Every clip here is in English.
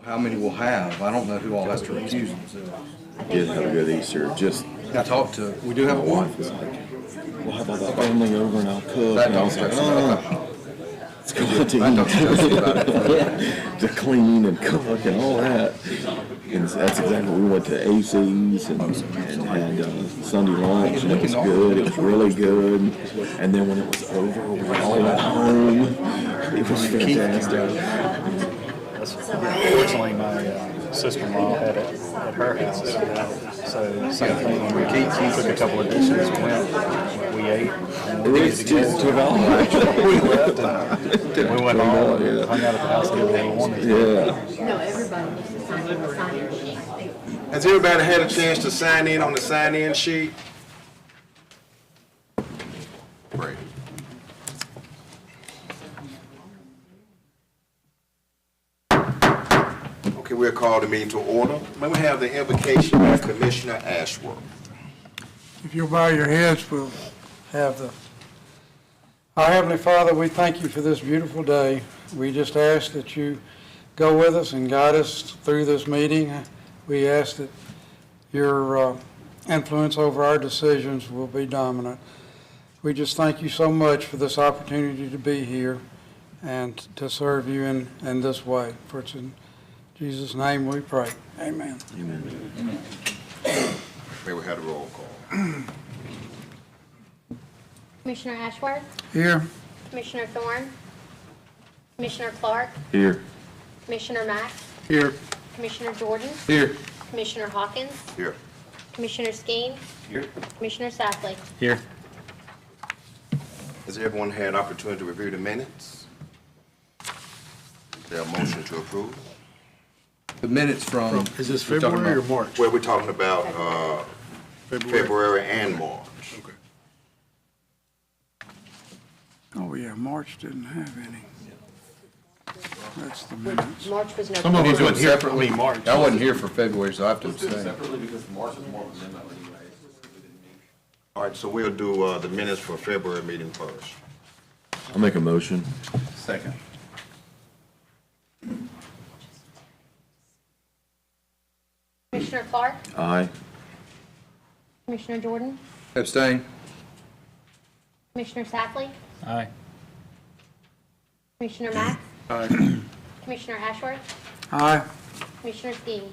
how many we'll have. I don't know who all has to recuse themselves. Did have a good Easter. Just I talked to, we do have a wife. was like, we'll have all the family over and I'll cook. That And I was don't like, it's going That don't stress you about it. to clean and cook and all that. And that's exactly what we went to AC's and had Sunday lunch, and it was good. It was really good. And then when it was over, we all went home. It was fantastic. Fortunately, my sister-in-law had it at her house, so same thing. We took a couple of dishes, we ate, and we It took all actually. we left, and we went home and hung out at the house and did whatever we wanted. Yeah. No, everybody needs to sign on the sign-in sheet. Has everybody had a chance to sign in on the sign-in sheet? Great. Okay, we'll call the meeting to order. May we have the invocation by Commissioner Ashworth. If you'll bow your heads, we'll have the... Our Heavenly Father, we thank you for this beautiful day. We just ask that you go with us and guide us through this meeting. We ask that your influence over our decisions will be dominant. We just thank you so much for this opportunity to be here and to serve you in this way. For it's in Jesus' name we pray. Amen. Amen. May we have the roll call. Commissioner Ashworth, Here. Commissioner Thorne, Commissioner Clark, Here. Commissioner Mack, Here. Commissioner Jordan, Here. Commissioner Hawkins, Here. Commissioner Skeen, Here. Commissioner Safley. Here. Has everyone had opportunity to review the minutes? Is there a motion to approve? The minutes from. Is this we're talking February or about- March? Well, we're talking about February and March. Okay. Oh, yeah, March didn't have any. That's the minutes. March was no. Some of We us do it wasn't here, separately. March. I wasn't here for February, so I have to abstain. Separately because March is more of a memo anyway. All right, so we'll do the minutes for February meeting first. I'll make a motion. Second. Commissioner Clark, Aye. Commissioner Jordan, Abstain. Commissioner Safley, Aye. Commissioner Mack, Aye. Commissioner Ashworth, Aye. Commissioner Skeen.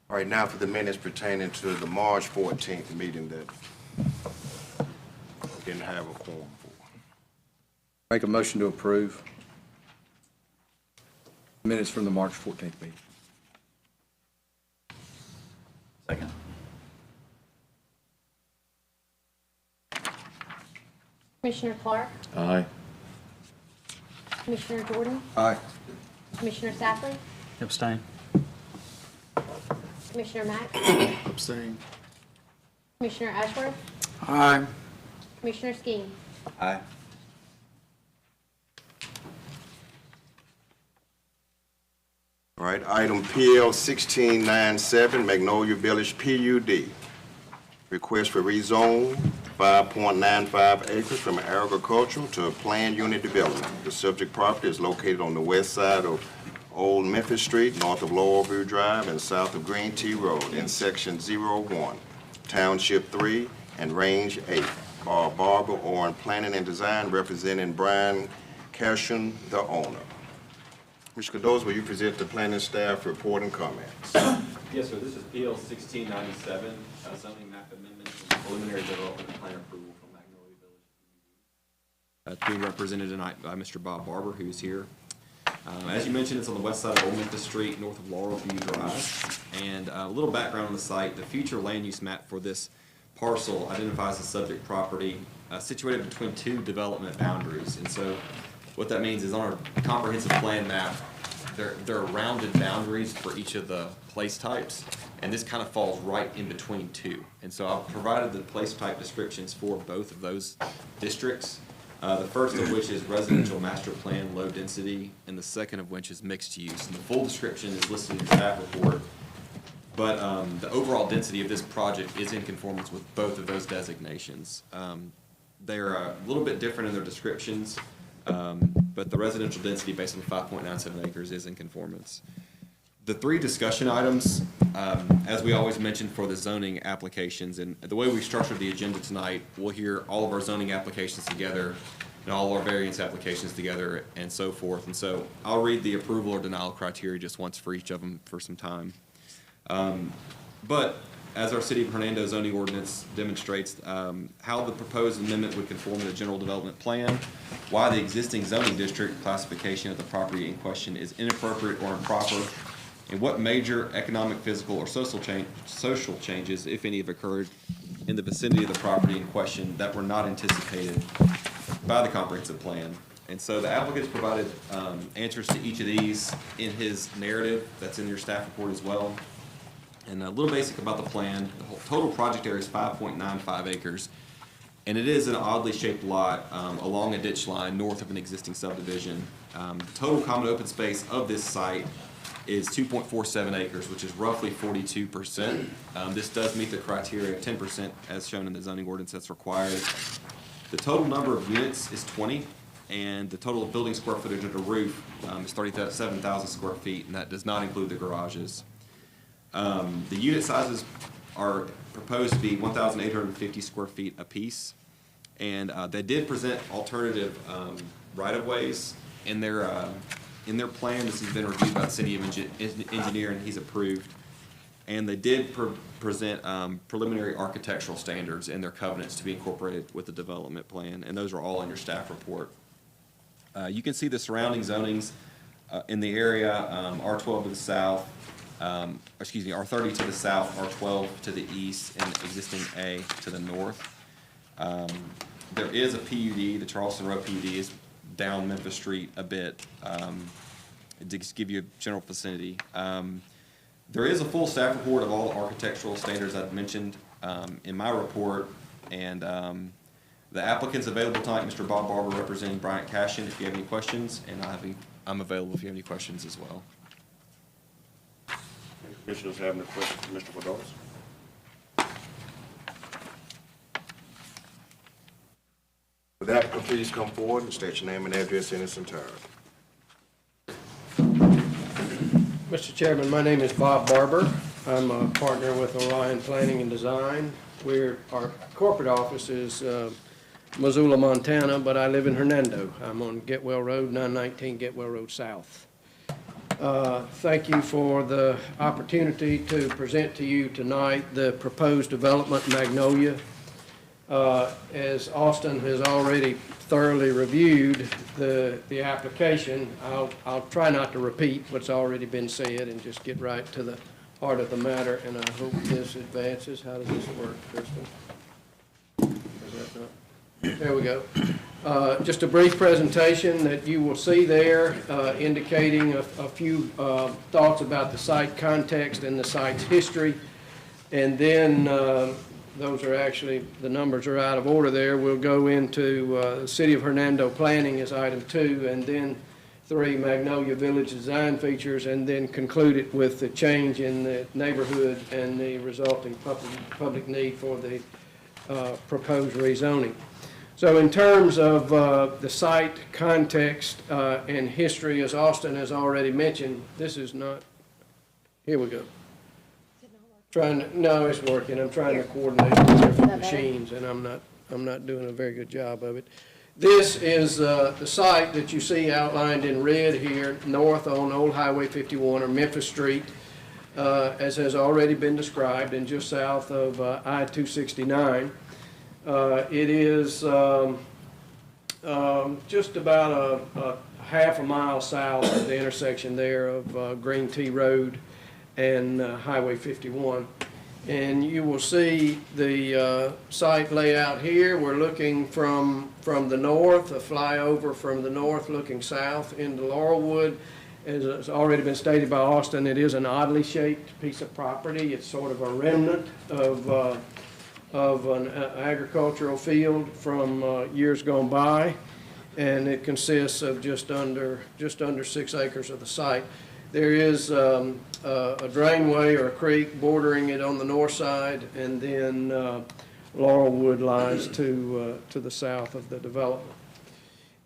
All right, now for the minutes pertaining to the March 14th meeting that we didn't have a quorum for. Make a motion to approve. Minutes from the March 14th meeting. Second. Commissioner Clark, Aye. Commissioner Jordan, Aye. Commissioner Safley, Abstain. Commissioner Mack, Abstain. Commissioner Ashworth, Aye. Commissioner Skeen. Aye. All right, item PL 1697, Magnolia Village PUD. Request for rezone 5.95 acres from agricultural to planned unit development. The subject property is located on the west side of Old Memphis Street, north of Laurelview Drive, and south of Green Tea Road in Section 01, Township 3, and Range 8. Barbara Orrin, Planning and Design, representing Brian Cashion, the owner. Mr. Cardozo, will you present the planning staff report and comments? Yes, sir, this is PL 1697, zoning map amendment and preliminary development plan approval from Magnolia Village. Being represented tonight by Mr. Bob Barber, who's here. As you mentioned, it's on the west side of Old Memphis Street, north of Laurelview Drive. And a little background on the site, the future land use map for this parcel identifies the subject property situated between two development boundaries. And so what that means is on our comprehensive plan map, there are rounded boundaries for each of the place types, and this kind of falls right in between two. And so I've provided the place type descriptions for both of those districts. The first of which is residential master plan, low density, and the second of which is mixed use. And the full description is listed in your staff report. But the overall density of this project is in conformance with both of those designations. They're a little bit different in their descriptions. but the residential density based on 5.97 acres is in conformance. The three discussion items, as we always mention for the zoning applications, and the way we structured the agenda tonight, we'll hear all of our zoning applications together and all our variance applications together and so forth. And so I'll read the approval or denial criteria just once for each of them for some time. But as our City of Hernando zoning ordinance demonstrates, how the proposed amendment would conform to the general development plan, why the existing zoning district classification of the property in question is inappropriate or improper, and what major economic, physical, or social changes, if any, have occurred in the vicinity of the property in question that were not anticipated by the comprehensive plan. And so the applicant's provided answers to each of these in his narrative that's in your staff report as well. And a little basic about the plan, the whole total project area is 5.95 acres. And it is an oddly shaped lot along a ditch line north of an existing subdivision. The total common open space of this site is 2.47 acres, which is roughly 42%. This does meet the criteria of 10% as shown in the zoning ordinance that's required. The total number of units is 20, and the total building square footage of the roof is 37,000 square feet, and that does not include the garages. The unit sizes are proposed to be 1,850 square feet apiece, and they did present alternative right-of-ways in their plan. This has been reviewed by the city engineer, and he's approved. And they did present preliminary architectural standards in their covenants to be incorporated with the development plan, and those are all in your staff report. You can see the surrounding zonings in the area, R12 to the south, R30 to the south, R12 to the east, and existing A to the north. There is a PUD, the Charleston Road PUD is down Memphis Street a bit, to just give you a general vicinity. There is a full staff report of all the architectural standards I've mentioned in my report, and the applicant's available tonight, Mr. Bob Barber representing Bryant Cashin, if you have any questions, and I'm available if you have any questions as well. Commissioners have any questions for Mr. Quadolis? Would the applicant please come forward and state your name and address in its entirety? Mr. Chairman, my name is Bob Barber. I'm a partner with Orion Planning and Design. Our corporate office is Missoula, Montana, but I live in Hernando. I'm on Getwell Road, 919 Getwell Road South. Thank you for the opportunity to present to you tonight the proposed development Magnolia. As Austin has already thoroughly reviewed the application, I'll try not to repeat what's already been said and just get right to the heart of the matter, and I hope this advances. How does this work, Kristen? Is that not? There we go. Just a brief presentation that you will see there indicating a few thoughts about the site context and the site's history, and then those are actually, the numbers are out of order there. We'll go into the City of Hernando planning as item 2, and then 3, Magnolia Village design features, and then conclude it with the change in the neighborhood and the resulting public need for the proposed rezoning. So in terms of the site context and history, as Austin has already mentioned, this is not, here we go. No, it's working. I'm trying to coordinate with different machines, and I'm not doing a very good job of it. This is the site that you see outlined in red here, north on Old Highway 51 or Memphis Street, as has already been described, and just south of I-269. It is just about a half a mile south of the intersection there of Green Tea Road and Highway 51. And you will see the site layout here. We're looking from the north, a flyover from the north looking south into Laurelwood. As has already been stated by Austin, it is an oddly shaped piece of property. It's sort of a remnant of an agricultural field from years gone by, and it consists of just under 6 acres of the site. There is a drainway or a creek bordering it on the north side, and then Laurelwood lies to the south of the development.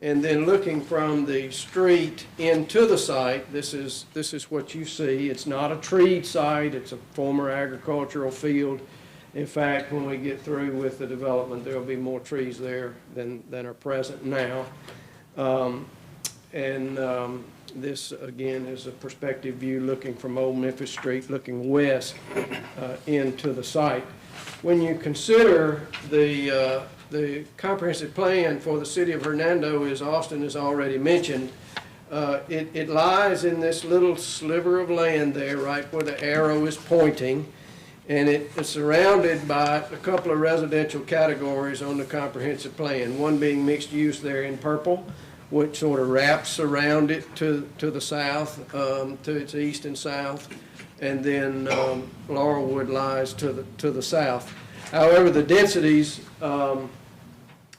And then looking from the street into the site, this is what you see. It's not a treed site, it's a former agricultural field. In fact, when we get through with the development, there'll be more trees there than are present now. This, again, is a perspective view looking from Old Memphis Street, looking west into the site. When you consider the comprehensive plan for the city of Hernando, as Austin has already mentioned, it lies in this little sliver of land there, right where the arrow is pointing, and it's surrounded by a couple of residential categories on the comprehensive plan, one being mixed use there in purple, which sort of wraps around it to the south, to its east and south, and then Laurelwood lies to the south. However, the densities,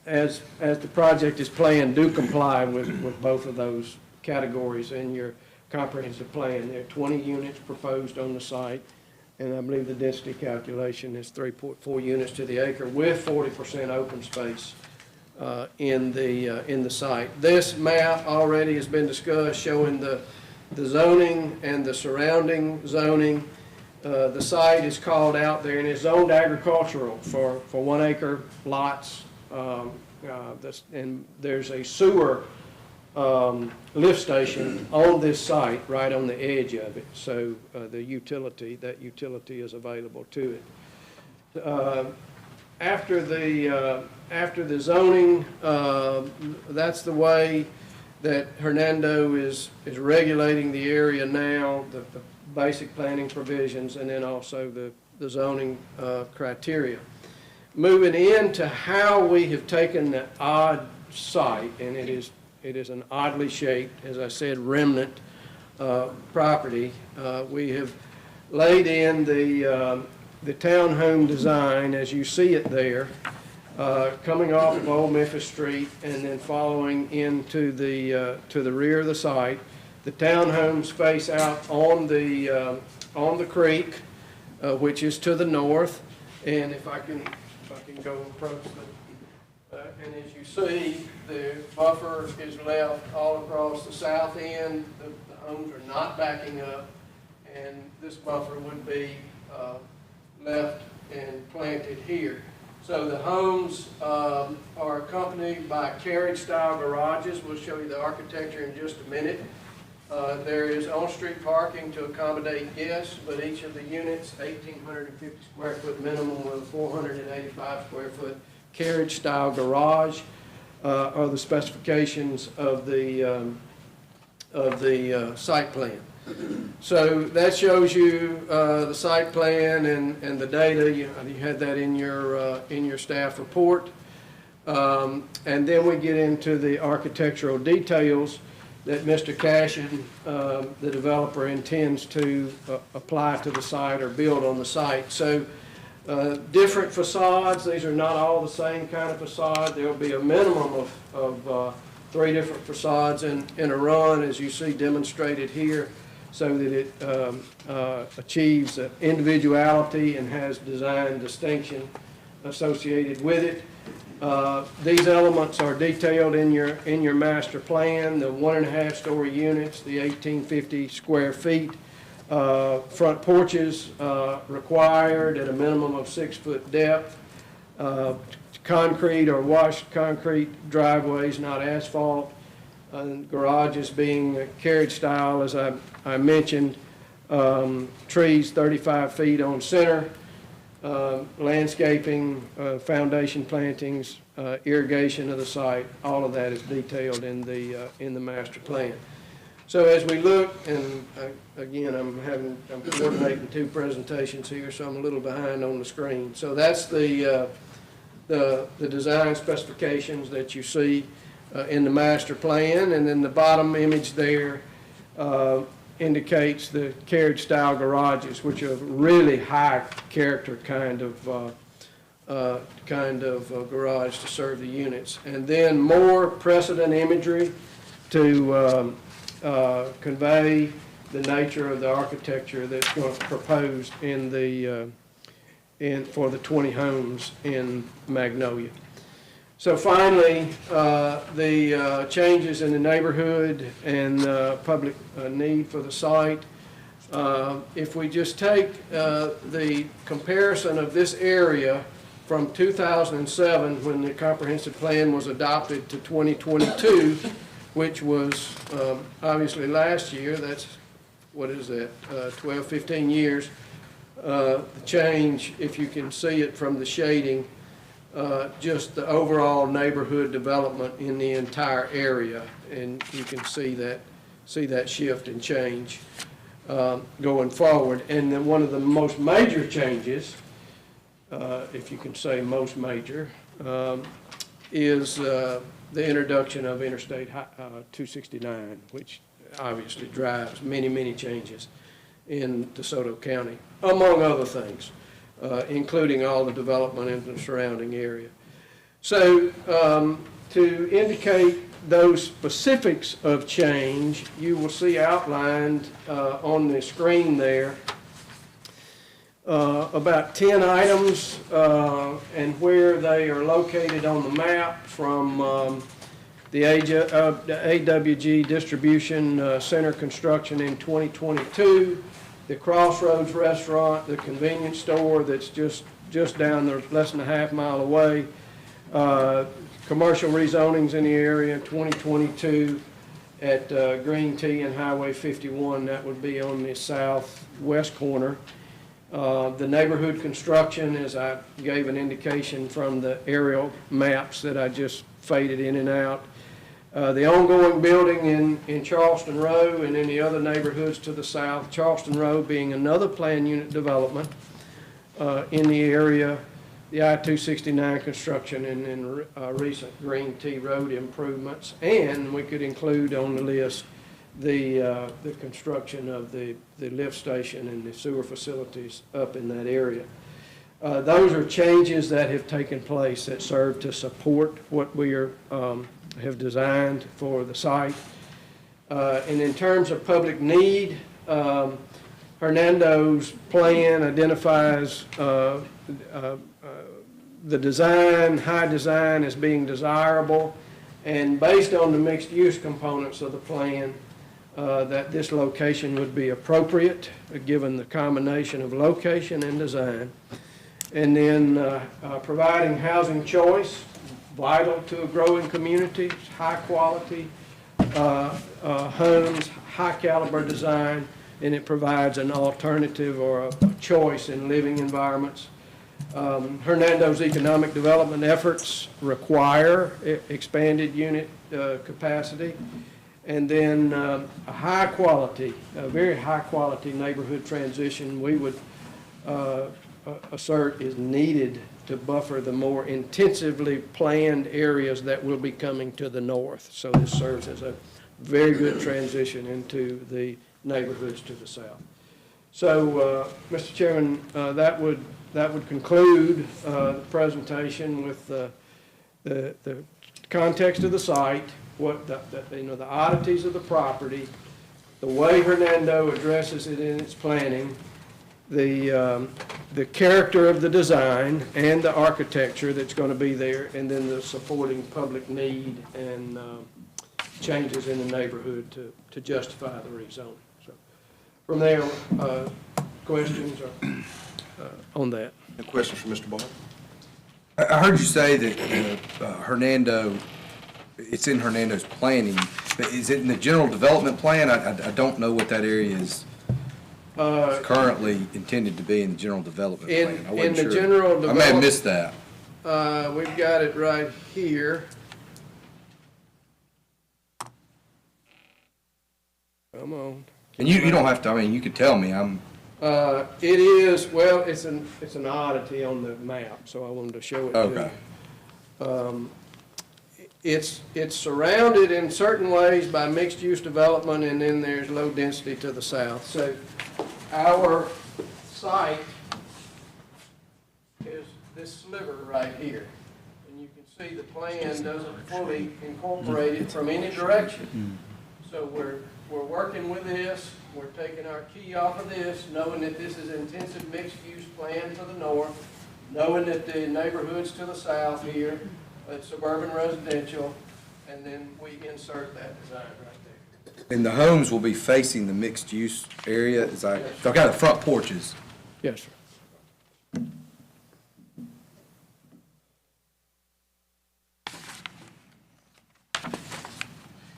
as the project is planned, do comply with both of those categories in your comprehensive plan. There are 20 units proposed on the site, and I believe the density calculation is 3.4 units to the acre with 40% open space in the site. This map already has been discussed, showing the zoning and the surrounding zoning. The site is called out there and is zoned agricultural for 1 acre lots. And there's a sewer lift station on this site, right on the edge of it. So that utility is available to it. After the zoning, that's the way that Hernando is regulating the area now, the basic planning provisions, and then also the zoning criteria. Moving into how we have taken the odd site, and it is an oddly shaped, as I said, remnant property. We have laid in the townhome design as you see it there, coming off of Old Memphis Street and then following into to the rear of the site. The townhomes face out on the creek, which is to the north. And if I can go approach and as you see, the buffer is left all across the south end. The homes are not backing up, and this buffer would be left and planted here. So the homes are accompanied by carriage-style garages. We'll show you the architecture in just a minute. There is on-street parking to accommodate guests, but each of the units, 1,850 square foot minimum with a 485 square foot carriage-style garage, are the specifications of the site plan. So that shows you the site plan and the data. You had that in your staff report. And then we get into the architectural details that Mr. Cashin, the developer, intends to apply to the site or build on the site. So different facades. These are not all the same kind of facade. There will be a minimum of 3 different facades in a run, as you see demonstrated here, so that it achieves individuality and has design distinction associated with it. These elements are detailed in your master plan. The 1.5-story units, the 1,850 square feet, front porches required at a minimum of 6-foot depth, concrete or washed concrete driveways, not asphalt, garages being carriage style, as I mentioned, trees 35 feet on center, landscaping, foundation plantings, irrigation of the site. All of that is detailed in the master plan. So as we look, and again, I'm coordinating 2 presentations here, so I'm a little behind on the screen. So that's the design specifications that you see in the master plan, and then the bottom image there indicates the carriage style garages, which are really high character kind of garage to serve the units. And then more precedent imagery to convey the nature of the architecture that's going to be proposed for the 20 homes in Magnolia. So finally, the changes in the neighborhood and public need for the site. If we just take the comparison of this area from 2007, when the comprehensive plan was adopted, to 2022, which was obviously last year, that's, what is that, 12, 15 years, the change, if you can see it from the shading, just the overall neighborhood development in the entire area, and you can see that shift and change going forward. And then one of the most major changes, if you can say most major, is the introduction of Interstate 269, which obviously drives many, many changes in DeSoto County, among other things. Including all the development in the surrounding area. So to indicate those specifics of change, you will see outlined on the screen there about 10 items and where they are located on the map, from the AWG Distribution Center construction in 2022, the Crossroads Restaurant, the convenience store that's just down there, less than a half-mile away, commercial rezonings in the area in 2022 at Green Tea and Highway 51. That would be on the southwest corner. The neighborhood construction, as I gave an indication from the aerial maps that I just faded in and out. The ongoing building in Charleston Row and in the other neighborhoods to the south, Charleston Row being another planned unit development in the area, the I-269 construction and recent Green Tea Road improvements, and we could include on the list the construction of the lift station and the sewer facilities up in that area. Those are changes that have taken place that serve to support what we have designed for the site. And in terms of public need, Hernando's plan identifies the design, high design, as being desirable, and based on the mixed-use components of the plan, that this location would be appropriate, given the combination of location and design. And then providing housing choice, vital to a growing community, high quality homes, high caliber design, and it provides an alternative or a choice in living environments. Hernando's economic development efforts require expanded unit capacity, and then a high quality, a very high quality neighborhood transition we would assert is needed to buffer the more intensively planned areas that will be coming to the north. So this serves as a very good transition into the neighborhoods to the south. So, Mr. Chairman, that would conclude the presentation with the context of the site, what the oddities of the property, the way Hernando addresses it in its planning, the character of the design and the architecture that's going to be there, and then the supporting public need and changes in the neighborhood to justify the rezoning. So from there, questions on that? A question for Mr. Barr? I heard you say that Hernando, it's in Hernando's planning, but is it in the general development plan? I don't know what that area is currently intended to be in the general development plan. I wasn't sure. General development, I may have missed that. we've got it right here. Come on. And you don't have to, I mean, you could tell me. It is, well, it's an oddity on the map, so I wanted to show it to you. Okay. It's surrounded in certain ways by mixed-use development, and then there's low density to the south. So our site is this sliver right here. And you can see the plan doesn't fully incorporate it from any direction. So we're working with this. We're taking our key off of this, knowing that this is intensive mixed-use plan to the north, knowing that the neighborhoods to the south here It's suburban residential, and then we insert that design right there. And the homes will be facing the mixed-use area, I've got the front porches. Yes, sir.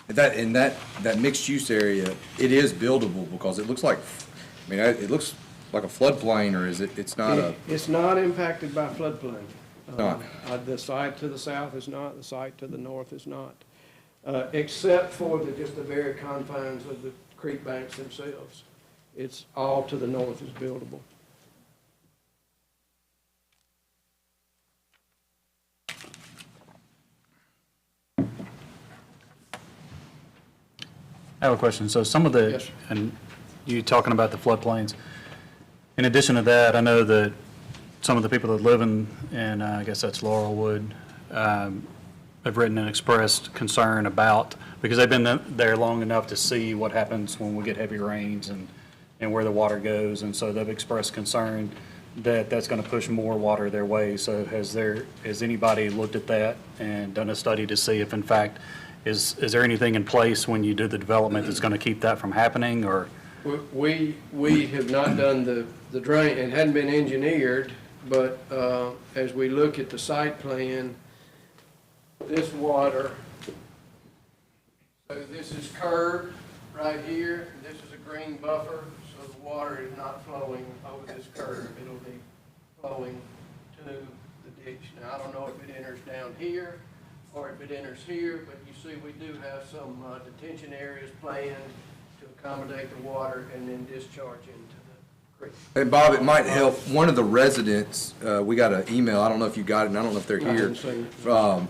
That mixed-use area, it is buildable because it looks like, it looks like a floodplain, or is it, it's not a, It's not impacted by floodplain. Not. The site to the south is not, the site to the north is not, except for just the very confines of the creek banks themselves. It's all to the north is buildable. I have a question. So some of the, Yes, sir. and you talking about the floodplains, in addition to that, I know that some of the people that live in I guess that's Laurelwood, have written and expressed concern about, because they've been there long enough to see what happens when we get heavy rains and where the water goes, and so they've expressed concern that that's going to push more water their way. So has anybody looked at that and done a study to see if in fact, is there anything in place when you do the development that's going to keep that from happening, or? We have not done the drain, it hadn't been engineered, but as we look at the site plan, this water, so this is curved right here, this is a green buffer, so the water is not flowing over this curve, it'll be flowing to the ditch. Now, I don't know if it enters down here or if it enters here, but you see we do have some detention areas planned to accommodate the water and then discharge into the creek. and Bob, it might help, one of the residents, we got an email, I don't know if you got it, and I don't know if they're I here. haven't seen it.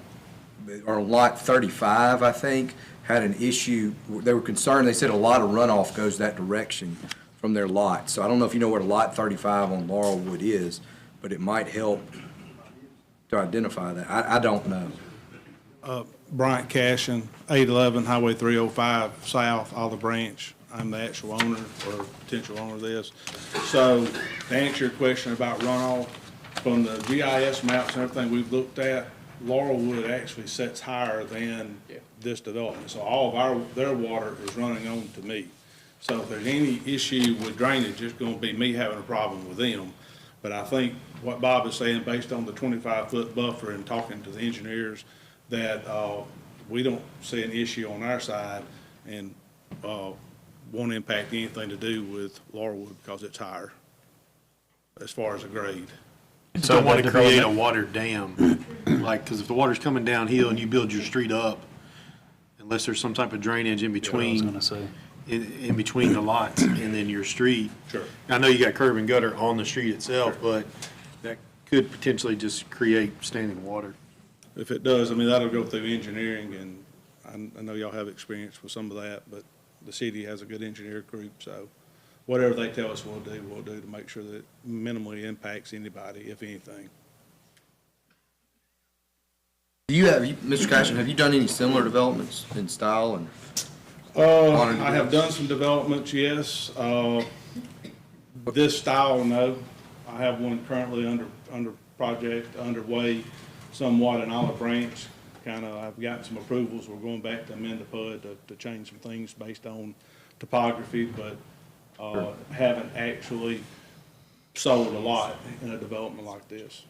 Or lot 35, I think, had an issue, they were concerned, they said a lot of runoff goes that direction from their lot. So I don't know if you know where lot 35 on Laurelwood is, but it might help to identify that. I don't know. Bryant Cashin, 811 Highway 305 South, Olive Branch. I'm the actual owner or potential owner of this. So to answer your question about runoff, from the GIS maps and everything we've looked at, Laurelwood actually sets higher than this development. So all of their water is running on to me. So if there's any issue with drainage, it's going to be me having a problem with them. But I think what Bob is saying, based on the 25-foot buffer and talking to the engineers, that we don't see an issue on our side and won't impact anything to do with Laurelwood because it's higher as far as the grade. So don't want to create a water dam, like, because if the water's coming downhill and you build your street up, unless there's some type of drainage in between, in between the lots and then your street. Sure. I know you got curb and gutter on the street itself, but that could potentially just create standing water. If it does, I mean, that'll go through engineering, and I know y'all have experience with some of that, but the city has a good engineer group, so whatever they tell us we'll do to make sure that it minimally impacts anybody, if anything. Mr. Cashin, have you done any similar developments in style and? I have done some developments, yes. This style, no. I have one currently under project, underway somewhat in Olive Branch. I've gotten some approvals. We're going back to amend the PUD to change some things based on topography, but haven't actually sold a lot in a development like this.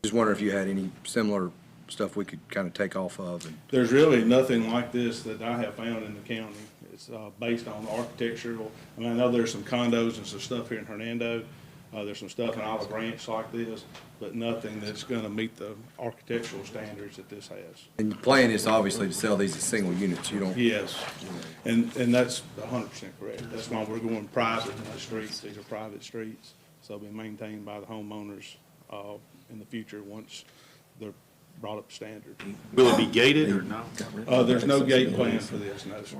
Just wondering if you had any similar stuff we could kind of take off of. And There's really nothing like this that I have found in the county. It's based on architectural. I mean, I know there's some condos and some stuff here in Hernando. There's some stuff in Olive Branch like this, but nothing that's going to meet the architectural standards that this has. And your plan is obviously to sell these as single units, you don't? Yes, and that's 100% correct. That's why we're going private in the streets. These are private streets, so they'll be maintained by the homeowners in the future once they're brought up to standard. Will it be gated or no? There's no gate plan for this, no, sir.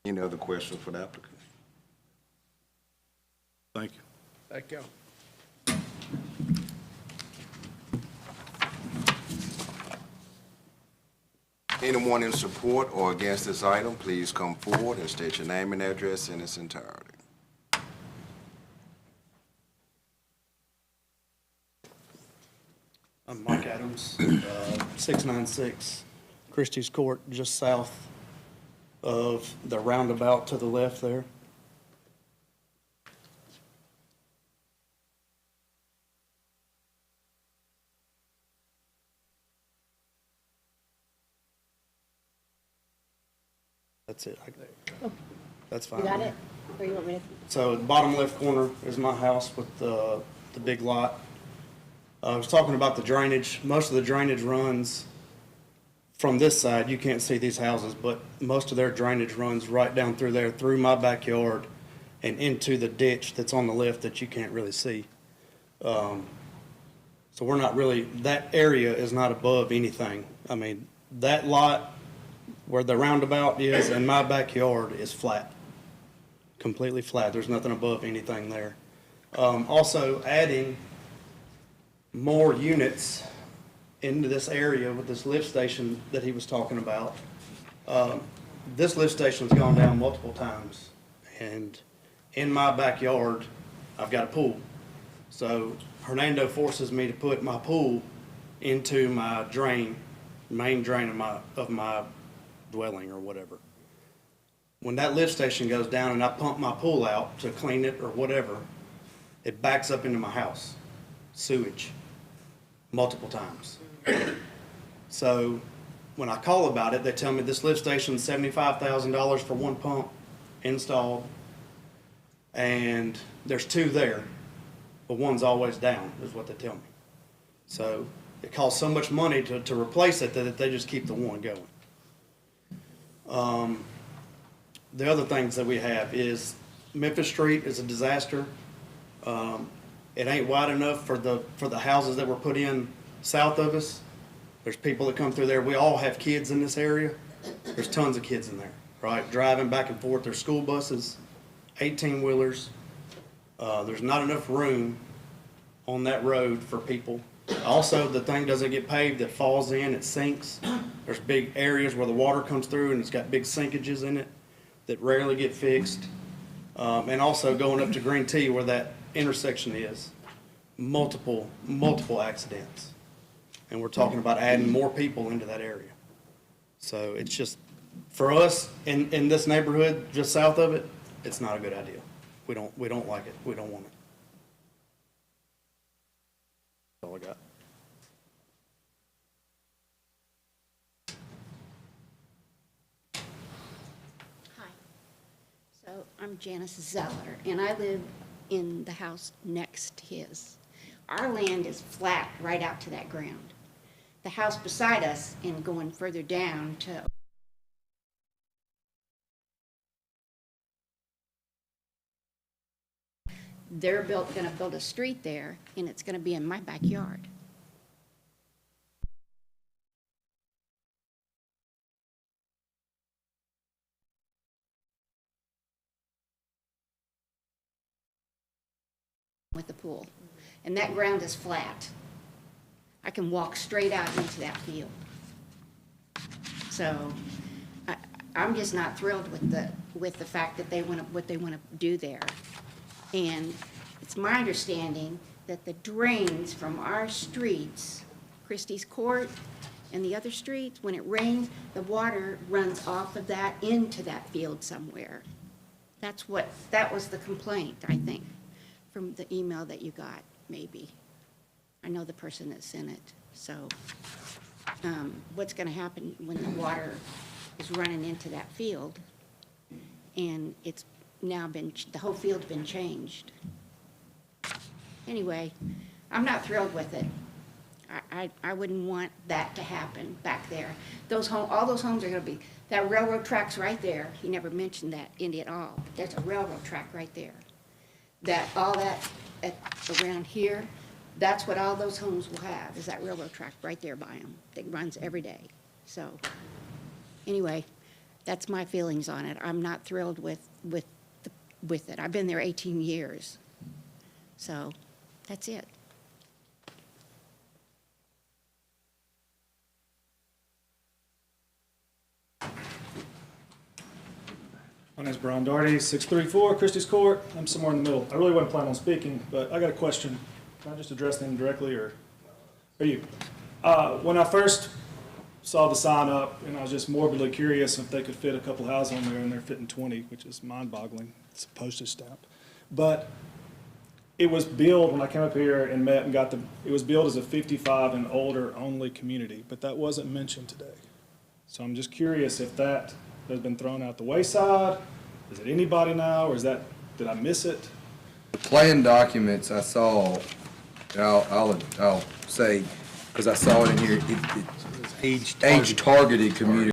Any other questions for the applicant? Thank you. Thank y'all. anyone in support or against this item, please come forward and state your name and address in its entirety. I'm Mike Adams, 696 Christie's Court, just south of the roundabout to the left there. That's it. That's fine. You got it? Or you want me to? So the bottom left corner is my house with the big lot. I was talking about the drainage. Most of the drainage runs from this side. You can't see these houses, but most of their drainage runs right down through there, through my backyard and into the ditch that's on the left that you can't really see. So we're not really, that area is not above anything. I mean, that lot where the roundabout is in my backyard is flat, completely flat. There's nothing above anything there. Also adding more units into this area with this lift station that he was talking about. This lift station's gone down multiple times, and in my backyard, I've got a pool. So Hernando forces me to put my pool into my drain, main drain of my dwelling or whatever. When that lift station goes down and I pump my pool out to clean it or whatever, it backs up into my house, sewage, multiple times. So when I call about it, they tell me this lift station's $75,000 for one pump installed, and there's two there, but one's always down, is what they tell me. So it costs so much money to replace it that they just keep the one going. The other things that we have is Memphis Street is a disaster. It ain't wide enough for the houses that were put in south of us. There's people that come through there. We all have kids in this area. There's tons of kids in there, right? Driving back and forth. There's school buses, 18-wheelers. There's not enough room on that road for people. Also, the thing doesn't get paved. It falls in, it sinks. There's big areas where the water comes through and it's got big sinkages in it that rarely get fixed. And also going up to Green Tea where that intersection is, multiple accidents. And we're talking about adding more people into that area. So it's just, for us in this neighborhood just south of it, it's not a good idea. We don't like it. We don't want it. That's all I got. Hi. So I'm Janice Zeller, and I live in the house next to his. Our land is flat right out to that ground. The house beside us and going further down to they're gonna build a street there, and it's gonna be in my backyard. With the pool, and that ground is flat. I can walk straight out into that field. So I'm just not thrilled with the fact that what they want to do there. And it's my understanding that the drains from our streets, Christie's Court and the other streets, when it rains, the water runs off of that into that field somewhere. That was the complaint, I think, from the email that you got, maybe. I know the person that sent it. So what's going to happen when the water is running into that field and it's now the whole field's been changed? Anyway, I'm not thrilled with it. I wouldn't want that to happen back there. All those homes are going to be, that railroad track's right there. He never mentioned that in it at all. There's a railroad track right there. All that around here, that's what all those homes will have, is that railroad track right there by them that runs every day. So anyway, that's my feelings on it. I'm not thrilled with it. I've been there 18 years. So that's it. My name's Brian Darty, 634 Christie's Court. I'm somewhere in the middle. I really wasn't planning on speaking, but I got a question. Can I just address them directly, or you? When I first saw the sign up, and I was just morbidly curious if they could fit a couple houses on there, and they're fitting 20, which is mind-boggling. It's a postage stamp. But it was billed, when I came up here and met and got it was billed as a 55 and older only community, but that wasn't mentioned today. So I'm just curious if that has been thrown out the wayside. Is it anybody now, or did I miss it? The plan documents I saw, I'll say, because I saw it in here, it's age-targeted community.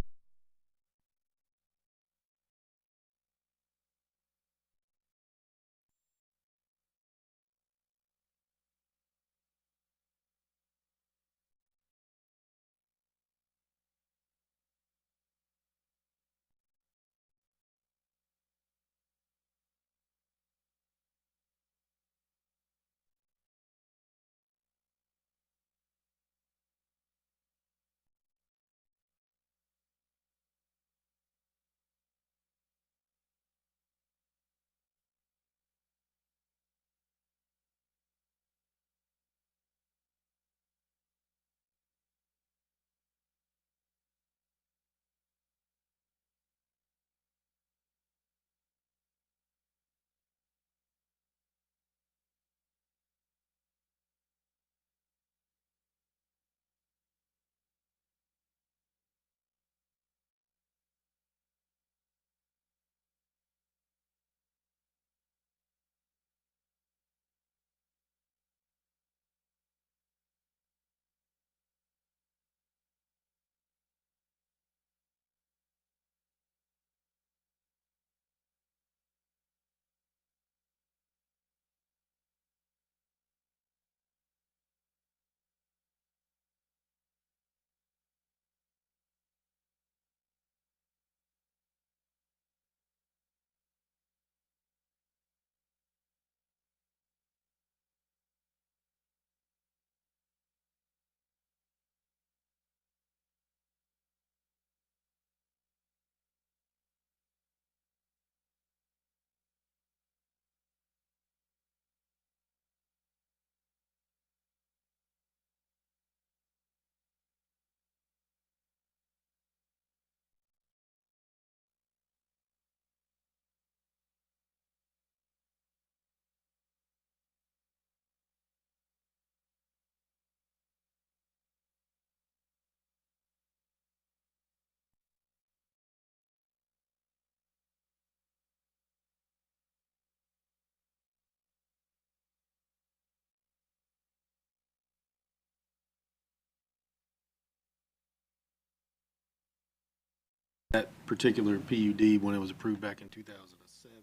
That particular PUD, when it was approved back in 2007.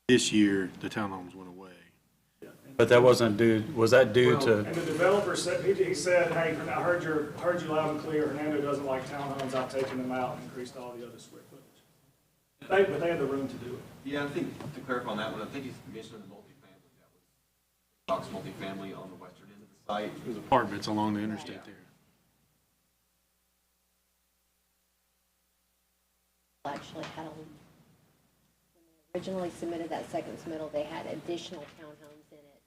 This year, the townhomes went away. But that wasn't due, was that due to? And the developer said, he said, hey, I heard you loud and clear, Hernando doesn't like townhomes, I've taken them out and increased all the other square footage. But they had the room to do it. Yeah, I think, to clarify on that one, I think he's mentioned the multifamily. That was Fox multifamily on the western end of the site. There's apartments along the interstate there. Actually had when they originally submitted that second submittal, they had additional townhomes in it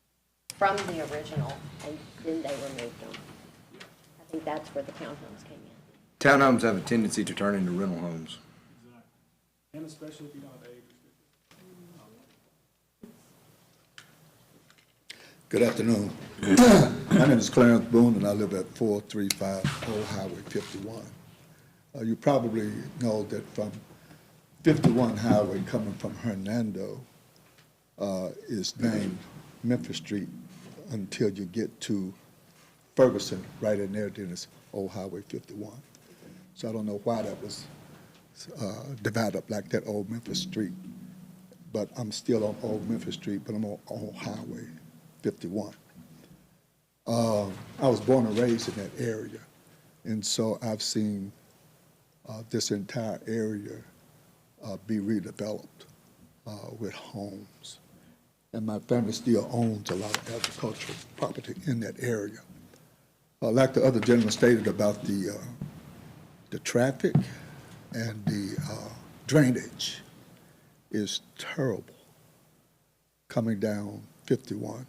from the original, and then they removed them. I think that's where the townhomes came in. Townhomes have a tendency to turn into rental homes. Exactly. And especially if you don't have age restricted. Good afternoon. My name is Clarence Boone, and I live at 435 Old Highway 51. You probably know that from 51 Highway coming from Hernando is named Memphis Street until you get to Ferguson, right in there, then it's Old Highway 51. So I don't know why that was divided up like that, Old Memphis Street. But I'm still on Old Memphis Street, but I'm on Old Highway 51. I was born and raised in that area, and so I've seen this entire area be redeveloped with homes. And my family still owns a lot of agricultural property in that area. Like the other gentleman stated about the traffic, and the drainage is terrible coming down 51,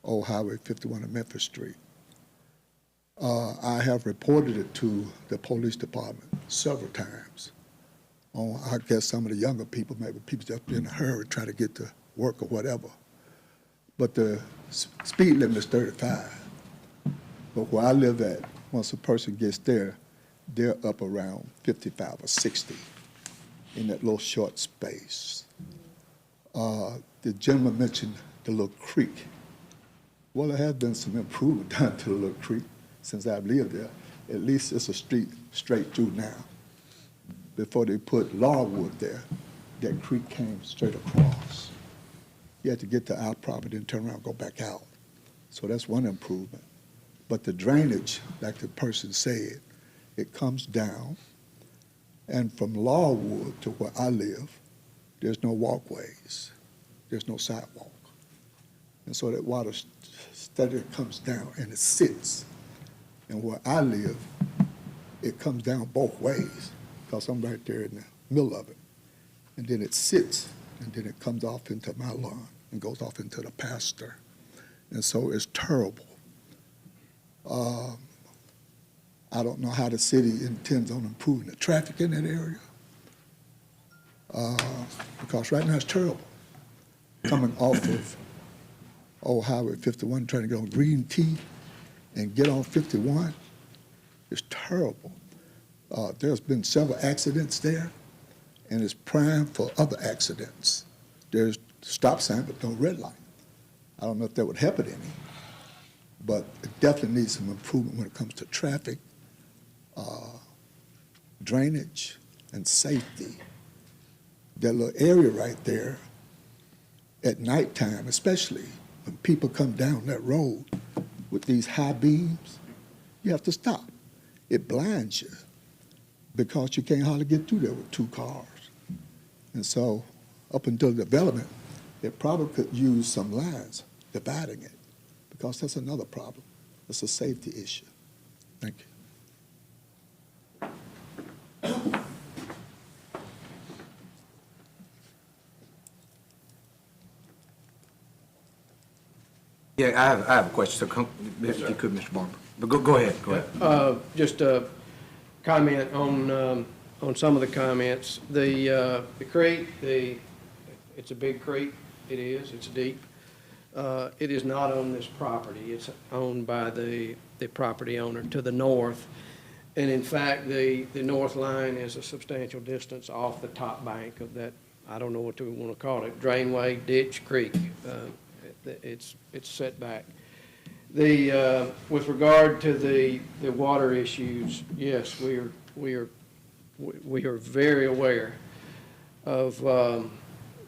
Old Highway 51 and Memphis Street. I have reported it to the police department several times. I guess some of the younger people, maybe people just in a hurry trying to get to work or whatever. But the speed limit is 35. But where I live at, once a person gets there, they're up around 55 or 60 in that little short space. The gentleman mentioned the little creek. Well, there has been some improvement done to the little creek since I've lived there. At least it's a street straight through now. Before they put Laurelwood there, that creek came straight across. You had to get to our property and turn around and go back out. So that's one improvement. But the drainage, like the person said, it comes down, and from Laurelwood to where I live, there's no walkways. There's no sidewalk. And so that water steadily comes down and it sits. And where I live, it comes down both ways, because I'm right there in the middle of it. And then it sits, and then it comes off into my lawn and goes off into the pasture. And so it's terrible. I don't know how the city intends on improving the traffic in that area, because right now it's terrible. Coming off of Old Highway 51, trying to get on Green T and get on 51, it's terrible. There's been several accidents there, and it's primed for other accidents. There's stop sign, but no red light. I don't know if that would help it any, but it definitely needs some improvement when it comes to traffic, drainage, and safety. That little area right there, at nighttime especially, when people come down that road with these high beams, you have to stop. It blinds you because you can't hardly get through there with two cars. And so up until development, it probably could use some lines dividing it, because that's another problem. It's a safety issue. Thank you. Yeah, I have a question, so come, if you could, Mr. Barber. But go ahead. Just a comment on some of the comments. The creek, it's a big creek. It is. It's deep. It is not on this property. It's owned by the property owner to the north. And in fact, the north line is a substantial distance off the top bank of that, I don't know what we want to call it, drainway, ditch, creek. It's set back. With regard to the water issues, yes, we are very aware of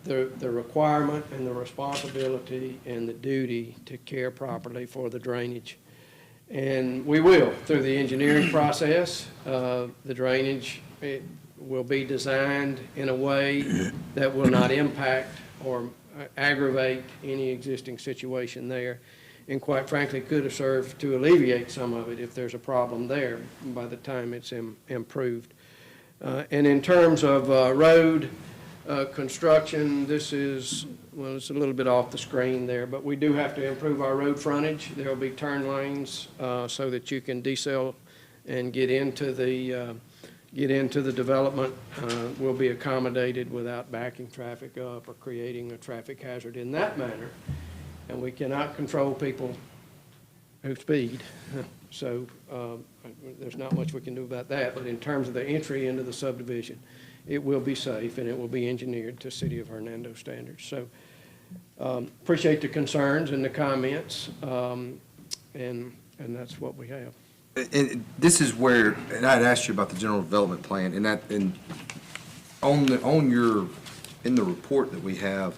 the requirement and the responsibility and the duty to care properly for the drainage. And we will, through the engineering process. The drainage, it will be designed in a way that will not impact or aggravate any existing situation there, and quite frankly could have served to alleviate some of it if there's a problem there by the time it's improved. And in terms of road construction, this is, well, it's a little bit off the screen there, but we do have to improve our road frontage. There will be turn lanes so that you can decel and get into the development, will be accommodated without backing traffic up or creating a traffic hazard in that manner. And we cannot control people who speed. So there's not much we can do about that. But in terms of the entry into the subdivision, it will be safe and it will be engineered to City of Hernando standards. So appreciate the concerns and the comments, and that's what we have. And this is where, and I'd asked you about the general development plan, and in the report that we have,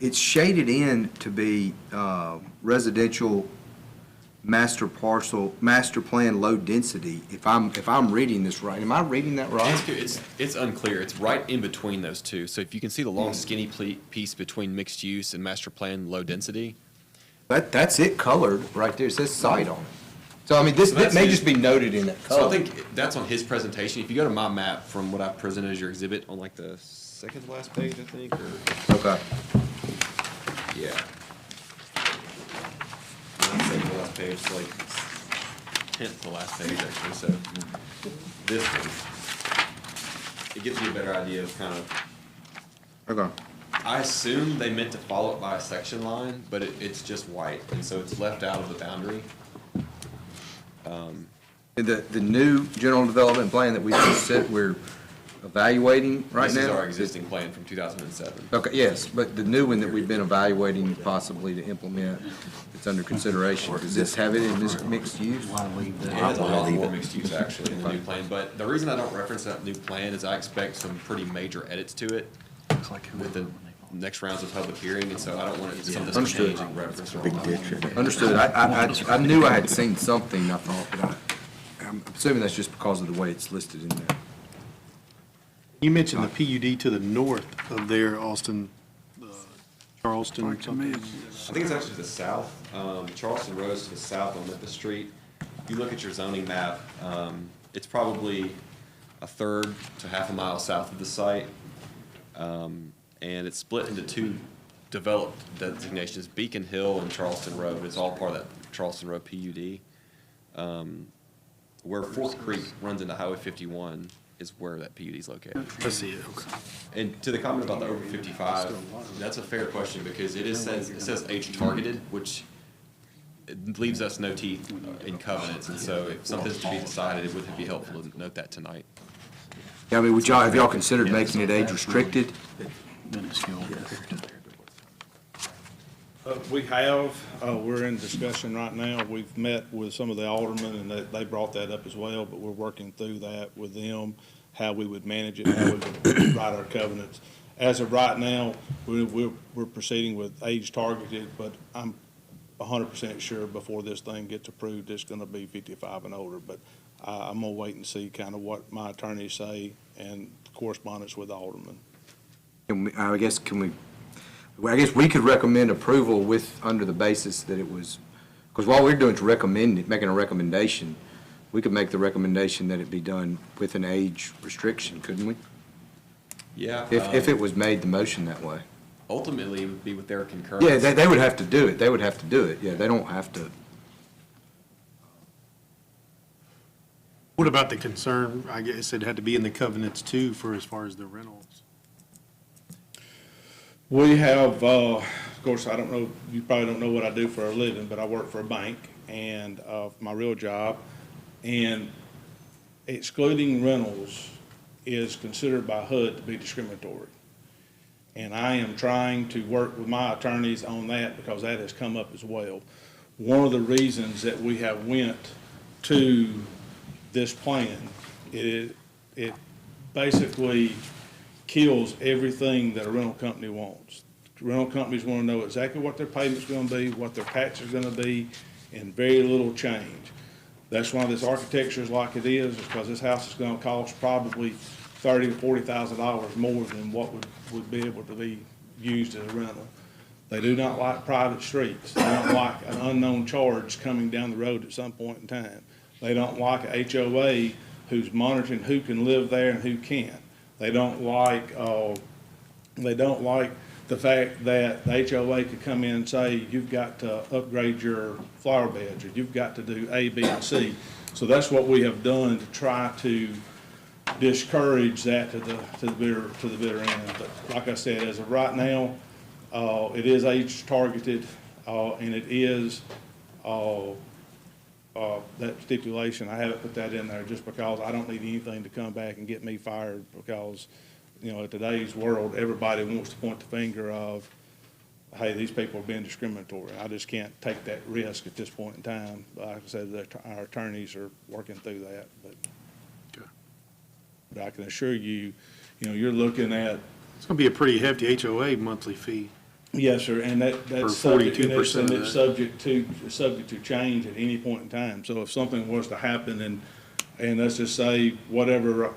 it's shaded in to be residential master plan low density. If I'm reading this right, am I reading that right? It's unclear. It's right in between those two. So if you can see the long skinny piece between mixed use and master plan low density. That's it colored right there. It says site on it. So, I mean, this that's may his- just be noted in that So I color. think that's on his presentation. If you go to my map from what I presented as your exhibit on like the second to last page, I think, or, Okay. yeah. Not second to last page, it's like 10th to last page, actually, so this one, it gives you a better idea of kind of, Okay. I assume they meant to follow it by a section line, but it's just white, and so it's left out of the boundary. The new general development plan that we just said we're evaluating right now? This is our existing plan from 2007. Okay, yes, but the new one that we've been evaluating possibly to implement, it's under consideration. Does this have it in this mixed use? It has a lot more mixed use actually in the new plan, but the reason I don't reference that new plan is I expect some pretty major edits to it with the next rounds of public hearing, and so I don't want it, some of this to Understood. change in reference. Big Understood. I knew I had seen something, I thought, but I'm assuming that's just because of the way it's listed in there. You mentioned the PUD to the north of there, Austin, Charleston, something. I think it's actually to the south. Charleston Road's to the south on Memphis Street. If you look at your zoning map, it's probably a third to half a mile south of the site. And it's split into two developed designations, Beacon Hill and Charleston Road. It's all part of that Charleston Road PUD. Where Fork Creek runs into Highway 51 is where that PUD is located. I see it, okay. And to the comment about the over 55, that's a fair question because it says age targeted, which it leaves us no teeth in covenants. And so if something's to be decided, it would be helpful to note that tonight. Yeah, I mean, have y'all considered making it age restricted? We have, we're in discussion right now. We've met with some of the aldermen, and they brought that up as well, but we're working through that with them, how we would manage it, how we would write our covenants. As of right now, we're proceeding with age targeted, but I'm 100% sure before this thing gets approved, it's gonna be 55 and older. But I'm gonna wait and see kind of what my attorneys say and correspondence with the aldermen. I guess we could recommend approval under the basis that it was, because what we're doing is making a recommendation. We could make the recommendation that it be done with an age restriction, couldn't we? Yeah. If it was made the motion that way. Ultimately, it would be with their concurrence. Yeah, they would have to do it. They would have to do it. Yeah, they don't have to. What about the concern, I guess it had to be in the covenants too, for as far as the rentals? We have, of course, I don't know, you probably don't know what I do for a living, but I work for a bank and, my real job. And excluding rentals is considered by HUD to be discriminatory. And I am trying to work with my attorneys on that because that has come up as well. One of the reasons that we have went to this plan, it basically kills everything that a rental company wants. Rental companies want to know exactly what their payment's going to be, what their taxes are going to be, and very little change. That's why this architecture is like it is because this house is going to cost probably $30,000 to $40,000 more than what would be able to be used as a rental. They do not like private streets. They don't like an unknown charge coming down the road at some point in time. They don't like a HOA who's monitoring who can live there and who can't. They don't like the fact that the HOA could come in and say, you've got to upgrade your flower beds, or you've got to do A, B, and C. So that's what we have done to try to discourage that to the bitter end. But like I said, as of right now, it is age targeted, and it is, that stipulation, I haven't put that in there just because I don't need anything to come back and get me fired because, you know, in today's world, everybody wants to point the finger of, hey, these people are being discriminatory. I just can't take that risk at this point in time. Like I said, our attorneys are working through that, but I can assure you, you know, you're looking at. It's gonna be a pretty hefty HOA monthly fee. Yes, sir, and that's For subject, 42% and of it's that. subject to change at any point in time. So if something was to happen and let's just say whatever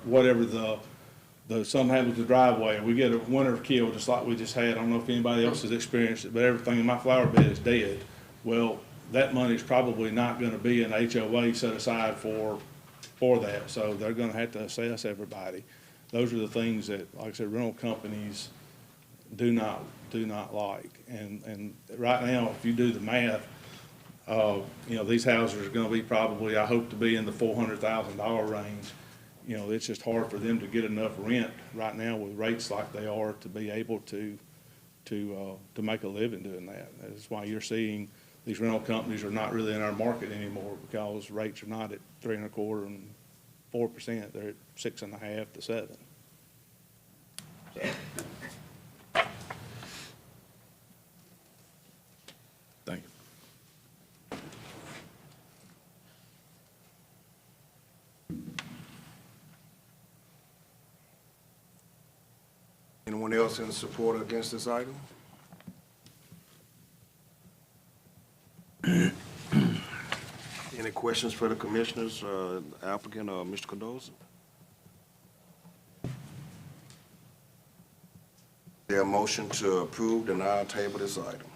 something happens to the driveway, we get a winter kill just like we just had. I don't know if anybody else has experienced it, but everything in my flower bed is dead. Well, that money's probably not gonna be an HOA set aside for that, so they're gonna have to assess everybody. Those are the things that, like I said, rental companies do not like. And right now, if you do the math, you know, these houses are gonna be probably, I hope to be in the $400,000 range. You know, it's just hard for them to get enough rent right now with rates like they are to be able to make a living doing that. That's why you're seeing these rental companies are not really in our market anymore, because rates are not at 3.25% and 4%. They're at 6.5% to 7%. Thank you. Anyone else in support or against this item? Any questions for the commissioners, applicant or Mr. Cardoza? There a motion to approve, deny, or table this item?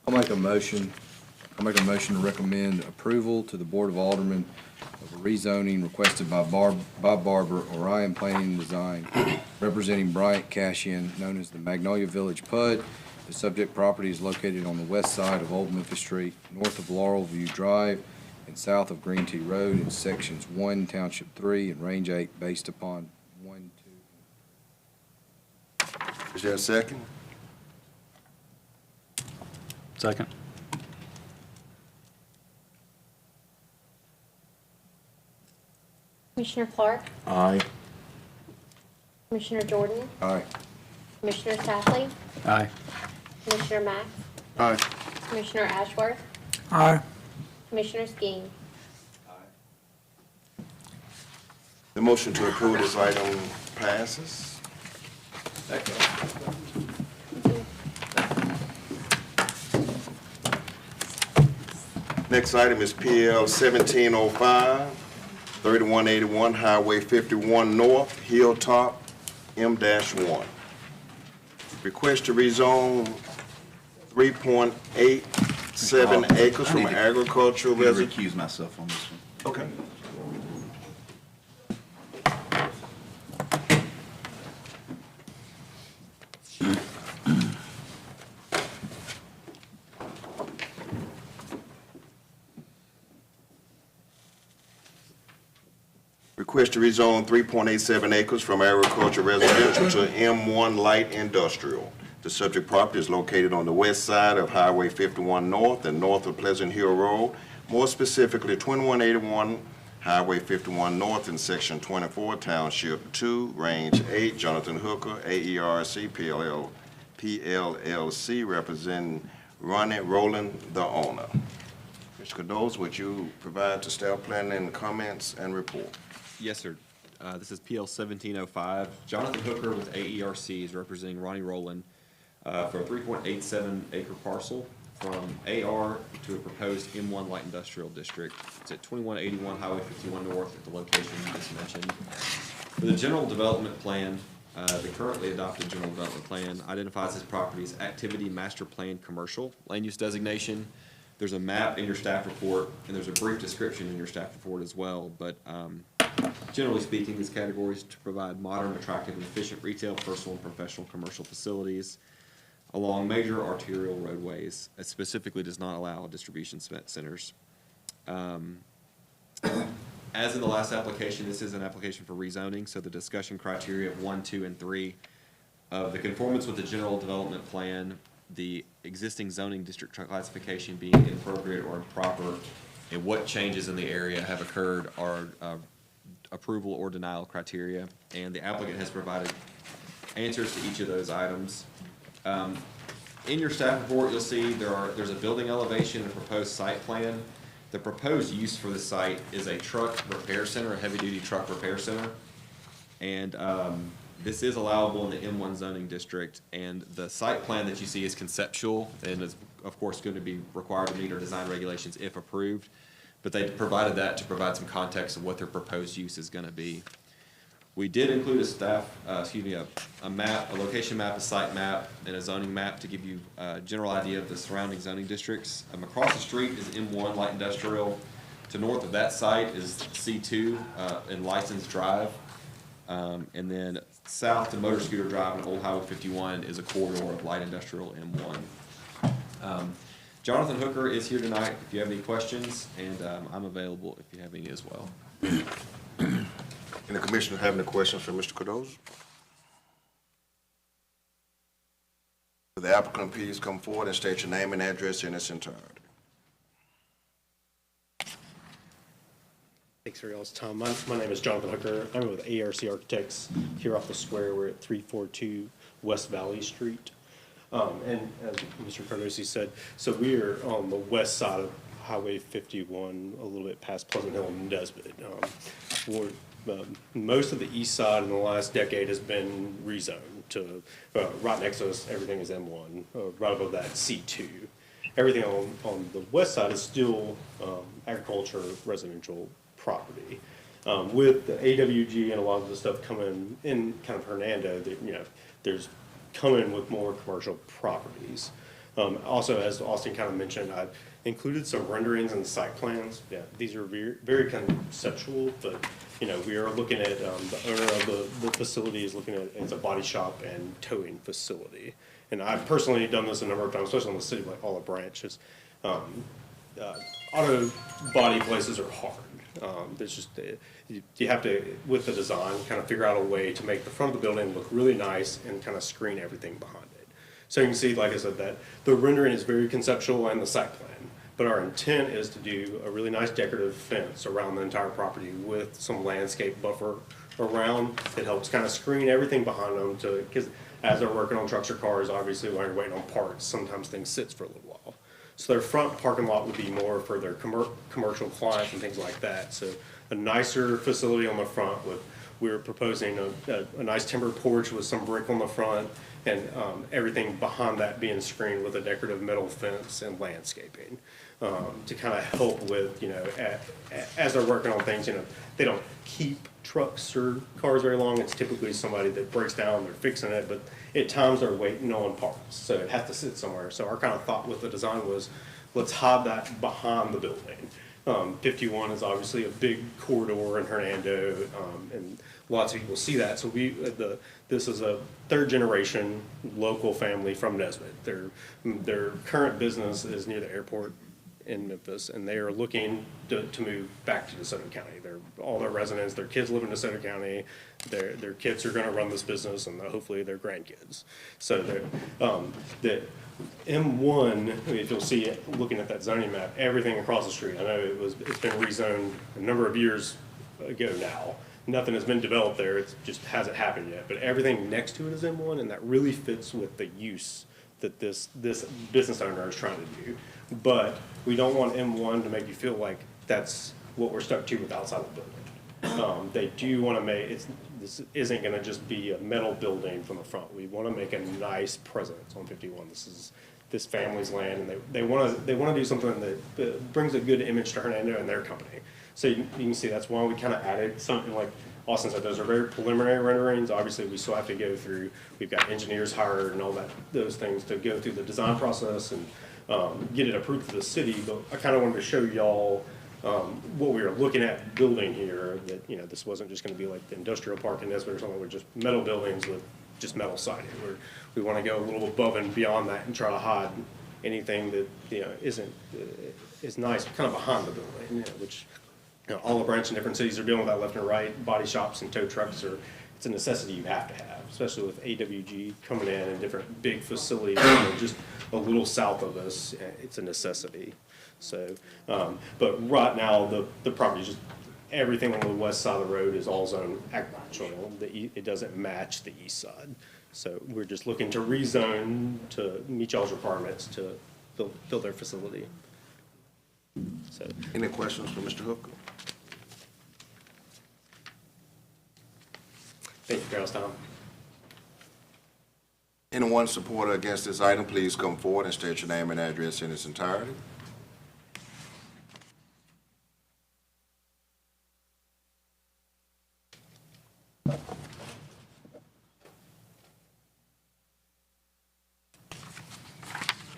I'll make a motion to recommend approval to the Board of Aldermen of a rezoning requested by Bob Barber, Orion Planning and Design, representing Bryant Cashion, known as the Magnolia Village PUD. The subject property is located on the west side of Old Memphis Street, north of Laurel View Drive, and south of Green Tea Road in Sections 1, Township 3, and Range 8, based upon 1, 2. Is there a second? Second. Commissioner Clark, Aye. Commissioner Jordan, Aye. Commissioner Safley, Aye. Commissioner Mack, Aye. Commissioner Ashworth, Aye. Commissioner Skeen. The motion to approve this item passes. Next item is PL 1705, 3181 Highway 51 North, Hilltop, M-1. Request to rezone 3.87 acres from agricultural I'm going to residential. recuse myself on this one. Okay. Request to rezone 3.87 acres from agricultural residential to M1 light industrial. The subject property is located on the west side of Highway 51 North and north of Pleasant Hill Road, more specifically 2181 Highway 51 North in Section 24, Township 2, Range 8, Jonathan Hooker, AERC, PLLC, representing Ronnie Rowland, the owner. Mr. Cardoza, would you provide to staff planning comments and report? Yes, sir. This is PL 1705. Jonathan Hooker with AERC is representing Ronnie Rowland for a 3.87 acre parcel from AR to a proposed M1 light industrial district. It's at 2181 Highway 51 North at the location you just mentioned. For the general development plan, the currently adopted general development plan identifies this property as activity master plan commercial land use designation. There's a map in your staff report, and there's a brief description in your staff report as well, but generally speaking, this category is to provide modern, attractive, and efficient retail, personal, and professional commercial facilities along major arterial roadways. It specifically does not allow distribution centers. As in the last application, this is an application for rezoning, so the discussion criteria of 1, 2, and 3 of the conformance with the general development plan, the existing zoning district classification being inappropriate or improper, and what changes in the area have occurred are approval or denial criteria, and the applicant has provided answers to each of those items. In your staff report, you'll see there's a building elevation and proposed site plan. The proposed use for the site is a truck repair center, a heavy-duty truck repair center, and this is allowable in the M1 zoning district, and the site plan that you see is conceptual and is, of course, going to be required to meet our design regulations if approved. but they provided that to provide some context of what their proposed use is gonna be. We did include a map, a location map, a site map, and a zoning map to give you a general idea of the surrounding zoning districts. Across the street is M1 Light Industrial. To north of that site is C2 and License Drive. And then south to Motor Scooter Drive and Old Highway 51 is a corridor of light industrial M1. Jonathan Hooker is here tonight if you have any questions, and I'm available if you have any as well. Any commissioners have any questions for Mr. Cardozo? Will the applicant please come forward and state your name and address in its entirety? Thanks for y'all's time. My name is Jonathan Hooker. I'm with ARC Architects here off the square. We're at 342 West Valley Street. And as Mr. Cardozo said, so we are on the west side of Highway 51, a little bit past Pleasant Hill and Nesbitt. Most of the east side in the last decade has been rezoned to, right next to us, everything is M1, right above that C2. Everything on the west side is still agriculture, residential property. With the AWG and a lot of the stuff coming in kind of Hernando, there's coming with more commercial properties. Also, as Austin kind of mentioned, I included some renderings and site plans. Yeah, these are very, very conceptual, but we are looking at the owner of the facility is looking at it as a body shop and towing facility. And I've personally done this a number of times, especially in the city like Olive Branch. Auto body places are hard. There's just you have to, with the design, kind of figure out a way to make the front of the building look really nice and kind of screen everything behind it. So you can see, like I said, that the rendering is very conceptual and the site plan. But our intent is to do a really nice decorative fence around the entire property with some landscape buffer around that helps kind of screen everything behind them because as they're working on trucks or cars, obviously while you're waiting on parts, sometimes things sits for a little while. So their front parking lot would be more for their commercial clients and things like that. So a nicer facility on the front we're proposing a nice timber porch with some brick on the front and everything behind that being screened with a decorative metal fence and landscaping to kind of help with, as they're working on things, they don't keep trucks or cars very long. It's typically somebody that breaks down, they're fixing it, but at times they're waiting on parts, so it has to sit somewhere. So our kind of thought with the design was, let's hide that behind the building. 51 is obviously a big corridor in Hernando, and lots of people see that. So this is a third generation local family from Nesbitt. Their current business is near the airport in Memphis, and they are looking to move back to DeSoto County. All their residents, their kids live in DeSoto County. Their kids are going to run this business, and hopefully their grandkids. So the M1, if you'll see it, looking at that zoning map, everything across the street. I know it's been rezoned a number of years ago now. Nothing has been developed there. It just hasn't happened yet. But everything next to it is M1, and that really fits with the use that this business owner is trying to do. But we don't want M1 to make you feel like that's what we're stuck to with outside the building. They do want to make this isn't going to just be a metal building from the front. We want to make a nice presence on 51. This is this family's land, and they want to do something that brings a good image to Hernando and their company. So you can see that's why we kind of added something like Austin said. Those are very preliminary renderings. Obviously, we still have to go through. We've got engineers hired and all those things to go through the design process and get it approved for the city. But I kind of wanted to show y'all what we were looking at building here. That this wasn't just going to be like the industrial park in Nesbitt or something with just metal buildings with just metal siding. We want to go a little above and beyond that and try to hide anything that is nice kind of behind the building, which. Olive Branch and different cities are dealing with that left and right. Body shops and tow trucks it's a necessity you have to have, especially with AWG coming in and different big facilities just a little south of us. It's a necessity. So, but right now the property just everything on the west side of the road is all zone agricultural. It doesn't match the east side. So we're just looking to rezone to meet y'all's requirements to build their facility. So. Any questions for Mr. Hooker? Thank you, Carol Stein. Anyone support or against this item, please come forward and state your name and address in its entirety.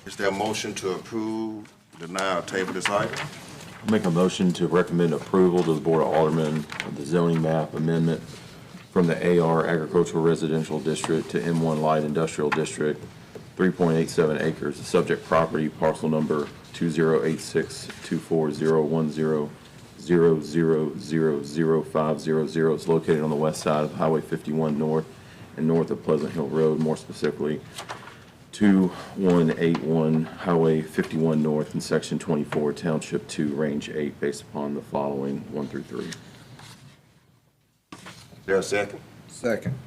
Is there a motion to approve, deny, or table this item? I'll make a motion to recommend approval to the Board of Aldermen of the zoning map amendment from the AR Agricultural Residential District to M1 Light Industrial District, 3.87 acres, subject property, parcel number 2086240100000500. It's located on the west side of Highway 51 North and north of Pleasant Hill Road, more specifically 2181 Highway 51 North in Section 24, Township 2, Range 8, based upon the following 1 through 3. Is there a second? Second.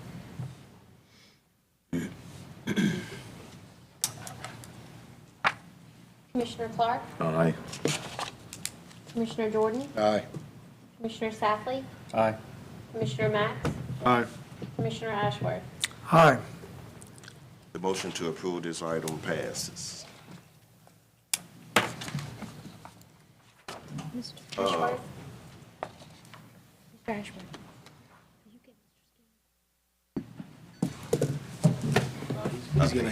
Commissioner Clark, Aye. Commissioner Jordan, Aye. Commissioner Safley, Aye. Commissioner Max, Aye. Commissioner Ashworth. Aye. The motion to approve this item passes. Mr. Ashworth? Mr. Ashworth?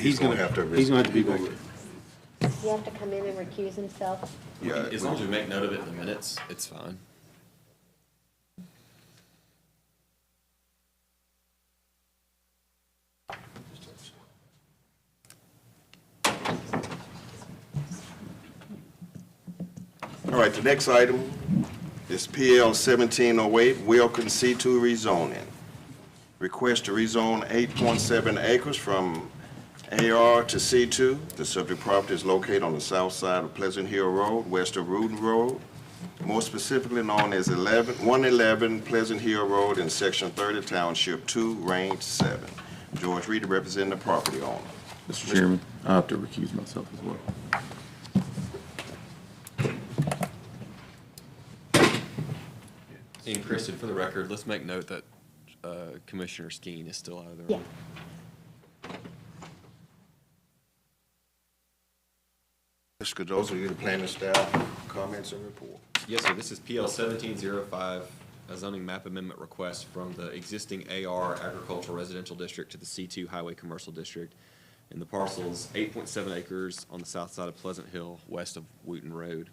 He's gonna have to be back. Does he have to come in and recuse himself? Yeah. As long as we make note of it in the minutes, it's fine. All right, the next item is PL 1708, Wilkins C2 rezoning. Request to rezone 8.7 acres from AR to C2. The subject property is located on the south side of Pleasant Hill Road, west of Rudin Road, more specifically known as 111 Pleasant Hill Road in Section 30, Township 2, Range 7. George Reedy representing the property owner. Mr. Chairman, I have to recuse myself as well. And Kristen, for the record, let's make note that Commissioner Skeen is still out of the room. Yeah. Mr. Cardozo, you the planning staff comments and report. Yes, sir. This is PL 1705, a zoning map amendment request from the existing AR Agricultural Residential District to the C2 Highway Commercial District. And the parcel is 8.7 acres on the south side of Pleasant Hill, west of Wooten Road.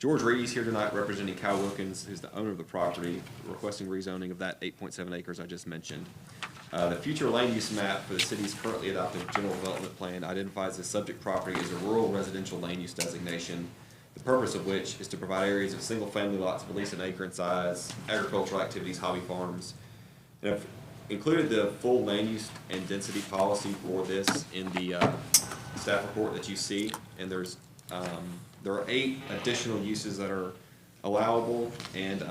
George Reedy's here tonight representing Kyle Wilkins, who's the owner of the property, requesting rezoning of that 8.7 acres I just mentioned. The future land use map for the city's currently adopted general development plan identifies the subject property as a rural residential land use designation, the purpose of which is to provide areas of single-family lots of at least an acre in size, agricultural activities, hobby farms. And I've included the full land use and density policy for this in the staff report that you see, and there are 8 additional uses that are allowable, and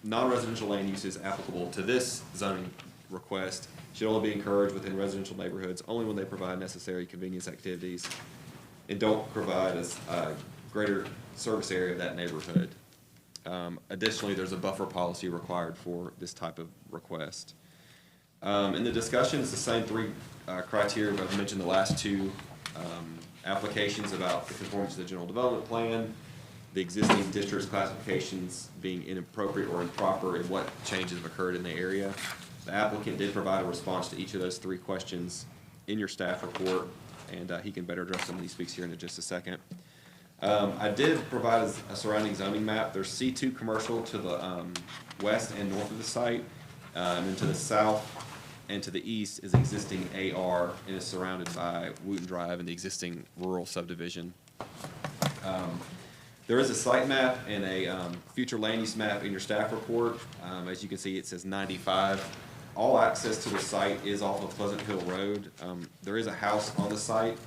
non-residential land uses applicable to this zoning request should only be encouraged within residential neighborhoods only when they provide necessary convenience activities and don't provide a greater service area of that neighborhood. Additionally, there's a buffer policy required for this type of request. In the discussion, it's the same 3 criteria I've mentioned the last 2 applications about the conformance to the general development plan, the existing district's classifications being inappropriate or improper, and what changes have occurred in the area. The applicant did provide a response to each of those 3 questions in your staff report, and he can better address them when he speaks here in just a second. I did provide a surrounding zoning map. There's C2 commercial to the west and north of the site, and then to the south and to the east is existing AR and is surrounded by Wooten Drive and the existing rural subdivision. There is a site map and a future land use map in your staff report. As you can see, it says 95. All access to the site is off of Pleasant Hill Road. There is a house on the site,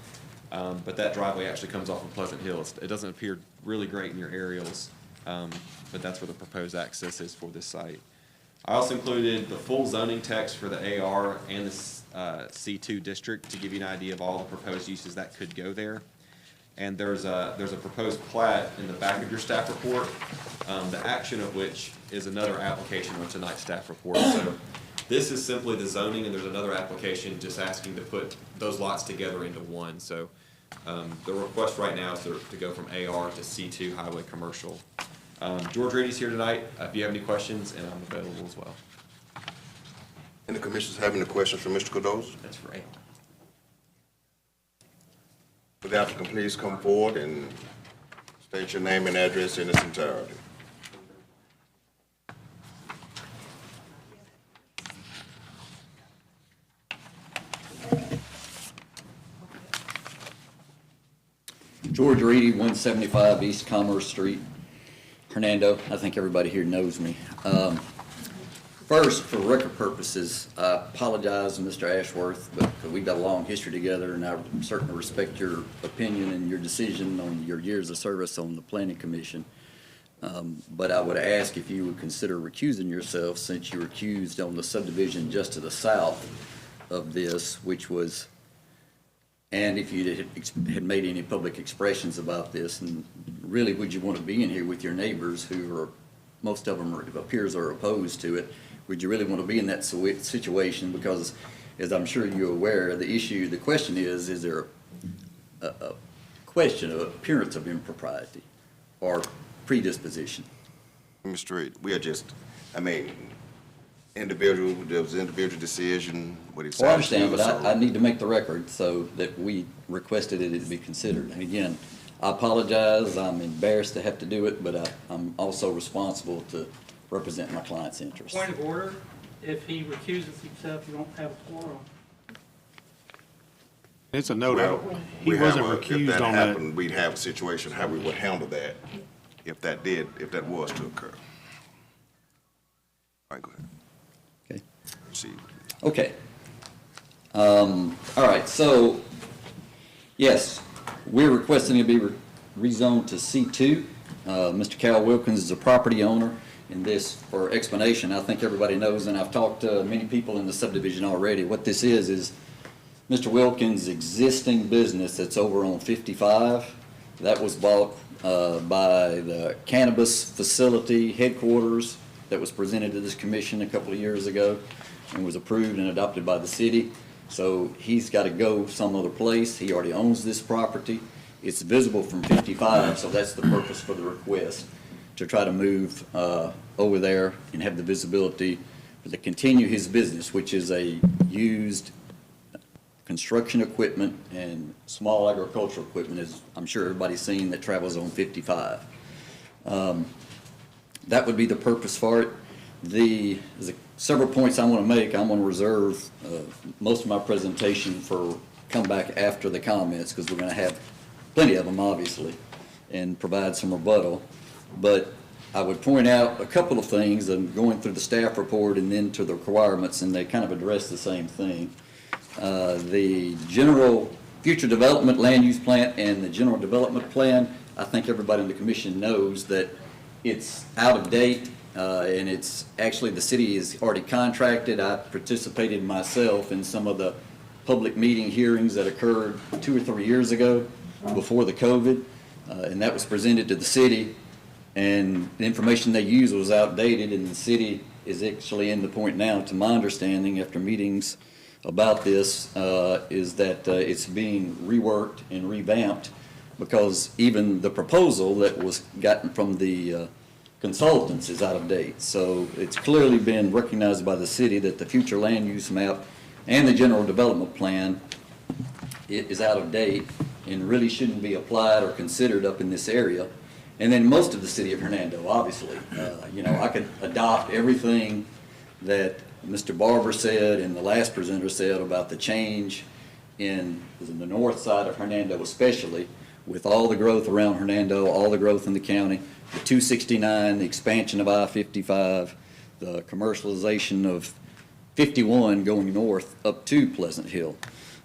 but that driveway actually comes off of Pleasant Hill. It doesn't appear really great in your aerials, but that's where the proposed access is for this site. I also included the full zoning text for the AR and the C2 district to give you an idea of all the proposed uses that could go there. And there's a proposed plat in the back of your staff report, the action of which is another application on tonight's staff report. So this is simply the zoning, and there's another application just asking to put those lots together into one. So the request right now is to go from AR to C2 Highway Commercial. George Reedy's here tonight if you have any questions, and I'm available as well. And the commissioners have any questions for Mr. Cardozo? That's right. Would the applicant please come forward and state your name and address in its entirety? George Reedy, 175 East Commerce Street, Hernando. I think everybody here knows me. First, for record purposes, I apologize to Mr. Ashworth, but we've got a long history together, and I certainly respect your opinion and your decision on your years of service on the Planning Commission. But I would ask if you would consider recusing yourself, since you were recused on the subdivision just to the south of this, which was, and if you had made any public expressions about this, and really, would you want to be in here with your neighbors who are, most of them it appears are opposed to it? Would you really want to be in that situation? Because, as I'm sure you're aware, the question is there a question of appearance of impropriety or predisposition? Mr. Reed, we are just, there was individual decision, what he said. Well, I understand, but I need to make the record so that we requested it to be considered. And again, I apologize, I'm embarrassed to have to do it, but I'm also responsible to represent my client's interests. Point of order, if he recuses himself, you don't have a quorum. It's a note. Well, He wasn't recused if that on that. happened, we'd have a situation how we would handle that if that was to occur. All right, go ahead. Okay. Proceed. Okay. All right, so, yes, we're requesting it be rezoned to C2. Mr. Carol Wilkins is a property owner. In this, for explanation, I think everybody knows, and I've talked to many people in the subdivision already, what this is Mr. Wilkins' existing business that's over on 55. That was bought by the cannabis facility headquarters that was presented to this commission a couple of years ago and was approved and adopted by the city. So he's got to go some other place. He already owns this property. It's visible from 55, so that's the purpose for the request, to try to move over there and have the visibility to continue his business, which is a used construction equipment and small agricultural equipment, as I'm sure everybody's seen, that travels on 55. That would be the purpose for it. There's several points I want to make. I'm going to reserve most of my presentation for come back after the comments, because we're going to have plenty of them, obviously, and provide some rebuttal. But I would point out a couple of things. I'm going through the staff report and then to the requirements, and they kind of address the same thing. The general future development land use plan and the general development plan, I think everybody in the commission knows that it's out of date, and it's actually, the city is already contracted. I participated myself in some of the public meeting hearings that occurred 2 or 3 years ago before the COVID, and that was presented to the city, and the information they used was outdated, and the city is actually in the point now, to my understanding, after meetings about this, is that it's being reworked and revamped, because even the proposal that was gotten from the consultants is out of date. So it's clearly been recognized by the city that the future land use map and the general development plan, it is out of date and really shouldn't be applied or considered up in this area. And then most of the city of Hernando, obviously. I could adopt everything that Mr. Barber said and the last presenter said about the change in the north side of Hernando, especially with all the growth around Hernando, all the growth in the county, the 269, the expansion of I-55, the commercialization of 51 going north up to Pleasant Hill.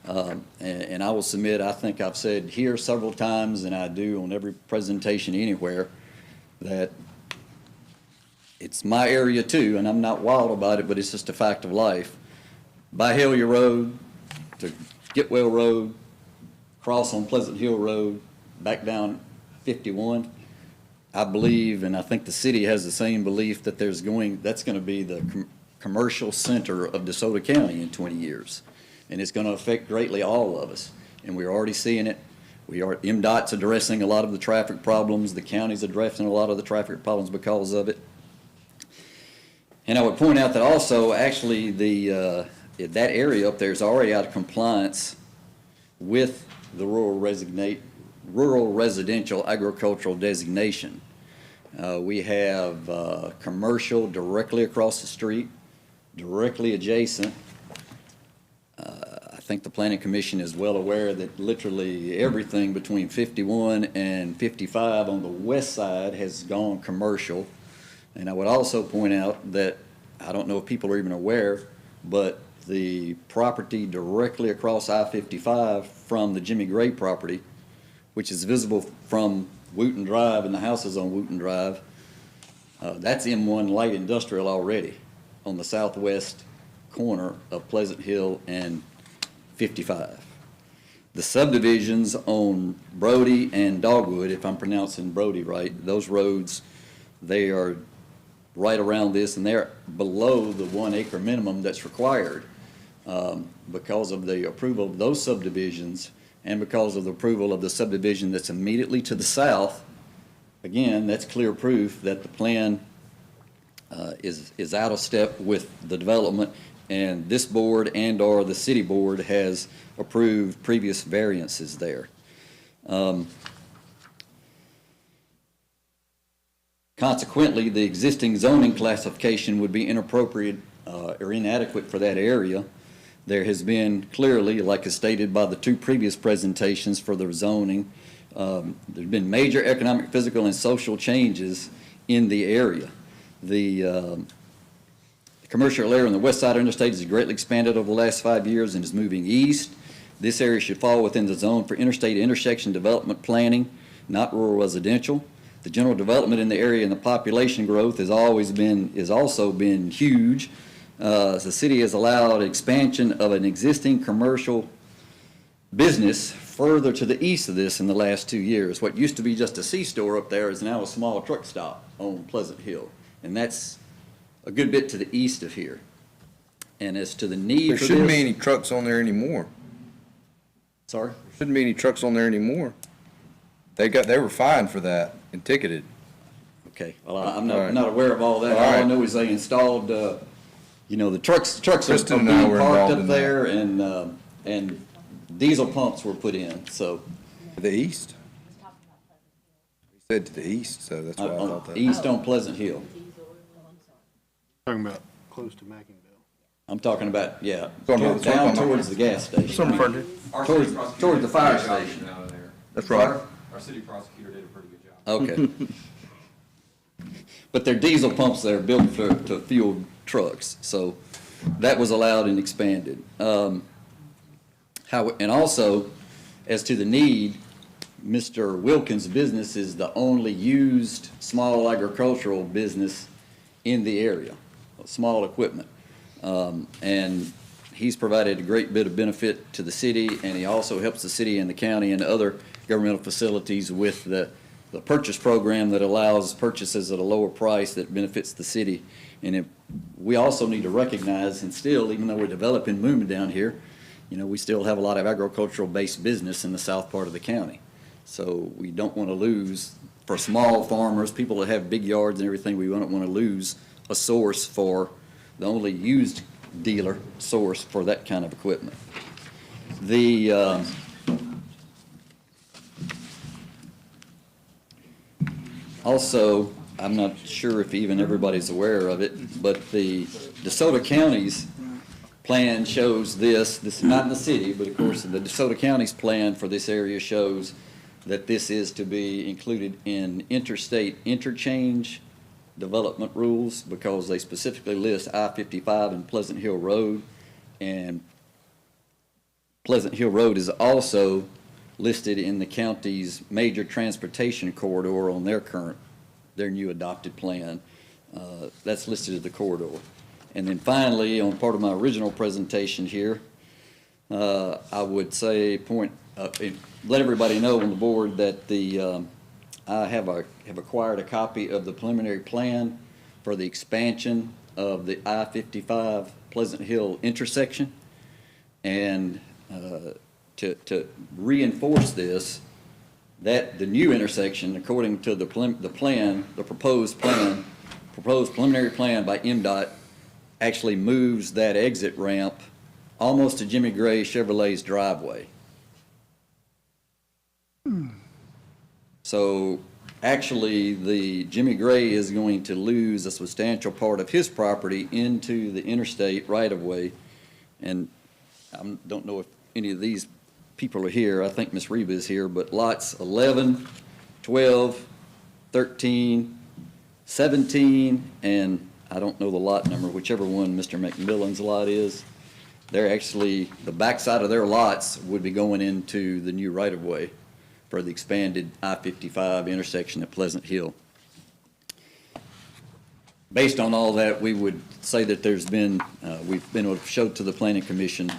And I will submit, I think I've said here several times, and I do on every presentation anywhere, that it's my area too, and I'm not wild about it, but it's just a fact of life. Byhalia Road to Getwell Road, cross on Pleasant Hill Road, back down 51. I believe, and I think the city has the same belief, that that's going to be the commercial center of DeSoto County in 20 years. And it's going to affect greatly all of us. And we're already seeing it. MDOT's addressing a lot of the traffic problems. The county's addressing a lot of the traffic problems because of it. And I would point out that also, actually, that area up there is already out of compliance with the rural residential agricultural designation. We have commercial directly across the street, directly adjacent. I think the Planning Commission is well aware that literally everything between 51 and 55 on the west side has gone commercial. And I would also point out that, I don't know if people are even aware, but the property directly across I-55 from the Jimmy Gray property, which is visible from Wooten Drive and the houses on Wooten Drive, that's M1 light industrial already on the southwest corner of Pleasant Hill and 55. The subdivisions on Brody and Dogwood, if I'm pronouncing Brody right, those roads, they are right around this, and they're below the 1 acre minimum that's required because of the approval of those subdivisions and because of the approval of the subdivision that's immediately to the south. Again, that's clear proof that the plan is out of step with the development, and this board and/or the city board has approved previous variances there. Consequently, the existing zoning classification would be inappropriate or inadequate for that area. There has been clearly, like is stated by the 2 previous presentations for the zoning, there's been major economic, physical, and social changes in the area. The commercial area on the west side of interstate has greatly expanded over the last 5 years and is moving east. This area should fall within the zone for interstate intersection development planning, not rural residential. The general development in the area and the population growth has also been huge. The city has allowed expansion of an existing commercial business further to the east of this in the last 2 years. What used to be just a C-store up there is now a small truck stop on Pleasant Hill, and that's a good bit to the east of here. And as to the need There for shouldn't be this, any trucks on there anymore. sorry? There shouldn't be any trucks on there anymore. They were fined for that and ticketed. Okay, well, I'm All right. not aware of all that. All All I right. know is they installed, the trucks are Kristen and I being were parked involved up in there, and diesel pumps were put in, so. To the east? He said to the east, so that's why I thought that. East on Pleasant Hill. Talking about close to Mackinville. I'm talking about, yeah, Talking about- down towards the gas station. That's what I'm referring to. Our Towards- city prosecutor towards the did a fire pretty good job station. out of there. That's right. Our city prosecutor did a pretty good job. Okay. But they're diesel pumps that are built to fuel trucks, so that was allowed and expanded. And also, as to the need, Mr. Wilkins' business is the only used small agricultural business in the area, small equipment. And he's provided a great bit of benefit to the city, and he also helps the city and the county and other governmental facilities with the purchase program that allows purchases at a lower price that benefits the city. And we also need to recognize, and still, even though we're developing movement down here, we still have a lot of agricultural-based business in the south part of the county. So we don't want to lose, for small farmers, people that have big yards and everything, we don't want to lose a source for the only used dealer source for that kind of equipment. Also, I'm not sure if even everybody's aware of it, but the DeSoto County's plan shows this is not in the city, but of course the DeSoto County's plan for this area shows that this is to be included in interstate interchange development rules because they specifically list I-55 and Pleasant Hill Road, and Pleasant Hill Road is also listed in the county's major transportation corridor on their new adopted plan. That's listed as the corridor. And then finally, on part of my original presentation here, I would say let everybody know on the board that I have acquired a copy of the preliminary plan for the expansion of the I-55 Pleasant Hill intersection. And to reinforce this, that the new intersection, according to the proposed preliminary plan by MDOT, actually moves that exit ramp almost to Jimmy Gray Chevrolet's driveway. So actually, the Jimmy Gray is going to lose a substantial part of his property into the interstate right-of-way. And I don't know if any of these people are here. I think Ms. Reba is here, but lots 11, 12, 13, 17, and I don't know the lot number, whichever one Mr. McMillan's lot is. They're actually, the backside of their lots would be going into the new right-of-way for the expanded I-55 intersection at Pleasant Hill. Based on all that, we would say that there's been, we've been able to show to the Planning Commission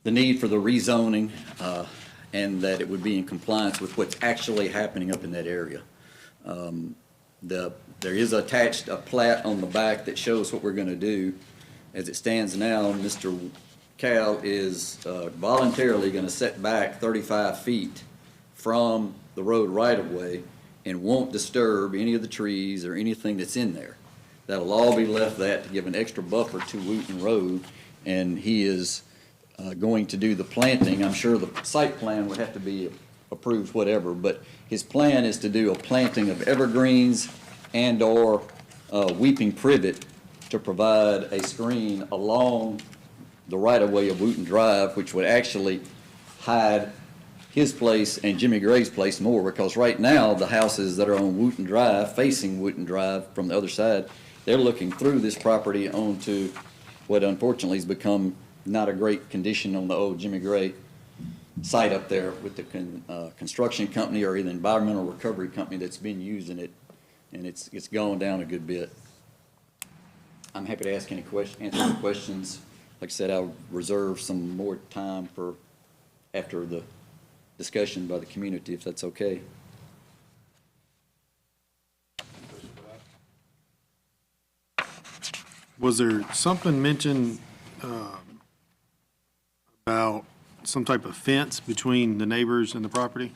the need for the rezoning, and that it would be in compliance with what's actually happening up in that area. There is attached a plat on the back that shows what we're going to do. As it stands now, Mr. Cal is voluntarily going to set back 35 feet from the road right-of-way and won't disturb any of the trees or anything that's in there. That'll all be left that to give an extra buffer to Wooten Road, and he is going to do the planting. I'm sure the site plan would have to be approved, whatever, but his plan is to do a planting of evergreens and/or weeping privet to provide a screen along the right-of-way of Wooten Drive, which would actually hide his place and Jimmy Gray's place more, because right now, the houses that are on Wooten Drive, facing Wooten Drive from the other side, they're looking through this property onto what unfortunately has become not a great condition on the old Jimmy Gray site up there with the construction company or the environmental recovery company that's been using it, and it's gone down a good bit. I'm happy to answer any questions. Like I said, I'll reserve some more time for after the discussion by the community, if that's okay. Was there something mentioned about some type of fence between the neighbors and the property?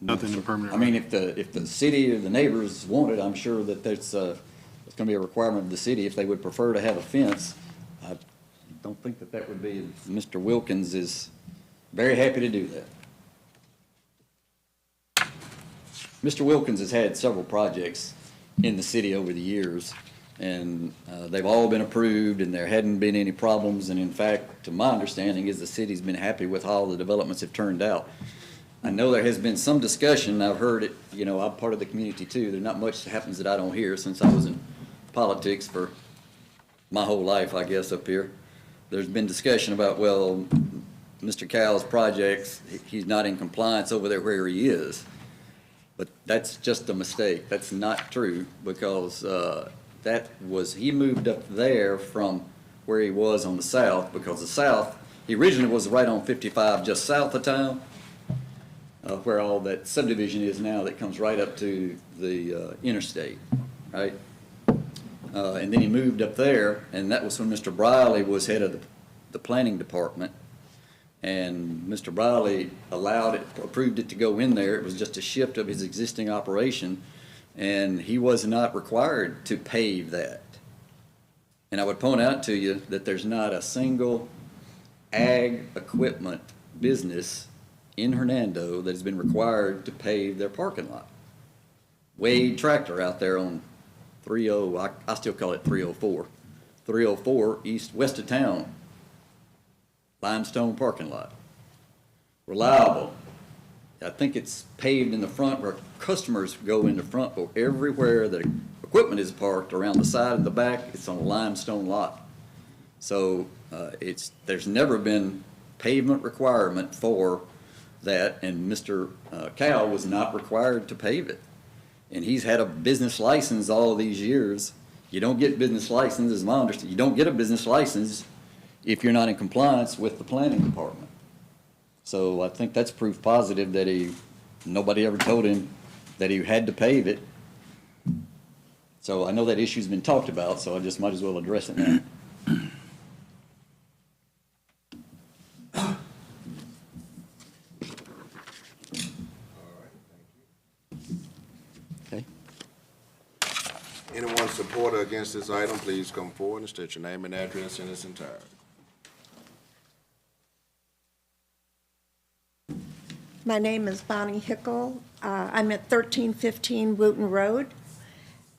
Nothing in permanent. I mean, if the city or the neighbors want it, I'm sure that it's going to be a requirement of the city if they would prefer to have a fence. I don't think that would be. Mr. Wilkins is very happy to do that. Mr. Wilkins has had several projects in the city over the years, and they've all been approved, and there hadn't been any problems. And in fact, to my understanding, is the city's been happy with how the developments have turned out. I know there has been some discussion. I've heard it. You know, I'm part of the community too. There's not much that happens that I don't hear since I was in politics for my whole life, I guess, up here. There's been discussion about, well, Mr. Cal's projects, he's not in compliance over there where he is. But that's just a mistake. That's not true, because he moved up there from where he was on the south, because the south, he originally was right on 55 just south of town, where all that subdivision is now that comes right up to the interstate, right? And then he moved up there, and that was when Mr. Briley was head of the planning department. And Mr. Briley approved it to go in there. It was just a shift of his existing operation, and he was not required to pave that. And I would point out to you that there's not a single ag equipment business in Hernando that has been required to pave their parking lot. Wade Tractor out there on 30, I still call it 304. 304 west of town. Limestone parking lot. Reliable. I think it's paved in the front where customers go in the front, but everywhere the equipment is parked around the side and the back, it's on a limestone lot. So there's never been pavement requirement for that, and Mr. Cal was not required to pave it. And he's had a business license all of these years. You don't get business license, as my understanding, you don't get a business license if you're not in compliance with the planning department. So I think that's proof positive that nobody ever told him that he had to pave it. So I know that issue's been talked about, so I just might as well address it now. Okay. Anyone support or against this item, please come forward and state your name and address in its entirety. My name is Bonnie Hickle. I'm at 1315 Wooten Road,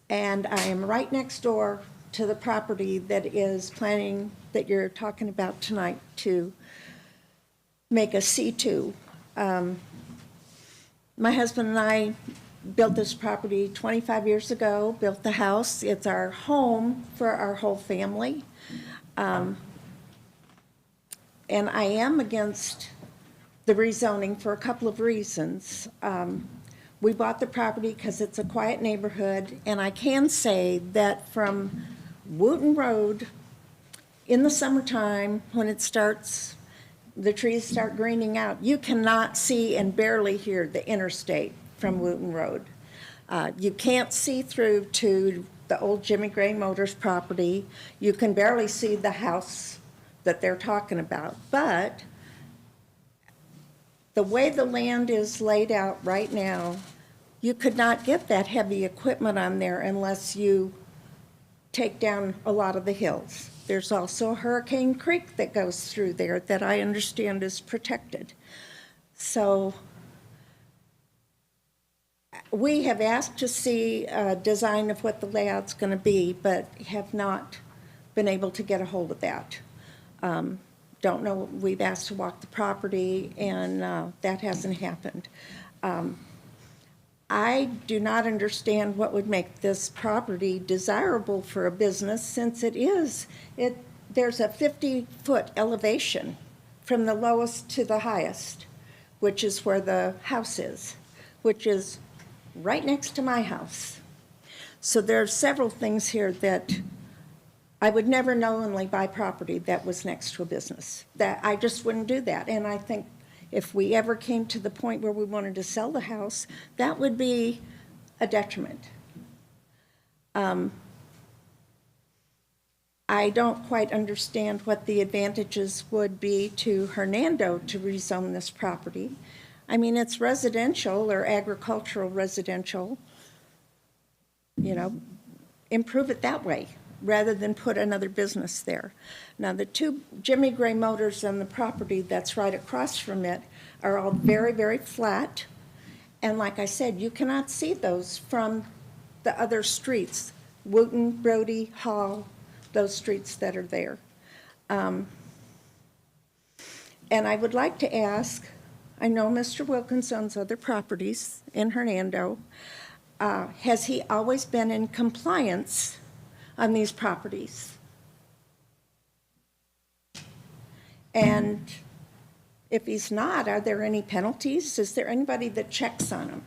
and I am right next door to the property that is planning, that you're talking about tonight, to make a C2. My husband and I built this property 25 years ago, built the house. It's our home for our whole family. And I am against the rezoning for a couple of reasons. We bought the property because it's a quiet neighborhood, and I can say that from Wooten Road, in the summertime, when it starts, the trees start greening out, you cannot see and barely hear the interstate from Wooten Road. You can't see through to the old Jimmy Gray Motors property. You can barely see the house that they're talking about. But the way the land is laid out right now, you could not get that heavy equipment on there unless you take down a lot of the hills. There's also Hurricane Creek that goes through there that I understand is protected. So we have asked to see a design of what the layout's going to be, but have not been able to get a hold of that. Don't know, we've asked to walk the property, and that hasn't happened. I do not understand what would make this property desirable for a business, since there's a 50-foot elevation from the lowest to the highest, which is where the house is, which is right next to my house. So there are several things here that I would never knowingly buy property that was next to a business. That I just wouldn't do that. And I think if we ever came to the point where we wanted to sell the house, that would be a detriment. I don't quite understand what the advantages would be to Hernando to rezone this property. I mean, it's residential or agricultural residential. You know, improve it that way rather than put another business there. Now, the two Jimmy Gray Motors and the property that's right across from it are all very, very flat. And like I said, you cannot see those from the other streets, Wooten, Brody, Hall, those streets that are there. And I would like to ask, I know Mr. Wilkins owns other properties in Hernando. Has he always been in compliance on these properties? And if he's not, are there any penalties? Is there anybody that checks on him?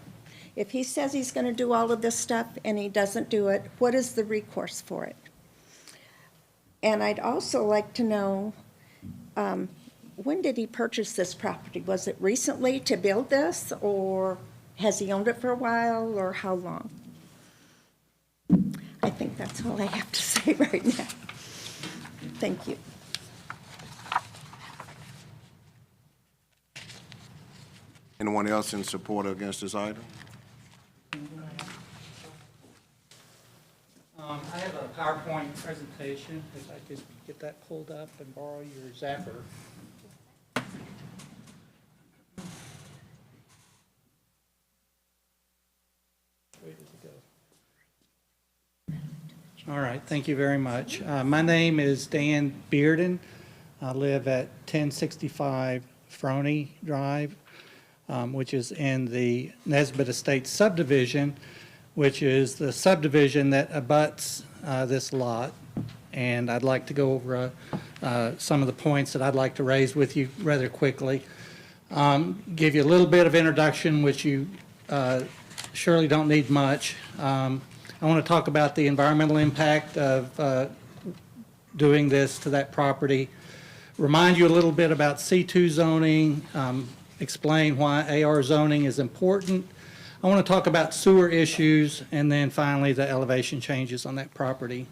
If he says he's going to do all of this stuff and he doesn't do it, what is the recourse for it? And I'd also like to know, when did he purchase this property? Was it recently to build this, or has he owned it for a while, or how long? I think that's all I have to say right now. Thank you. Anyone else in support or against this item? I have a PowerPoint presentation, if I could get that pulled up and borrow your zapper. Where does it go? All right, thank you very much. My name is Dan Bearden. I live at 1065 Froney Drive, which is in the Nesbitt Estates subdivision, which is the subdivision that abuts this lot. And I'd like to go over some of the points that I'd like to raise with you rather quickly. Give you a little bit of introduction, which you surely don't need much. I want to talk about the environmental impact of doing this to that property. Remind you a little bit about C2 zoning, explain why AR zoning is important. I want to talk about sewer issues, and then finally the elevation changes on that property.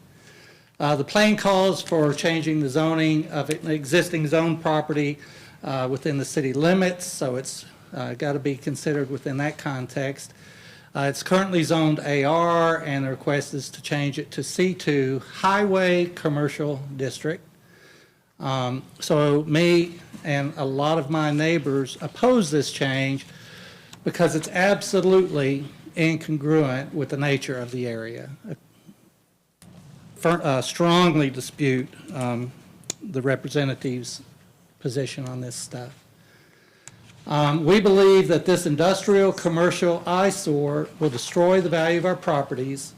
The plan calls for changing the zoning of an existing zone property within the city limits, so it's got to be considered within that context. It's currently zoned AR, and the request is to change it to C2, Highway Commercial District. So me and a lot of my neighbors oppose this change because it's absolutely incongruent with the nature of the area. Strongly dispute the representative's position on this stuff. We believe that this industrial commercial eyesore will destroy the value of our properties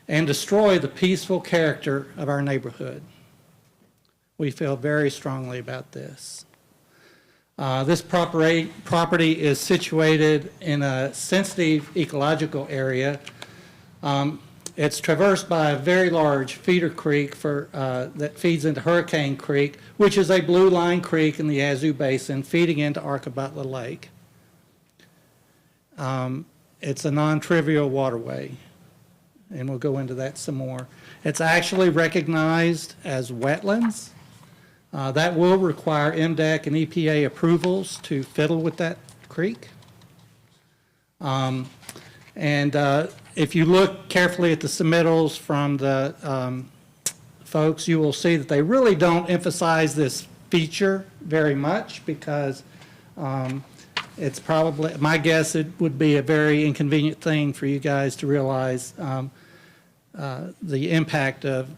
and destroy the peaceful character of our neighborhood. We feel very strongly about this. This property is situated in a sensitive ecological area. It's traversed by a very large feeder creek that feeds into Hurricane Creek, which is a blue line creek in the Yazoo Basin feeding into Arcabatla Lake. It's a non-trivial waterway, and we'll go into that some more. It's actually recognized as wetlands. That will require MDEC and EPA approvals to fiddle with that creek. If you look carefully at the submittals from the folks, you will see that they really don't emphasize this feature very much because it's probably, my guess, it would be a very inconvenient thing for you guys to realize the impact of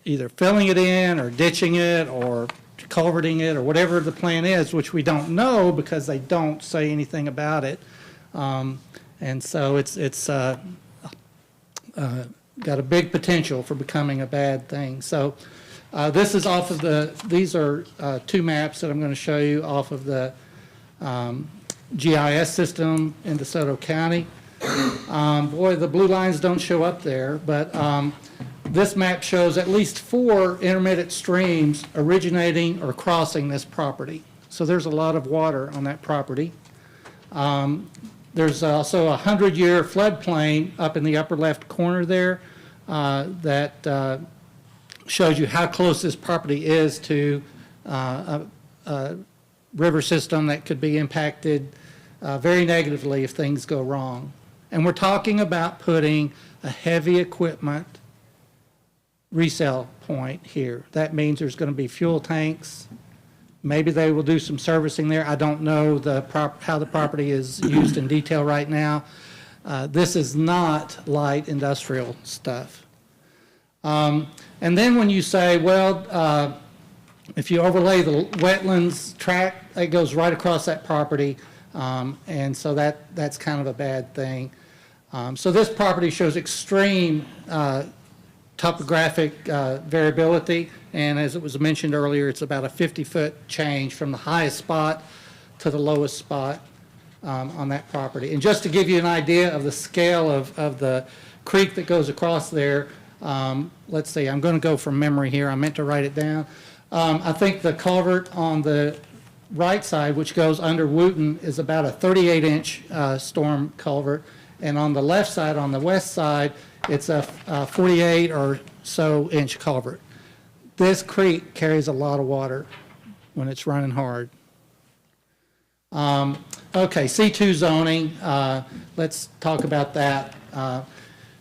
either filling it in or ditching it or culverting it or whatever the plan is, which we don't know because they don't say anything about it. And so it's got a big potential for becoming a bad thing. So this is off of these are two maps that I'm going to show you off of the GIS system in DeSoto County. Boy, the blue lines don't show up there, but this map shows at least 4 intermittent streams originating or crossing this property. So there's a lot of water on that property. There's also a 100-year floodplain up in the upper left corner there that shows you how close this property is to a river system that could be impacted very negatively if things go wrong. And we're talking about putting a heavy equipment resale point here. That means there's going to be fuel tanks. Maybe they will do some servicing there. I don't know how the property is used in detail right now. This is not light industrial stuff. And then when you say, well, if you overlay the wetlands track, it goes right across that property, and so that's kind of a bad thing. So this property shows extreme topographic variability, and as it was mentioned earlier, it's about a 50-foot change from the highest spot to the lowest spot on that property. And just to give you an idea of the scale of the creek that goes across there, let's see, I'm going to go from memory here. I meant to write it down. I think the culvert on the right side, which goes under Wooten, is about a 38-inch storm culvert, and on the left side, on the west side, it's a 48 or so inch culvert. This creek carries a lot of water when it's running hard. Okay, C2 zoning, let's talk about that.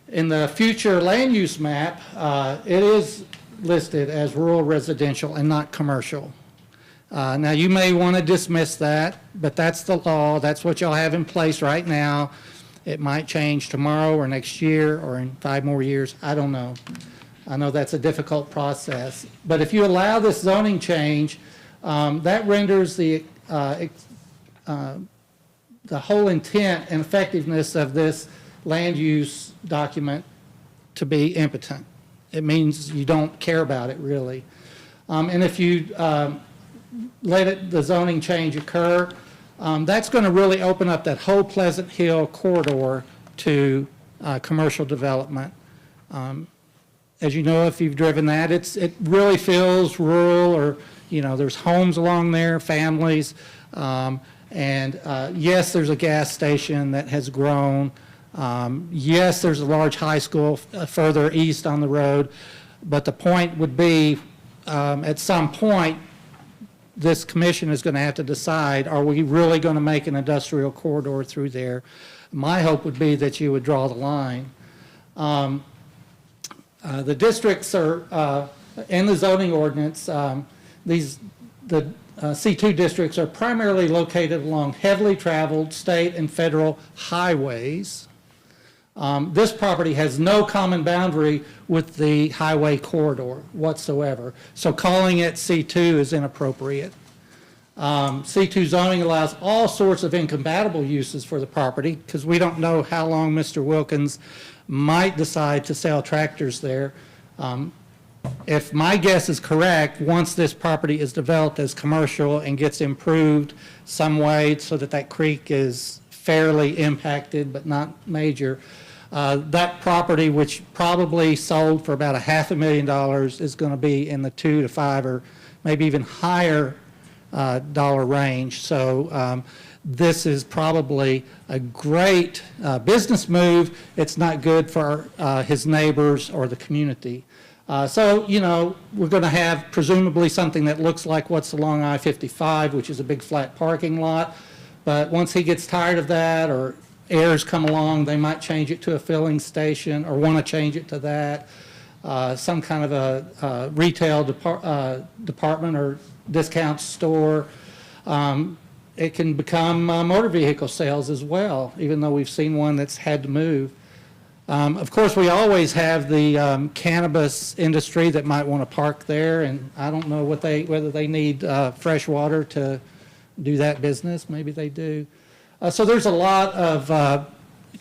In the future land use map, it is listed as rural residential and not commercial. Now, you may want to dismiss that, but that's the law. That's what y'all have in place right now. It might change tomorrow or next year or in 5 more years. I don't know. I know that's a difficult process. But if you allow this zoning change, that renders the whole intent and effectiveness of this land use document to be impotent. It means you don't care about it, really. And if you let the zoning change occur, that's going to really open up that whole Pleasant Hill corridor to commercial development. As you know, if you've driven that, it really feels rural, or, there's homes along there, families. And yes, there's a gas station that has grown. Yes, there's a large high school further east on the road. But the point would be, at some point, this commission is going to have to decide, are we really going to make an industrial corridor through there? My hope would be that you would draw the line. The districts are in the zoning ordinance, the C2 districts are primarily located along heavily traveled state and federal highways. This property has no common boundary with the highway corridor whatsoever, so calling it C2 is inappropriate. C2 zoning allows all sorts of incompatible uses for the property because we don't know how long Mr. Wilkins might decide to sell tractors there. If my guess is correct, once this property is developed as commercial and gets improved some way so that that creek is fairly impacted but not major, that property, which probably sold for about $500,000, is going to be in the 2 to 5 or maybe even higher dollar range. So this is probably a great business move. It's not good for his neighbors or the community. So, you know, we're going to have presumably something that looks like what's along I-55, which is a big flat parking lot. But once he gets tired of that or heirs come along, they might change it to a filling station or want to change it to that. Some kind of a retail department or discount store. It can become motor vehicle sales as well, even though we've seen one that's had to move. Of course, we always have the cannabis industry that might want to park there, and I don't know whether they need fresh water to do that business. Maybe they do. So there's a lot of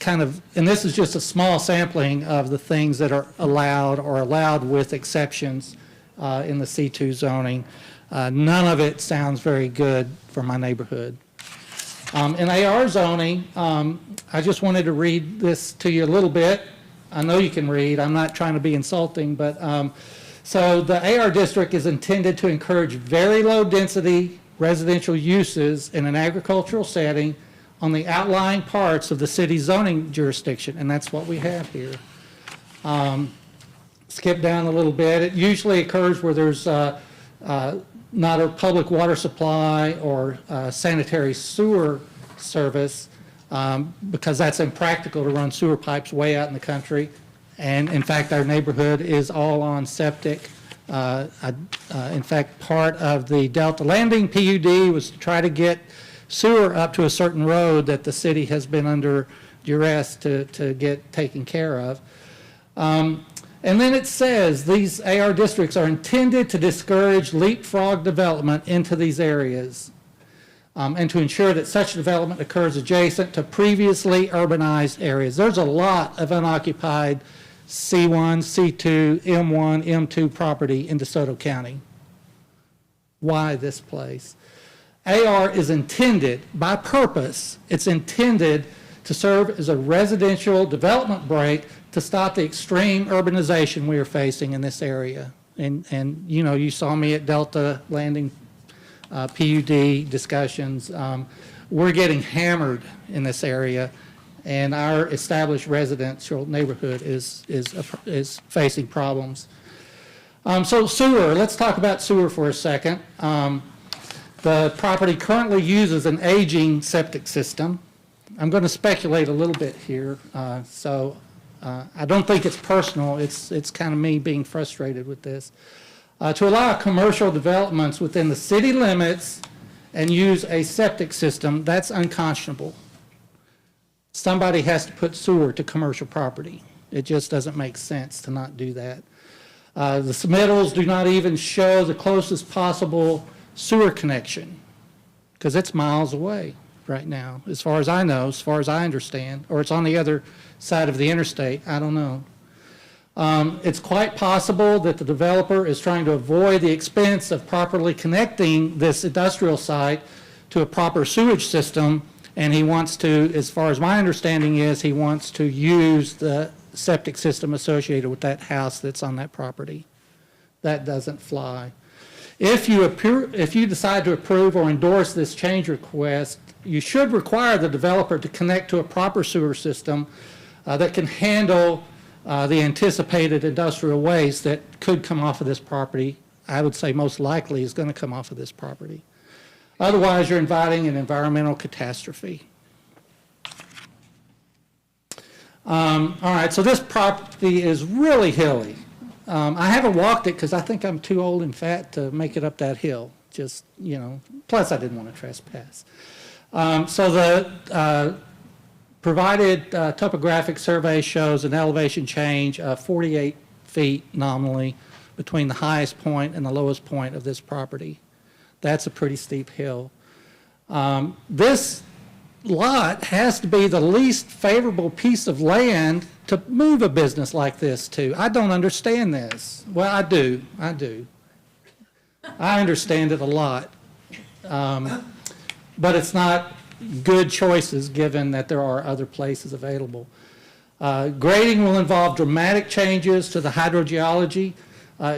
and this is just a small sampling of the things that are allowed or allowed with exceptions in the C2 zoning. None of it sounds very good for my neighborhood. In AR zoning, I just wanted to read this to you a little bit. I know you can read. I'm not trying to be insulting, but so the AR district is intended to encourage very low density residential uses in an agricultural setting on the outlying parts of the city's zoning jurisdiction, and that's what we have here. Skip down a little bit. It usually occurs where there's not a public water supply or sanitary sewer service because that's impractical to run sewer pipes way out in the country. And in fact, our neighborhood is all on septic. In fact, part of the Delta Landing PUD was to try to get sewer up to a certain road that the city has been under duress to get taken care of. And then it says these AR districts are intended to discourage leapfrog development into these areas and to ensure that such development occurs adjacent to previously urbanized areas. There's a lot of unoccupied C1, C2, M1, M2 property in DeSoto County. Why this place? AR is intended, by purpose, it's intended to serve as a residential development break to stop the extreme urbanization we are facing in this area. And you know, you saw me at Delta Landing PUD discussions. We're getting hammered in this area, and our established residential neighborhood is facing problems. So sewer, let's talk about sewer for a second. The property currently uses an aging septic system. I'm going to speculate a little bit here, I don't think it's personal. It's kind of me being frustrated with this. To allow commercial developments within the city limits and use a septic system, that's unconscionable. Somebody has to put sewer to commercial property. It just doesn't make sense to not do that. The submittals do not even show the closest possible sewer connection because it's miles away right now, as far as I know, as far as I understand, or it's on the other side of the interstate. I don't know. It's quite possible that the developer is trying to avoid the expense of properly connecting this industrial site to a proper sewage system, and he wants to, as far as my understanding is, he wants to use the septic system associated with that house that's on that property. That doesn't fly. If you decide to approve or endorse this change request, you should require the developer to connect to a proper sewer system that can handle the anticipated industrial waste that could come off of this property. I would say most likely is going to come off of this property. Otherwise, you're inviting an environmental catastrophe. All right, so this property is really hilly. I haven't walked it because I think I'm too old and fat to make it up that hill. Just, plus I didn't want to trespass. So the provided topographic survey shows an elevation change of 48 feet nominally between the highest point and the lowest point of this property. That's a pretty steep hill. This lot has to be the least favorable piece of land to move a business like this to. I don't understand this. Well, I do. I understand it a lot. But it's not good choices given that there are other places available. Grading will involve dramatic changes to the hydrogeology.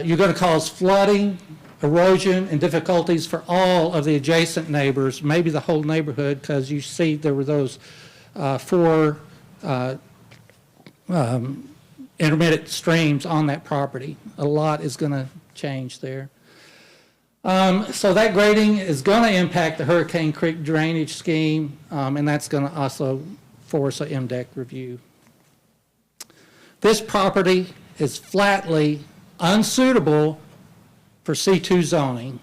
You're going to cause flooding, erosion, and difficulties for all of the adjacent neighbors, maybe the whole neighborhood, because you see there were those four intermittent streams on that property. A lot is going to change there. So that grading is going to impact the Hurricane Creek drainage scheme, and that's going to also force a MDEC review. This property is flatly unsuitable for C2 zoning,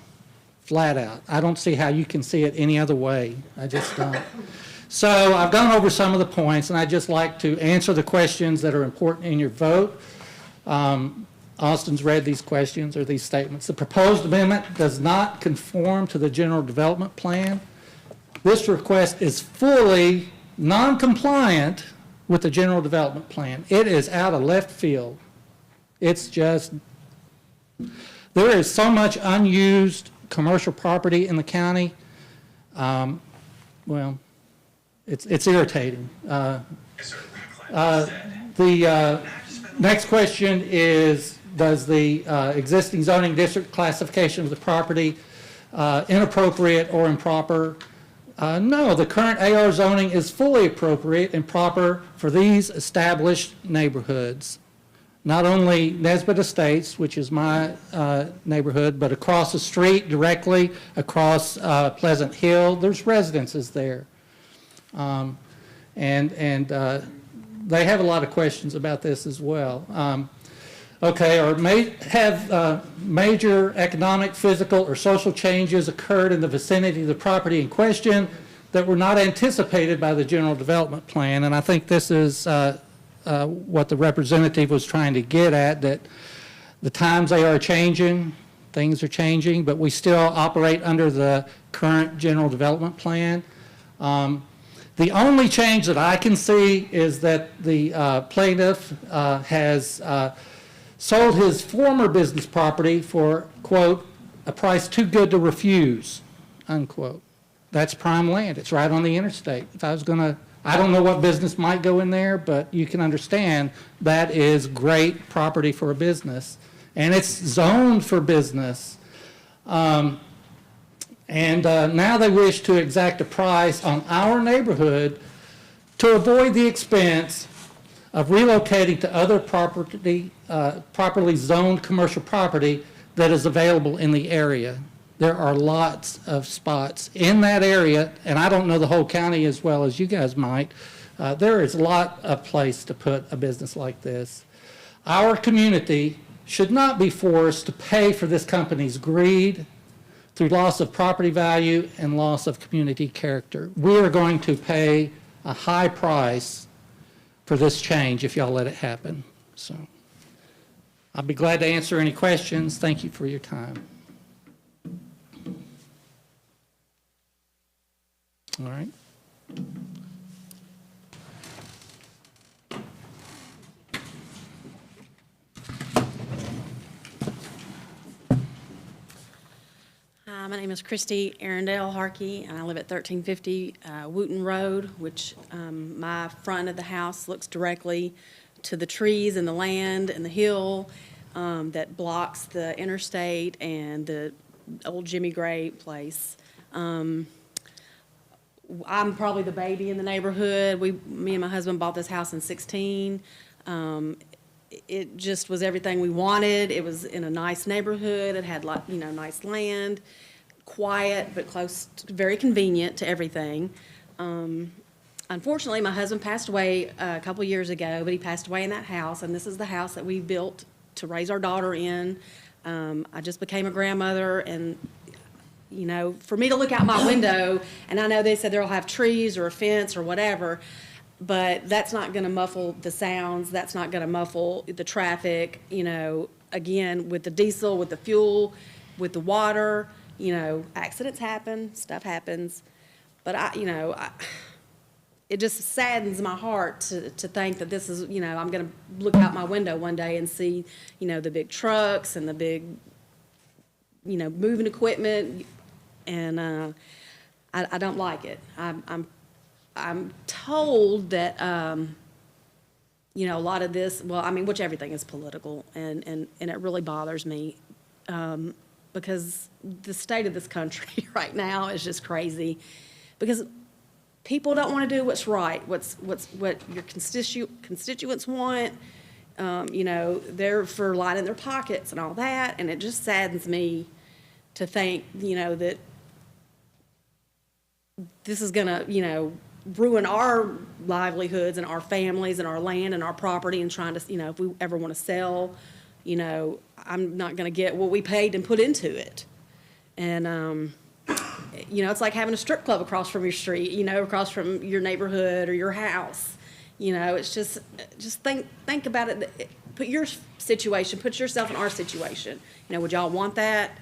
flat out. I don't see how you can see it any other way. I just don't. So I've gone over some of the points, and I'd just like to answer the questions that are important in your vote. Austin's read these questions or these statements. The proposed amendment does not conform to the general development plan. This request is fully non-compliant with the general development plan. It is out of left field. It's just, there is so much unused commercial property in the county. Well, it's irritating. The next question is, does the existing zoning district classification of the property inappropriate or improper? No, the current AR zoning is fully appropriate and proper for these established neighborhoods. Not only Nesbitt Estates, which is my neighborhood, but across the street directly across Pleasant Hill, there's residences there. And they have a lot of questions about this as well. Okay, or may have major economic, physical, or social changes occurred in the vicinity of the property in question that were not anticipated by the general development plan. And I think this is what the representative was trying to get at, that the times they are changing, things are changing, but we still operate under the current general development plan. The only change that I can see is that the plaintiff has sold his former business property for, quote, a price too good to refuse, unquote. That's prime land. It's right on the interstate. If I was going to, I don't know what business might go in there, but you can understand that is great property for a business. And it's zoned for business. Now they wish to exact a price on our neighborhood to avoid the expense of relocating to other property, properly zoned commercial property that is available in the area. There are lots of spots in that area, and I don't know the whole county as well as you guys might. There is a lot of place to put a business like this. Our community should not be forced to pay for this company's greed through loss of property value and loss of community character. We are going to pay a high price for this change if y'all let it happen. So I'll be glad to answer any questions. Thank you for your time. All right. My name is Christy Arundel Harkey, and I live at 1350 Wooten Road, which my front of the house looks directly to the trees and the land and the hill that blocks the interstate and the old Jimmy Gray place. I'm probably the baby in the neighborhood. Me and my husband bought this house in 2016. It just was everything we wanted. It was in a nice neighborhood. It had nice land, quiet but close, very convenient to everything. Unfortunately, my husband passed away a couple years ago, but he passed away in that house, and this is the house that we built to raise our daughter in. I just became a grandmother, and, you know, for me to look out my window, and I know they said they'll have trees or a fence or whatever, but that's not going to muffle the sounds, that's not going to muffle the traffic, you know, again, with the diesel, with the fuel, with the water, you know, accidents happen, stuff happens. But it just saddens my heart to think that this is, you know, I'm going to look out my window one day and see, you know, the big trucks and the big, you know, moving equipment, and I don't like it. I'm told that, you know, a lot of this, well, I mean, which everything is political, and it really bothers me, because the state of this country right now is just crazy, because people don't want to do what's right, what your constituents want. You know, they're for lining their pockets and all that, and it just saddens me to think, you know, that this is gonna, you know, ruin our livelihoods and our families and our land and our property, and trying to, you know, if we ever want to sell, you know, I'm not gonna get what we paid and put into it. And, you know, it's like having a strip club across from your street, you know, across from your neighborhood or your house. You know, it's just think about it. Put your situation, put yourself in our situation. You know, would y'all want that?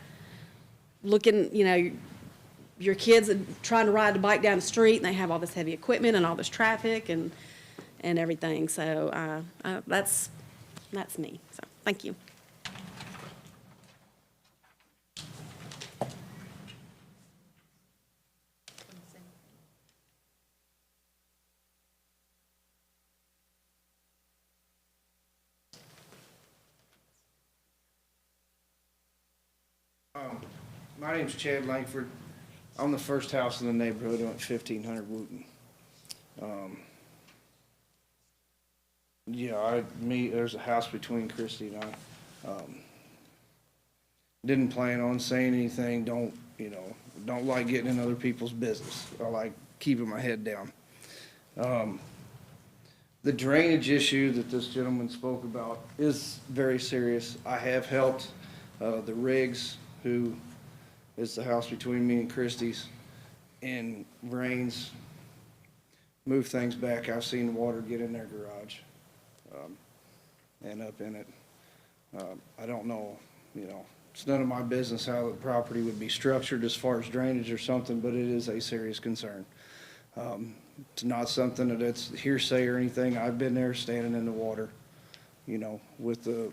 Looking, you know, your kids are trying to ride the bike down the street, and they have all this heavy equipment and all this traffic and everything. So that's me. So thank you. My name's Chad Langford. I'm the first house in the neighborhood on 1500 Wooten. There's a house between Christy and I. Didn't plan on saying anything, don't like getting in other people's business. I like keeping my head down. The drainage issue that this gentleman spoke about is very serious. I have helped the Riggs, who is the house between me and Christie's, in rains, move things back. I've seen the water get in their garage and up in it. I don't know, you know, it's none of my business how the property would be structured as far as drainage or something, but it is a serious concern. It's not something that's hearsay or anything. I've been there standing in the water, you know, with the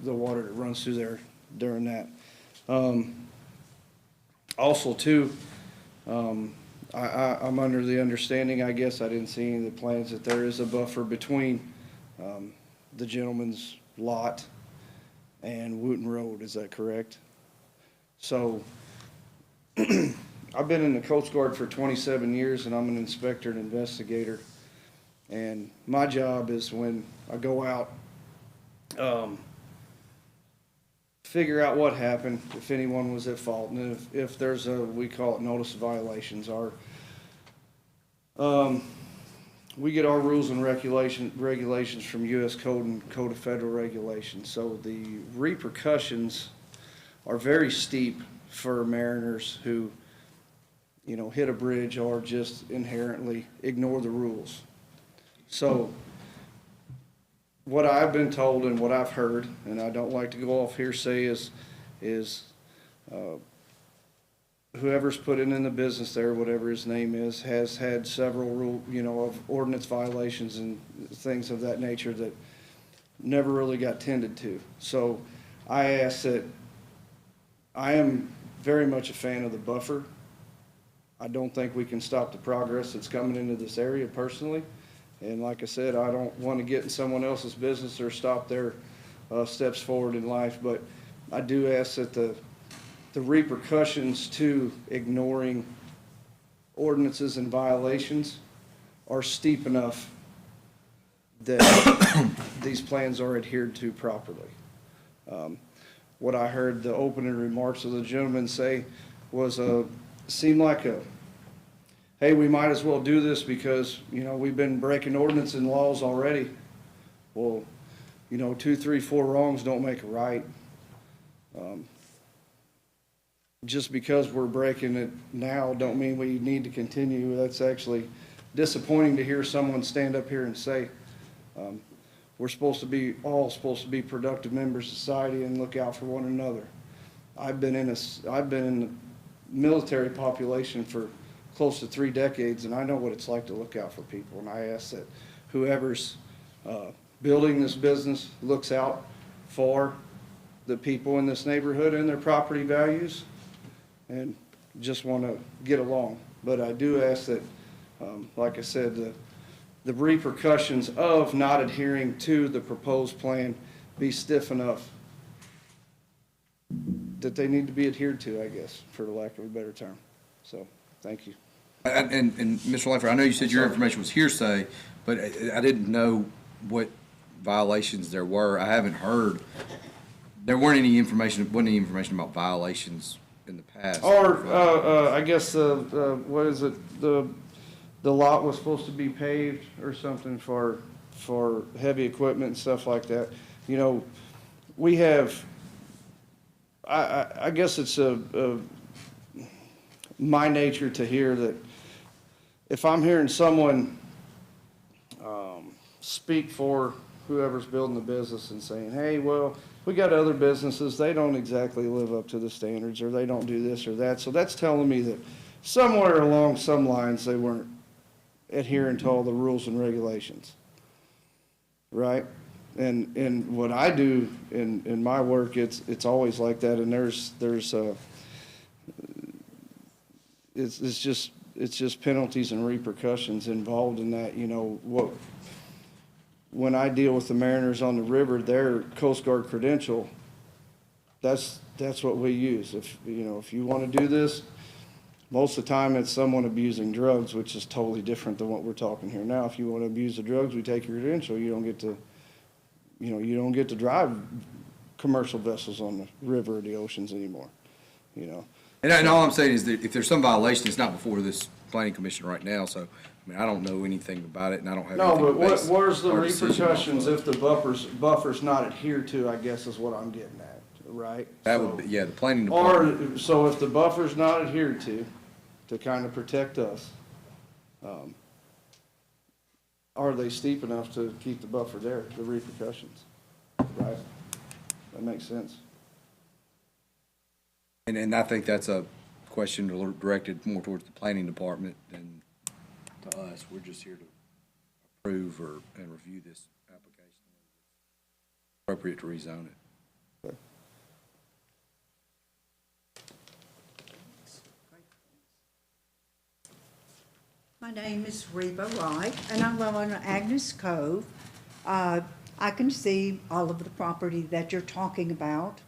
water that runs through there during that. Also, too, I'm under the understanding, I guess, I didn't see any of the plans, that there is a buffer between the gentleman's lot and Wooten Road. Is that correct? So, I've been in the Coast Guard for 27 years, and I'm an inspector and investigator. And my job is, when I go out, figure out what happened, if anyone was at fault, and if there's we call it notice of violations, we get our rules and regulations from U.S. Code and Code of Federal Regulations. So the repercussions are very steep for mariners who, you know, hit a bridge or just inherently ignore the rules. So what I've been told and what I've heard, and I don't like to go off hearsay, is whoever's put it in the business there, whatever his name is, has had several of ordinance violations and things of that nature that never really got tended to. So I ask that, I am very much a fan of the buffer. I don't think we can stop the progress that's coming into this area personally. And like I said, I don't want to get in someone else's business or stop their steps forward in life, but I do ask that the repercussions to ignoring ordinances and violations are steep enough that these plans are adhered to properly. What I heard the opening remarks of the gentleman say was seemed like hey, we might as well do this because, you know, we've been breaking ordinance and laws already. Well, You know, 2, 3, 4 wrongs don't make a right. Just because we're breaking it now don't mean we need to continue. That's actually disappointing to hear someone stand up here and say. We're supposed to be, all supposed to be productive members of society and look out for one another. I've been in the military population for close to 3 decades, and I know what it's like to look out for people. And I ask that whoever's building this business looks out for the people in this neighborhood and their property values, and just want to get along. But I do ask that, like I said, the repercussions of not adhering to the proposed plan be stiff enough that they need to be adhered to, I guess, for the lack of a better term. So, thank you. And Mr. Langford, I know you said your information was hearsay, but I didn't know what violations there were. I haven't heard, there wasn't any information about violations in the past. Or, I guess, what is it, the lot was supposed to be paved or something for heavy equipment and stuff like that. You know, we have, I guess it's my nature to hear that if I'm hearing someone speak for whoever's building the business and saying, hey, well, we got other businesses, they don't exactly live up to the standards, or they don't do this or that. So that's telling me that somewhere along some lines, they weren't adhering to all the rules and regulations, right? And what I do in my work, it's always like that, and it's just penalties and repercussions involved in that. You know, when I deal with the mariners on the river, their Coast Guard credential, that's what we use. If you want to do this, most of the time it's someone abusing drugs, which is totally different than what we're talking here now. If you want to abuse the drugs, we take your credential. You don't get to drive commercial vessels on the river or the oceans anymore, you know. And all I'm saying is that if there's some violation, it's not before this planning commission right now, so, I mean, I don't know anything about it, and I don't have anything to base where's the our decision off repercussions of. if the buffer's not adhered to, I guess is what I'm getting at, right? That would be, yeah, the planning department. Or, so if the buffer's not adhered to kind of protect us, are they steep enough to keep the buffer there, the repercussions, right? That makes sense. And I think that's a question directed more towards the planning department than to us. We're just here to approve and review this application. Appropriate to rezone it. My name is Reba Wright, and I live on Agnes Cove. I can see all of the property that you're talking about,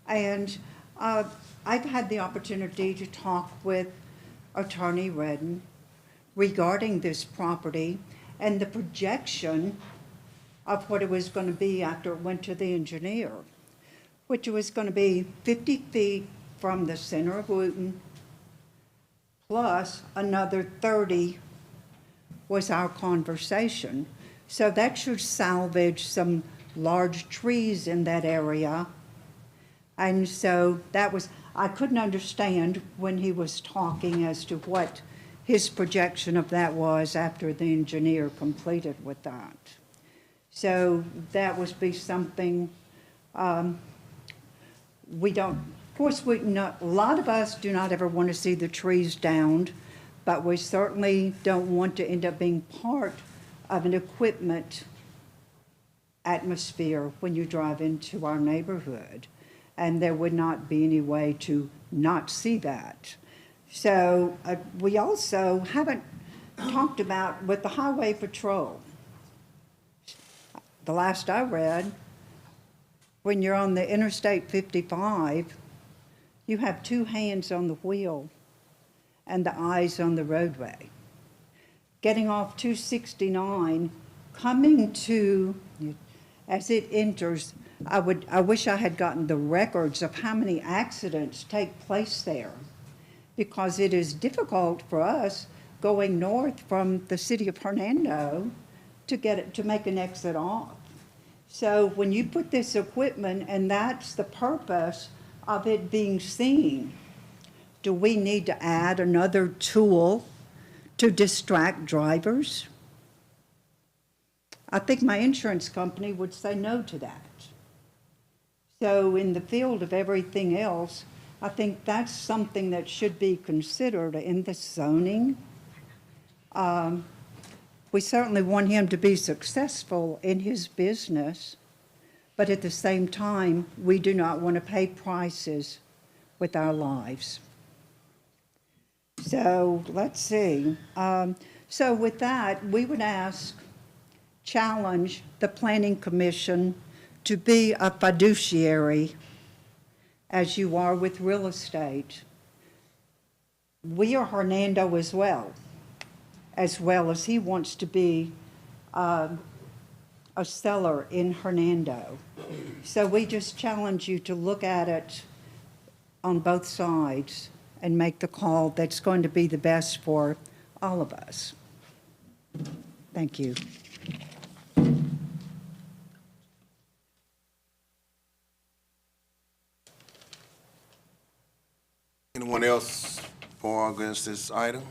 and I've had the opportunity to talk with Attorney Redden regarding this property and the projection of what it was going to be after it went to the engineer, which was going to be 50 feet from the center of Wooten, plus another 30 was our conversation. So that should salvage some large trees in that area. And so that was, I couldn't understand when he was talking as to what his projection of that was after the engineer completed with that. So that would be something we don't, of course, a lot of us do not ever want to see the trees downed, but we certainly don't want to end up being part of an equipment atmosphere when you drive into our neighborhood. And there would not be any way to not see that. So we also haven't talked about with the highway patrol. The last I read, when you're on the Interstate 55, you have two hands on the wheel and the eyes on the roadway. Getting off 269, coming to, as it enters, I wish I had gotten the records of how many accidents take place there, because it is difficult for us going north from the city of Hernando to make an exit off. So when you put this equipment, and that's the purpose of it being seen, do we need to add another tool to distract drivers? I think my insurance company would say no to that. So in the field of everything else, I think that's something that should be considered in the zoning. We certainly want him to be successful in his business, but at the same time, we do not want to pay prices with our lives. So let's see. So with that, we would challenge the Planning Commission to be a fiduciary, as you are with real estate. We are Hernando as well as he wants to be a seller in Hernando. So we just challenge you to look at it on both sides and make the call that's going to be the best for all of us. Thank you. Anyone else for or against this item?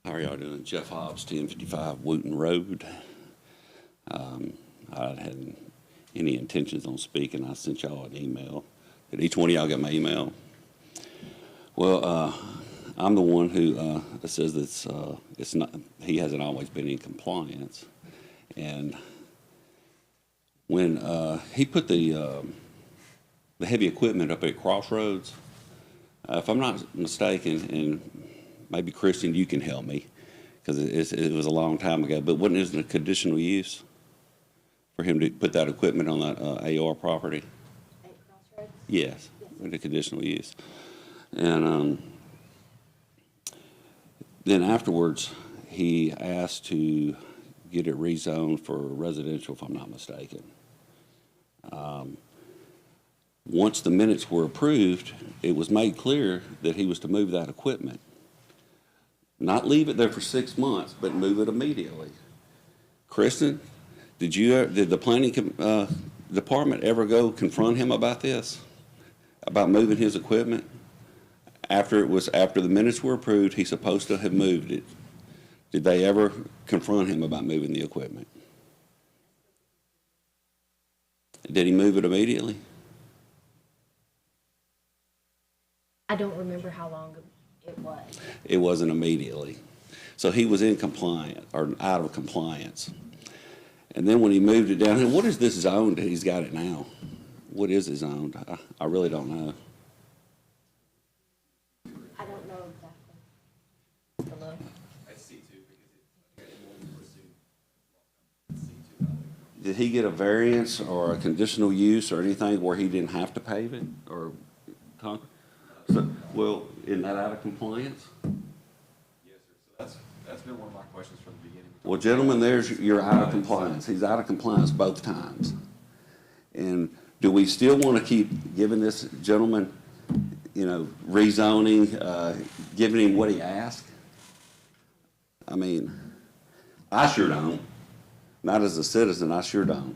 How are y'all doing? Jeff Hobbs, 1055 Wooten Road. I hadn't any intentions on speaking. I sent y'all an email. Did each one of y'all get my email? Well, I'm the one who says that it's not. He hasn't always been in compliance, and when he put the heavy equipment up at Crossroads, if I'm not mistaken, and maybe Kristen, you can help me, because it was a long time ago, but wasn't it a conditional use for him to put that equipment on that AR property? At Crossroads? Yes, with a conditional use. And then afterwards, he asked to get it rezoned for residential, if I'm not mistaken. Once the minutes were approved, it was made clear that he was to move that equipment. Not leave it there for 6 months, but move it immediately. Kristen, did the planning department ever go confront him about this? About moving his equipment? After the minutes were approved, he's supposed to have moved it. Did they ever confront him about moving the equipment? Did he move it immediately? I don't remember how long it was. It wasn't immediately. So he was in compliance, or out of compliance. And then when he moved it down, what is this zone that he's got it now? What is it zoned? I really don't know. I don't know exactly. Hello? Did he get a variance or a conditional use or anything where he didn't have to pave it or well, isn't that out of compliance? Yes, sir. So that's been one of my questions from the beginning. Well, gentlemen, you're out of compliance. He's out of compliance both times. And do we still want to keep giving this gentleman, rezoning, giving him what he asked? I mean, I sure don't. Not as a citizen, I sure don't.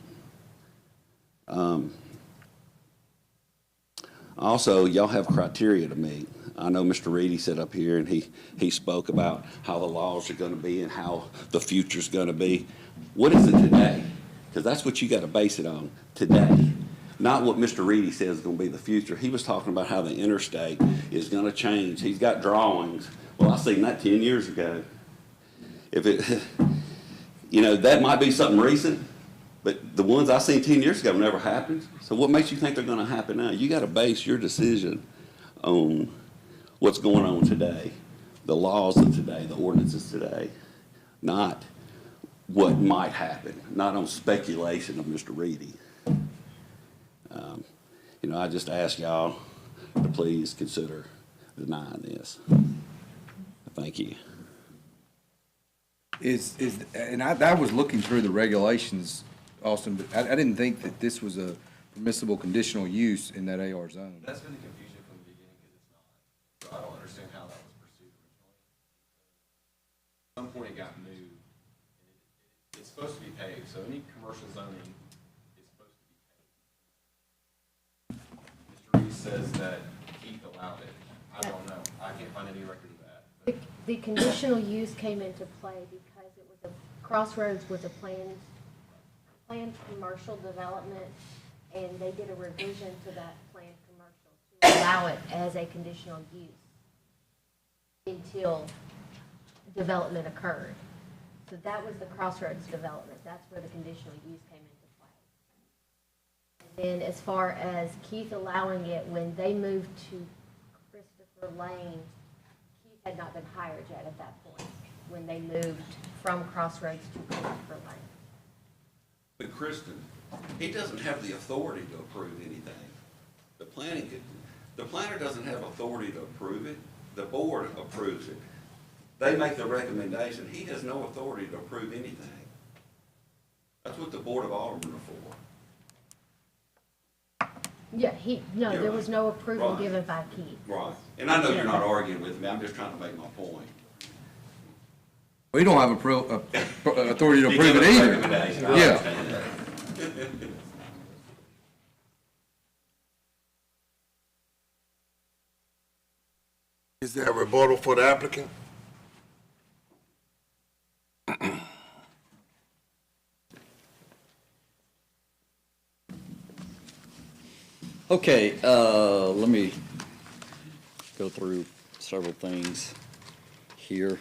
Also, y'all have criteria to meet. I know Mr. Reedy sat up here and he spoke about how the laws are going to be and how the future's going to be. What is it today? Because that's what you got to base it on, today. Not what Mr. Reedy says is going to be the future. He was talking about how the interstate is going to change. He's got drawings. Well, I seen that 10 years ago. That might be something recent, but the ones I seen 10 years ago never happened. So what makes you think they're going to happen now? You got to base your decision on what's going on today, the laws of today, the ordinances today, not what might happen, not on speculation of Mr. Reedy. I just ask y'all to please consider denying this. Thank you. I was looking through the regulations, Austin, but I didn't think that this was a permissible conditional use in that AR zone. That's been the confusion from the beginning because it's not. So I don't understand how that was pursued some point it got moved. It's supposed to be paved, so any commercial zoning is supposed to be paved. Mr. Reese says that Keith allowed it. I don't know. I can't find any record of that. The conditional use came into play because it was a crossroads with a planned commercial development, and they did a revision to that planned commercial to allow it as a conditional use until development occurred. So that was the crossroads development. That's where the conditional use came into play. And then as far as Keith allowing it, when they moved to Christopher Lane, Keith had not been hired yet at that point, when they moved from Crossroads to Christopher Lane. But Kristen, he doesn't have the authority to approve anything. The planner doesn't have authority to approve it. The board approves it. They make the recommendation. He has no authority to approve anything. That's what the Board of Aldermen are for. Yeah, there was no approval Right. given by Keith. Right. And I know you're not arguing with me. I'm just trying to make my point. We don't have authority to You approve give it us either. recommendations. I Yeah. understand that. Is there a rebuttal for the applicant? Okay, let me go through several things here.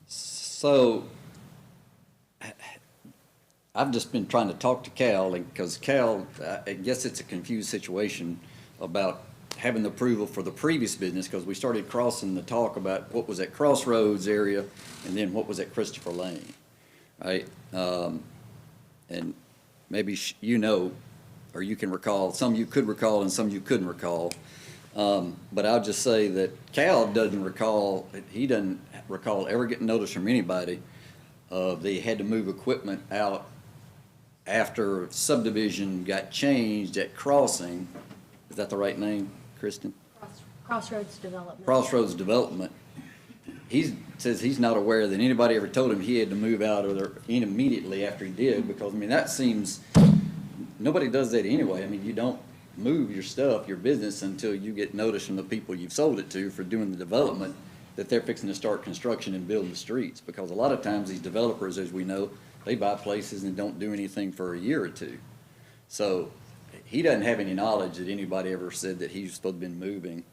So, I've just been trying to talk to Cal, because Cal, I guess it's a confused situation about having the approval for the previous business, because we started crossing the talk about what was at Crossroads area and then what was at Christopher Lane, right? And maybe you know, or you can recall, some you could recall and some you couldn't recall. But I'll just say that Cal doesn't recall, he doesn't recall ever getting notice from anybody they had to move equipment out after subdivision got changed at Crossing. Is that the right name, Kristen? Crossroads Development. Crossroads Development. He says he's not aware that anybody ever told him he had to move out of there immediately after he did, because, I mean, that seems, nobody does that anyway. I mean, you don't move your stuff, your business, until you get notice from the people you've sold it to for doing the development that they're fixing to start construction and building the streets. Because a lot of times these developers, as we know, they buy places and don't do anything for a year or two. So he doesn't have any knowledge that anybody ever said that he's supposed to be moving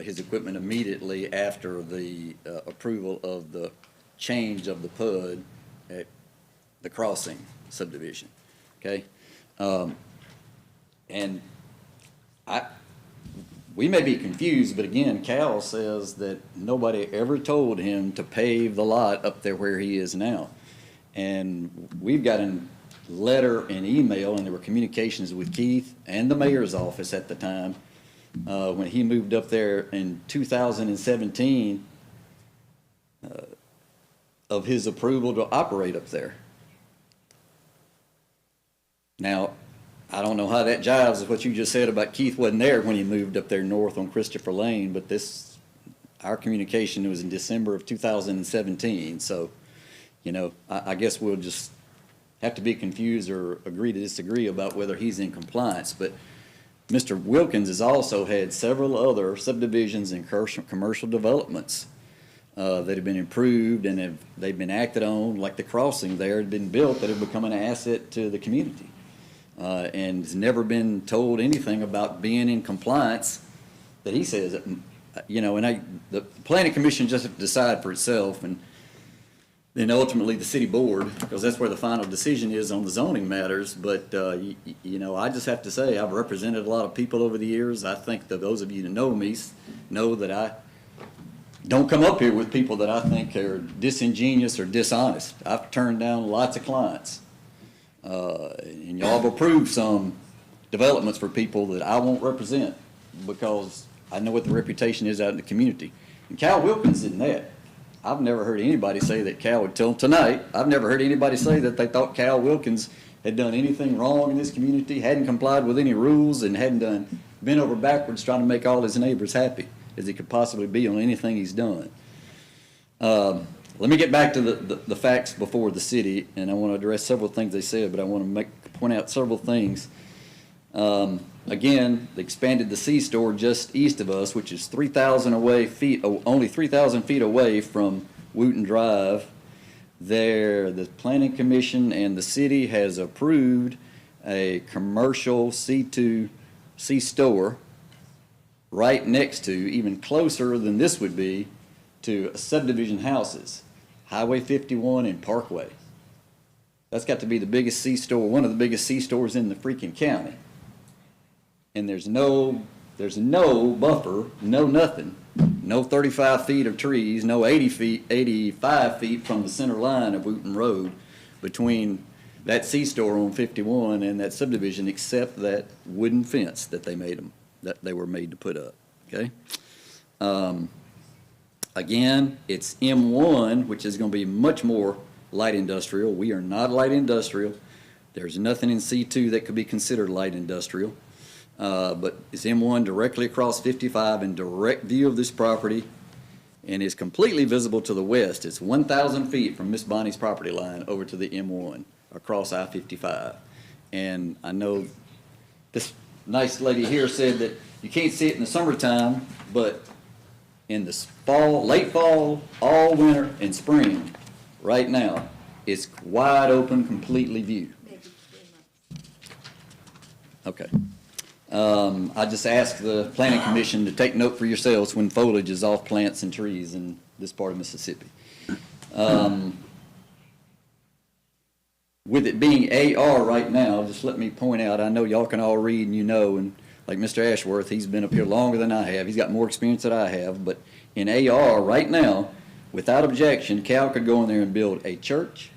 his equipment immediately after the approval of the change of the PUD at the Crossing subdivision, okay? And we may be confused, but again, Cal says that nobody ever told him to pave the lot up there where he is now. And we've got a letter and email, and there were communications with Keith and the mayor's office at the time when he moved up there in 2017 of his approval to operate up there. Now, I don't know how that jives with what you just said about Keith wasn't there when he moved up there north on Christopher Lane, but our communication was in December of 2017, so, you know, I guess we'll just have to be confused or agree to disagree about whether he's in compliance. But Mr. Wilkins has also had several other subdivisions and commercial developments that have been improved and they've been acted on, like the Crossing there had been built, that have become an asset to the community. And has never been told anything about being in compliance that he says, you know, and the planning commission just have to decide for itself, and then ultimately the city board, because that's where the final decision is on the zoning matters. But, you know, I just have to say, I've represented a lot of people over the years. I think that those of you that know me know that I don't come up here with people that I think are disingenuous or dishonest. I've turned down lots of clients. And y'all have approved some developments for people that I won't represent because I know what the reputation is out in the community. And Cal Wilkins isn't that. I've never heard anybody say that Cal would tell them tonight. I've never heard anybody say that they thought Cal Wilkins had done anything wrong in this community, hadn't complied with any rules, and hadn't done bent over backwards trying to make all his neighbors happy as he could possibly be on anything he's done. Let me get back to the facts before the city, and I want to address several things they said, but I want to point out several things. Again, they expanded the C-store just east of us, which is only 3,000 feet away from Wooten Drive. There, the Planning Commission and the city has approved a commercial C-store right next to, even closer than this would be, to subdivision houses, Highway 51 and Parkway. That's got to be the biggest C-store, one of the biggest C-stores in the freaking county. And there's no buffer, no nothing, no 35 feet of trees, no 85 feet from the center line of Wooten Road between that C-store on 51 and that subdivision, except that wooden fence that they were made to put up, okay? Again, it's M1, which is going to be much more light industrial. We are not light industrial. There's nothing in C2 that could be considered light industrial. But it's M1 directly across 55 in direct view of this property and is completely visible to the west. It's 1,000 feet from Miss Bonnie's property line over to the M1 across I-55. And I know this nice lady here said that you can't see it in the summertime, but in the fall, late fall, all winter, and spring, right now, it's wide open, completely viewed. Okay. I just asked the Planning Commission to take note for yourselves when foliage is off plants and trees in this part of Mississippi. With it being AR right now, just let me point out, I know y'all can all read and you know, and like Mr. Ashworth, he's been up here longer than I have. He's got more experience than I have, but in AR right now, without objection, Cal could go in there and build a church,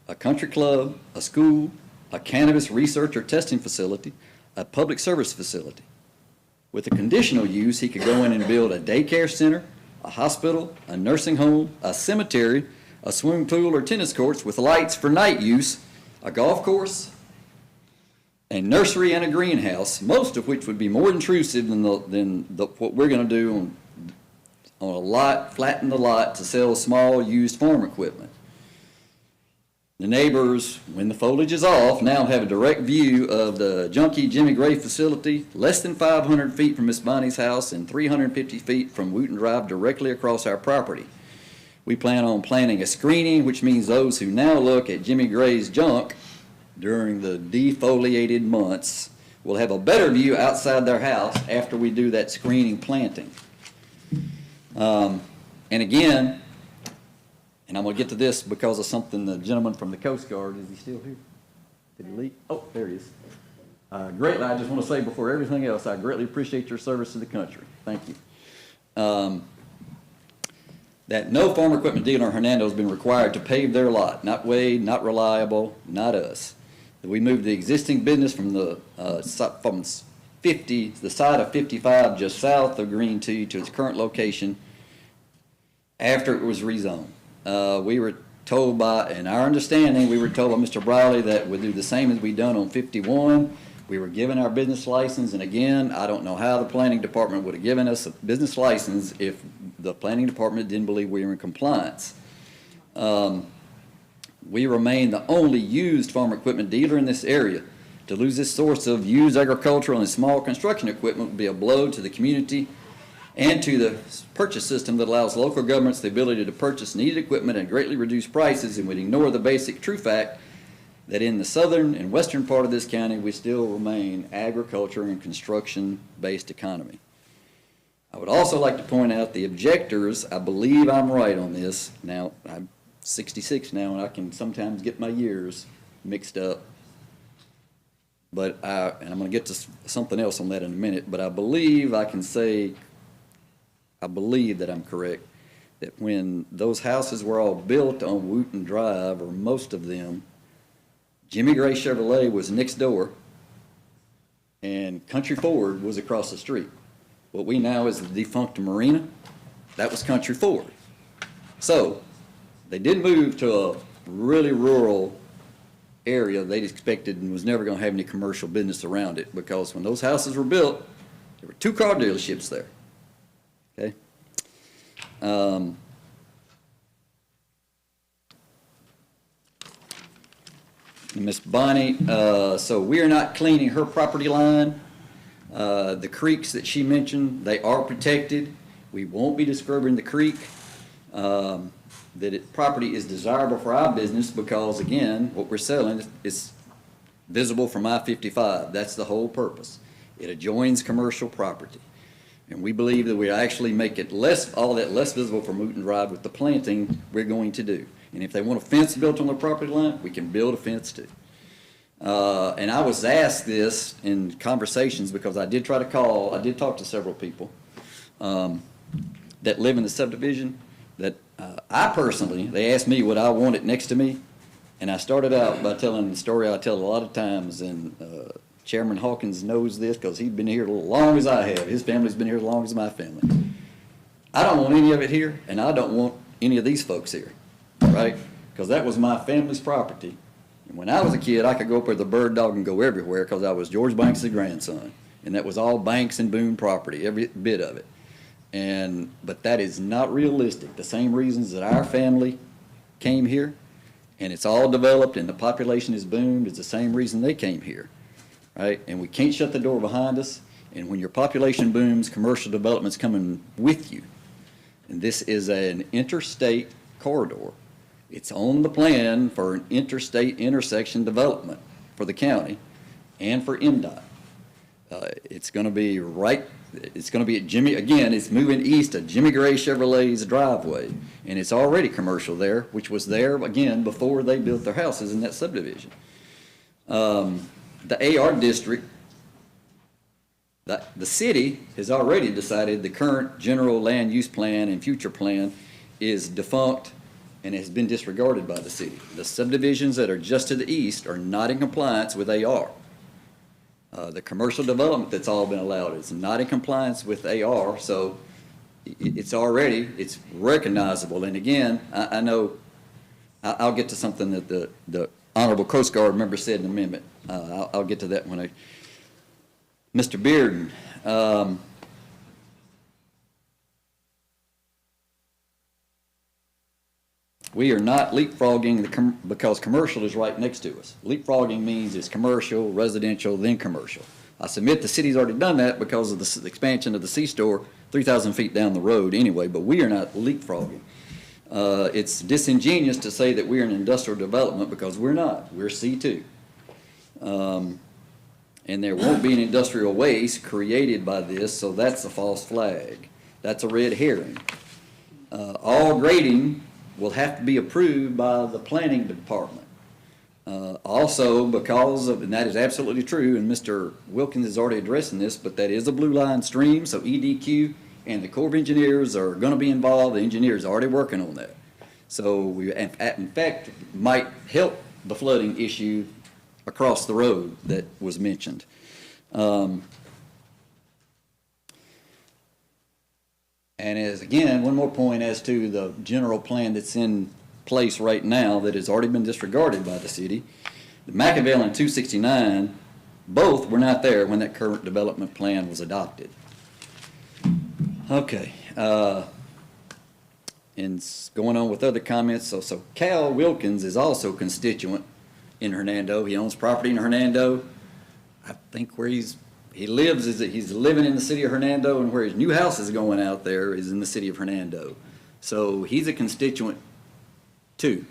a country club, a school, a cannabis research or testing facility, a public service facility. With a conditional use, he could go in and build a daycare center, a hospital, a nursing home, a cemetery, a swimming pool or tennis courts with lights for night use, a golf course, a nursery and a greenhouse, most of which would be more intrusive than what we're going to do on a lot, flatten the lot to sell small used farm equipment. The neighbors, when the foliage is off, now have a direct view of the junky Jimmy Gray facility, less than 500 feet from Miss Bonnie's house and 350 feet from Wooten Drive directly across our property. We plan on planning a screening, which means those who now look at Jimmy Gray's junk during the defoliated months will have a better view outside their house after we do that screening planting. And again, and I'm going to get to this because of something the gentleman from the Coast Guard, is he still here? Did he leave? Oh, there he is. Greatly, I just want to say before everything else, I greatly appreciate your service to the country. Thank you. That no farm equipment dealer in Hernando has been required to pave their lot. Not Wade, not Reliable, not us. We moved the existing business from the side of 55 just south of Green Tea to its current location after it was rezoned. We were told in our understanding, we were told by Mr. Briley that we'd do the same as we done on 51. We were given our business license, and again, I don't know how the planning department would have given us a business license if the planning department didn't believe we were in compliance. We remain the only used farm equipment dealer in this area. To lose this source of used agricultural and small construction equipment would be a blow to the community and to the purchase system that allows local governments the ability to purchase needed equipment at greatly reduced prices, and would ignore the basic true fact that in the southern and western part of this county, we still remain agriculture and construction-based economy. I would also like to point out the objectors, I believe I'm right on this. Now, I'm 66 now, and I can sometimes get my years mixed up. But and I'm going to get to something else on that in a minute, but I believe I can say, I believe that I'm correct, that when those houses were all built on Wooten Drive, or most of them, Jimmy Gray Chevrolet was next door, and Country Ford was across the street. What we know is the defunct marina, that was Country Ford. So, they did move to a really rural area they'd expected and was never going to have any commercial business around it, because when those houses were built, There were 2 car dealerships there. Okay? Miss Bonnie, so we are not cleaning her property line. The creeks that she mentioned, they are protected. We won't be disturbing the creek. Property is desirable for our business because, again, what we're selling is visible from I-55. That's the whole purpose. It adjoins commercial property. And we believe that we actually make it all that less visible from Wooten Drive with the planting we're going to do. And if they want a fence built on their property line, we can build a fence too. And I was asked this in conversations because I did talk to several people that live in the subdivision that I personally, they asked me what I wanted next to me. And I started out by telling the story I tell a lot of times, and Chairman Hawkins knows this because he's been here as long as I have. His family's been here as long as my family. I don't want any of it here, and I don't want any of these folks here, right? Because that was my family's property. And when I was a kid, I could go up with a bird dog and go everywhere because I was George Banks' grandson. And that was all Banks and Boone property, every bit of it. But that is not realistic. The same reasons that our family came here, and it's all developed and the population is boomed, is the same reason they came here, right? And we can't shut the door behind us. And when your population booms, commercial development's coming with you. And this is an interstate corridor. It's on the plan for an interstate intersection development for the county and for MDOT. It's going to be at Jimmy, again, it's moving east of Jimmy Gray Chevrolet's driveway. And it's already commercial there, which was there, again, before they built their houses in that subdivision. The AR district, the city has already decided the current general land use plan and future plan is defunct and has been disregarded by the city. The subdivisions that are just to the east are not in compliance with AR. The commercial development that's all been allowed is not in compliance with AR, so it's recognizable. And again, I know, I'll get to something that the Honorable Coast Guard member said in a minute. I'll get to that when Mr. Bearden, we are not leapfrogging because commercial is right next to us. Leapfrogging means it's commercial, residential, then commercial. I submit the city's already done that because of the expansion of the C-store 3,000 feet down the road anyway, but we are not leapfrogging. It's disingenuous to say that we're an industrial development because we're not. We're C2. And there won't be an industrial waste created by this, so that's a false flag. That's a red herring. All grading will have to be approved by the planning department. Also, because of, and that is absolutely true, and Mr. Wilkins is already addressing this, but that is a blue line stream, so EDQ and the Corps of Engineers are going to be involved. The engineers are already working on that. So we, in fact, might help the flooding issue across the road that was mentioned. And as, again, one more point as to the general plan that's in place right now that has already been disregarded by the city. The McAvell and 269, both were not there when that current development plan was adopted. Okay. And going on with other comments, so Cal Wilkins is also constituent in Hernando. He owns property in Hernando. I think where he lives is that he's living in the city of Hernando, and where his new house is going out there is in the city of Hernando. So he's a constituent too.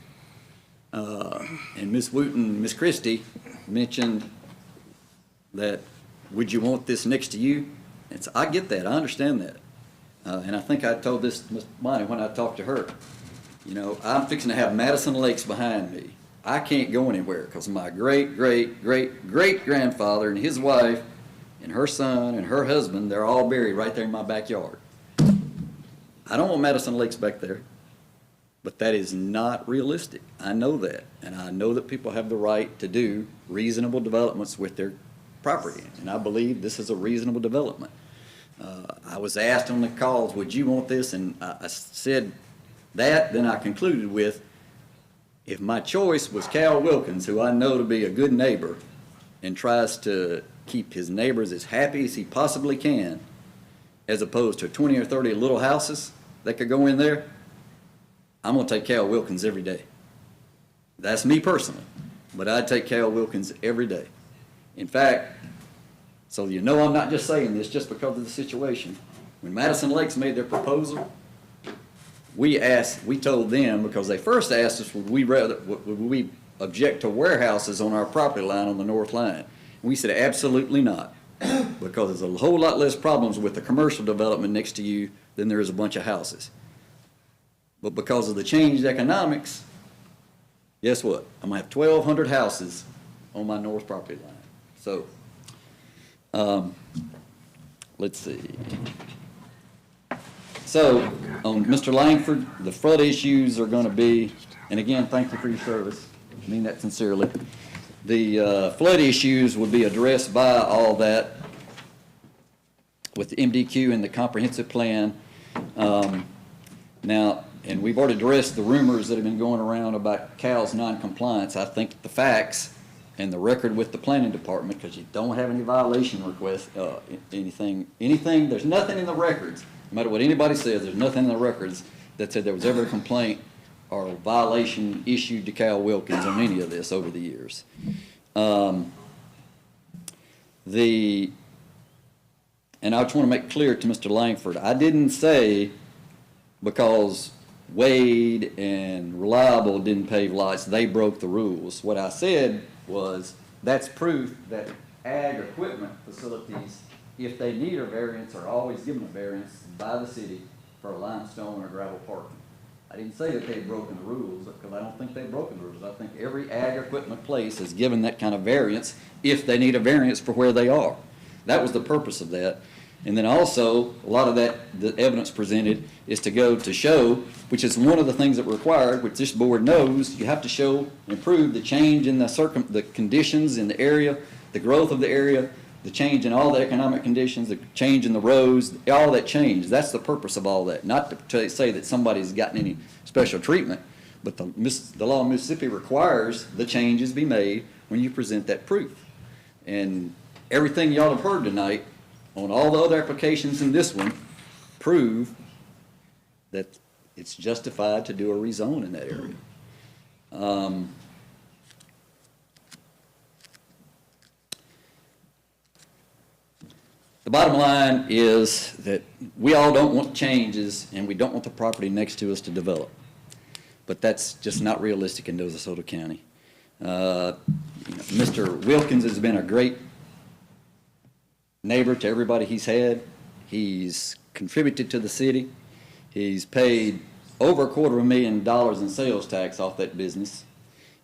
And Ms. Wooten, Ms. Christie mentioned that, would you want this next to you? And so I get that, I understand that. And I think I told this to Ms. Bonnie when I talked to her. You know, I'm fixing to have Madison Lakes behind me. I can't go anywhere because my great-great-great-great-grandfather and his wife and her son and her husband, they're all buried right there in my backyard. I don't want Madison Lakes back there, but that is not realistic. I know that, and I know that people have the right to do reasonable developments with their property, and I believe this is a reasonable development. I was asked on the calls, would you want this? And I said that, then I concluded with, if my choice was Cal Wilkins, who I know to be a good neighbor and tries to keep his neighbors as happy as he possibly can, as opposed to 20 or 30 little houses that could go in there, I'm gonna take Cal Wilkins every day. That's me personally, but I'd take Cal Wilkins every day. In fact, so you know I'm not just saying this just because of the situation. When Madison Lakes made their proposal, we told them, because they first asked us, would we object to warehouses on our property line on the north line? We said absolutely not, because there's a whole lot less problems with the commercial development next to you than there is a bunch of houses. But because of the changed economics, guess what? I'm gonna have 1,200 houses on my north property line. So, let's see. So, on Mr. Langford, the flood issues are gonna be, and again, thank you for your service, I mean that sincerely. The flood issues will be addressed by all that with the MDQ and the comprehensive plan. Now, and we've already addressed the rumors that have been going around about Cal's non-compliance. I think the facts and the record with the planning department, because you don't have any violation requests, anything, there's nothing in the records, no matter what anybody says, there's nothing in the records that said there was ever a complaint or a violation issued to Cal Wilkins on any of this over the years. And I just want to make clear to Mr. Langford, I didn't say because Wade and Reliable didn't pave lots, they broke the rules. What I said was that's proof that ag equipment facilities, if they need a variance, are always given a variance by the city for a limestone or gravel parking. I didn't say that they had broken the rules, because I don't think they've broken the rules. I think every ag equipment place is given that kind of variance if they need a variance for where they are. That was the purpose of that. And then also, a lot of that, the evidence presented is to go to show, which is one of the things that were required, which this board knows, you have to show and prove the change in the conditions in the area, the growth of the area, the change in all the economic conditions, the change in the roads, all that change. That's the purpose of all that. Not to say that somebody's gotten any special treatment, but the law of Mississippi requires the changes be made when you present that proof. And everything y'all have heard tonight on all the other applications in this one prove that it's justified to do a rezone in that area. The bottom line is that we all don't want changes, and we don't want the property next to us to develop. But that's just not realistic in DeSoto County. Mr. Wilkins has been a great neighbor to everybody he's had. He's contributed to the city. He's paid over $250,000 in sales tax off that business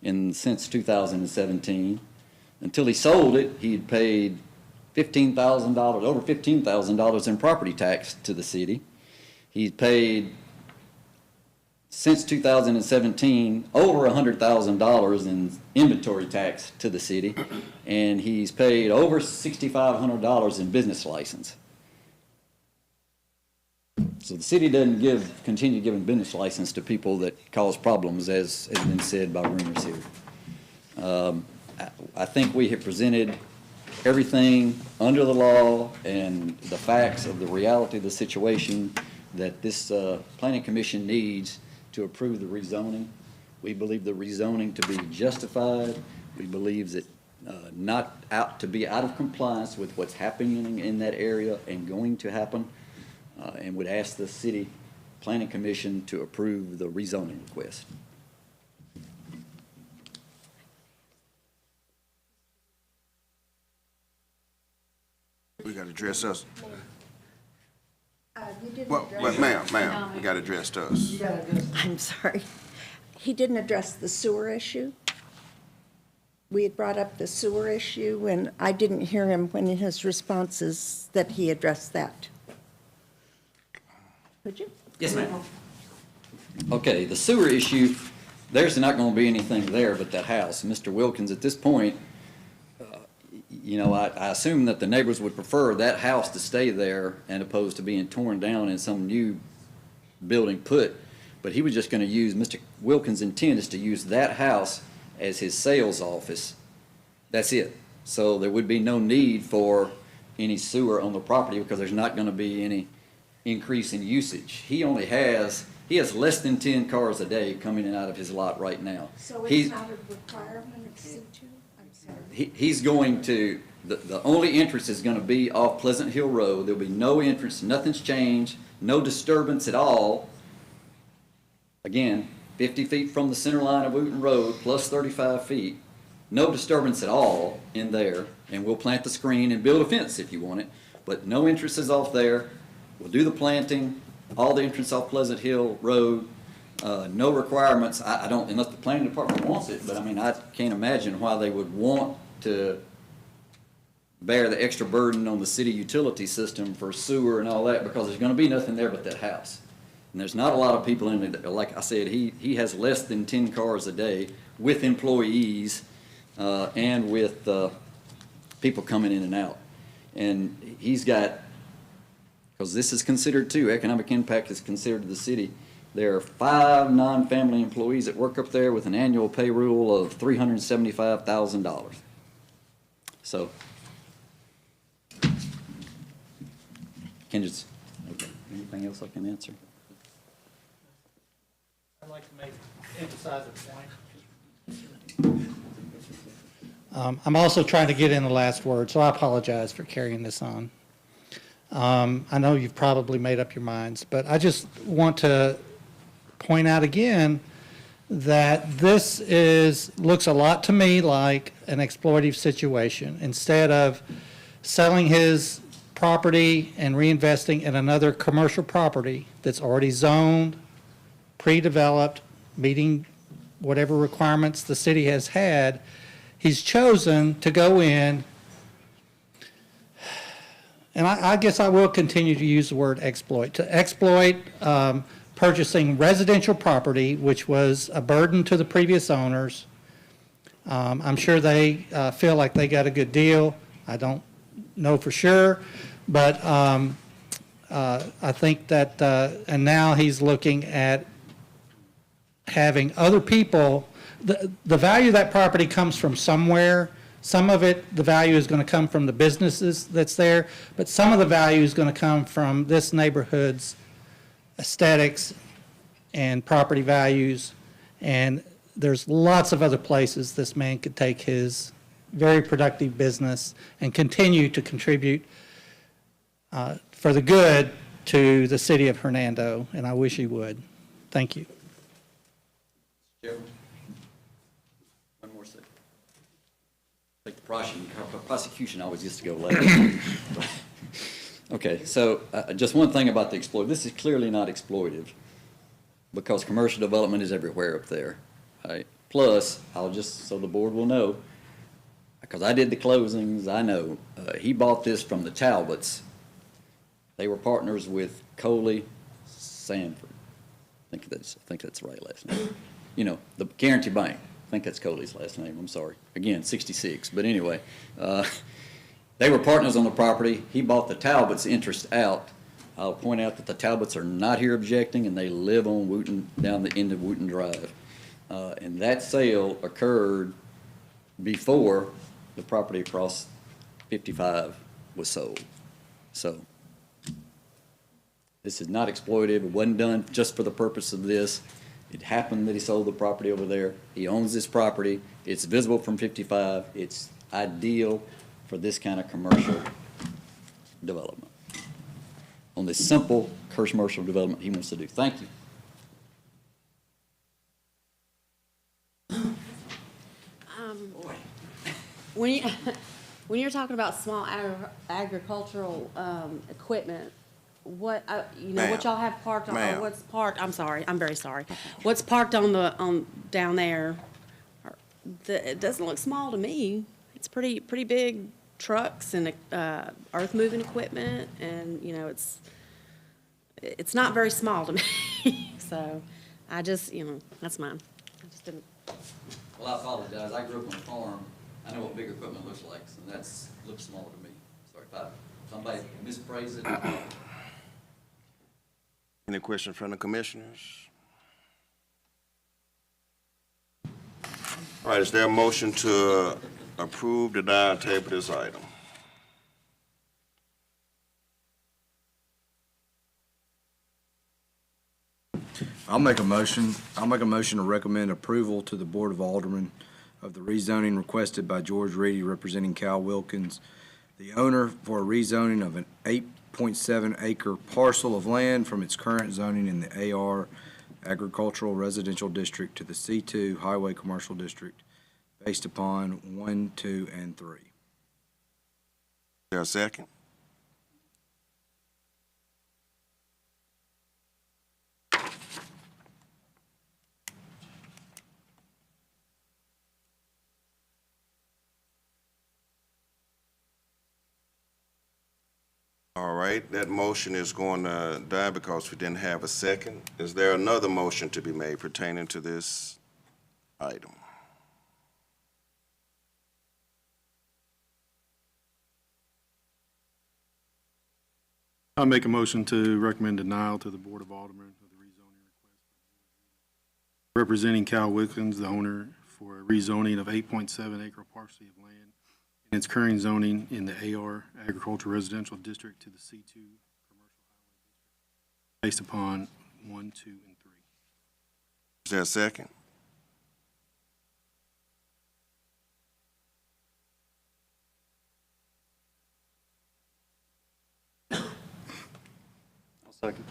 since 2017. Until he sold it, he had paid $15,000, over $15,000 in property tax to the city. He's paid, since 2017, over $100,000 in inventory tax to the city, and he's paid over $6,500 in business license. So the city doesn't continue giving business license to people that cause problems, as has been said by rumors here. I think we have presented everything under the law and the facts of the reality of the situation that this planning commission needs to approve the rezoning. We believe the rezoning to be justified. We believe that not out to be out of compliance with what's happening in that area and going to happen, and would ask the city planning commission to approve the rezoning request. We got to address us. You didn't Well, address- ma'am, we got to address us. I'm sorry. He didn't address the sewer issue. We had brought up the sewer issue, and I didn't hear him when in his responses that he addressed that. Could you? Yes, ma'am. Okay, the sewer issue, there's not going to be anything there but that house. Mr. Wilkins, at this point, I assume that the neighbors would prefer that house to stay there and opposed to being torn down and some new building put. But he was just going to use, Mr. Wilkins' intent is to use that house as his sales office. That's it. So there would be no need for any sewer on the property because there's not gonna be any increase in usage. He has less than 10 cars a day coming in and out of his lot right now. So He's- it's not a requirement of C2? I'm sorry. He's going to, the only entrance is gonna be off Pleasant Hill Road. There'll be no entrance, nothing's changed, no disturbance at all. Again, 50 feet from the center line of Wooten Road, plus 35 feet. No disturbance at all in there, and we'll plant the screen and build a fence if you want it, but no entrances off there. We'll do the planting, all the entrance off Pleasant Hill Road, no requirements. I don't, unless the planning department wants it, but I mean, I can't imagine why they would want to bear the extra burden on the city utility system for sewer and all that, because there's gonna be nothing there but that house. And there's not a lot of people in it. Like I said, he has less than 10 cars a day with employees, and with, people coming in and out. And he's got, because this is considered too, economic impact is considered to the city. There are 5 non-family employees that work up there with an annual payroll of $375,000. So, can just, okay, anything else I can answer? I'd like to emphasize a point. I'm also trying to get in the last word, so I apologize for carrying this on. I know you've probably made up your minds, but I just want to point out again that this looks a lot to me like an exploitive situation. Instead of selling his property and reinvesting in another commercial property that's already zoned, pre-developed, meeting whatever requirements the city has had, he's chosen to go in, and I guess I will continue to use the word exploit, to exploit purchasing residential property, which was a burden to the previous owners. I'm sure they feel like they got a good deal. I don't know for sure, but I think that, and now he's looking at having other people, the value of that property comes from somewhere. Some of it, the value is going to come from the businesses that's there, but some of the value is going to come from this neighborhood's aesthetics and property values. And there's lots of other places this man could take his very productive business and continue to contribute for the good to the city of Hernando, and I wish he would. Thank you. Gerald? One more second. I think the prosecution always used to go last. Okay, so just one thing about the exploit. This is clearly not exploitive because commercial development is everywhere up there. Right? Plus, I'll just, so the board will know, because I did the closings, I know, he bought this from the Talbots. They were partners with Coley Sanford. I think that's the right last name. You know, the Guarantee Bank. I think that's Coley's last name, I'm sorry. Again, 66, but anyway. They were partners on the property. He bought the Talbots' interest out. I'll point out that the Talbots are not here objecting, and they live on Wooten, down the end of Wooten Drive. And that sale occurred before the property across 55 was sold. So this is not exploitive. It wasn't done just for the purpose of this. It happened that he sold the property over there. He owns this property. It's visible from 55. It's ideal for this kind of commercial development. On this simple commercial development he wants to do. Thank you. When you're talking about small agricultural equipment, what what y'all have parked on, or what's parked? I'm sorry, I'm very sorry. What's parked on down there? It doesn't look small to me. It's pretty big trucks and earth moving equipment, and it's not very small to me. So I just that's mine. I just didn't. Well, I apologize. I grew up on a farm. I know what big equipment looks like, and looks small to me. Sorry if somebody misphrased it. Any questions from the commissioners? All right, is there a motion to Approve, deny, table this item. I'll make a motion to recommend approval to the Board of Aldermen of the rezoning requested by George Reedy representing Cal Wilkins, the owner, for a rezoning of an 8.7 acre parcel of land from its current zoning in the AR Agricultural Residential District to the C2 Highway Commercial District based upon 1, 2, and 3. Is there a second? All right, that motion is going to die because we didn't have a second. Is there another motion to be made pertaining to this item? I make a motion to recommend denial to the Board of Aldermen of the rezoning request representing Cal Wilkins, the owner, for a rezoning of 8.7 acre parcel of land in its current zoning in the AR Agricultural Residential District to the C2 Commercial Highway District based upon 1, 2, and 3. Is there a second? I'll second.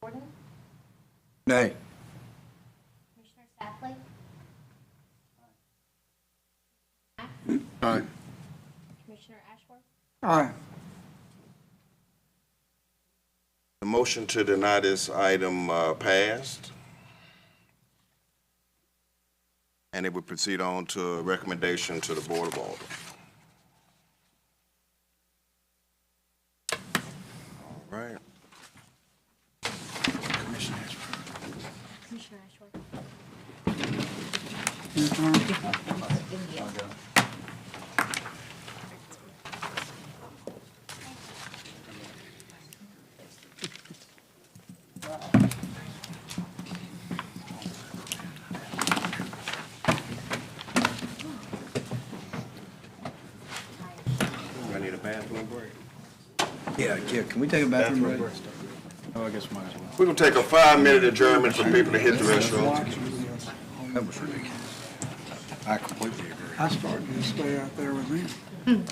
Jordan? Nay. Commissioner Safley? Aye. Commissioner Ashworth? Aye. The motion to deny this item passed. And it would proceed on to a recommendation to the Board of Aldermen. All right. Commissioner Ashworth? I need a bathroom break. Yeah, can we take a bathroom break? Oh, I guess we might as well. We're gonna take a 5-minute adjournment for people to hit the restroom. That was ridiculous. I completely agree. I started to stay out there with them.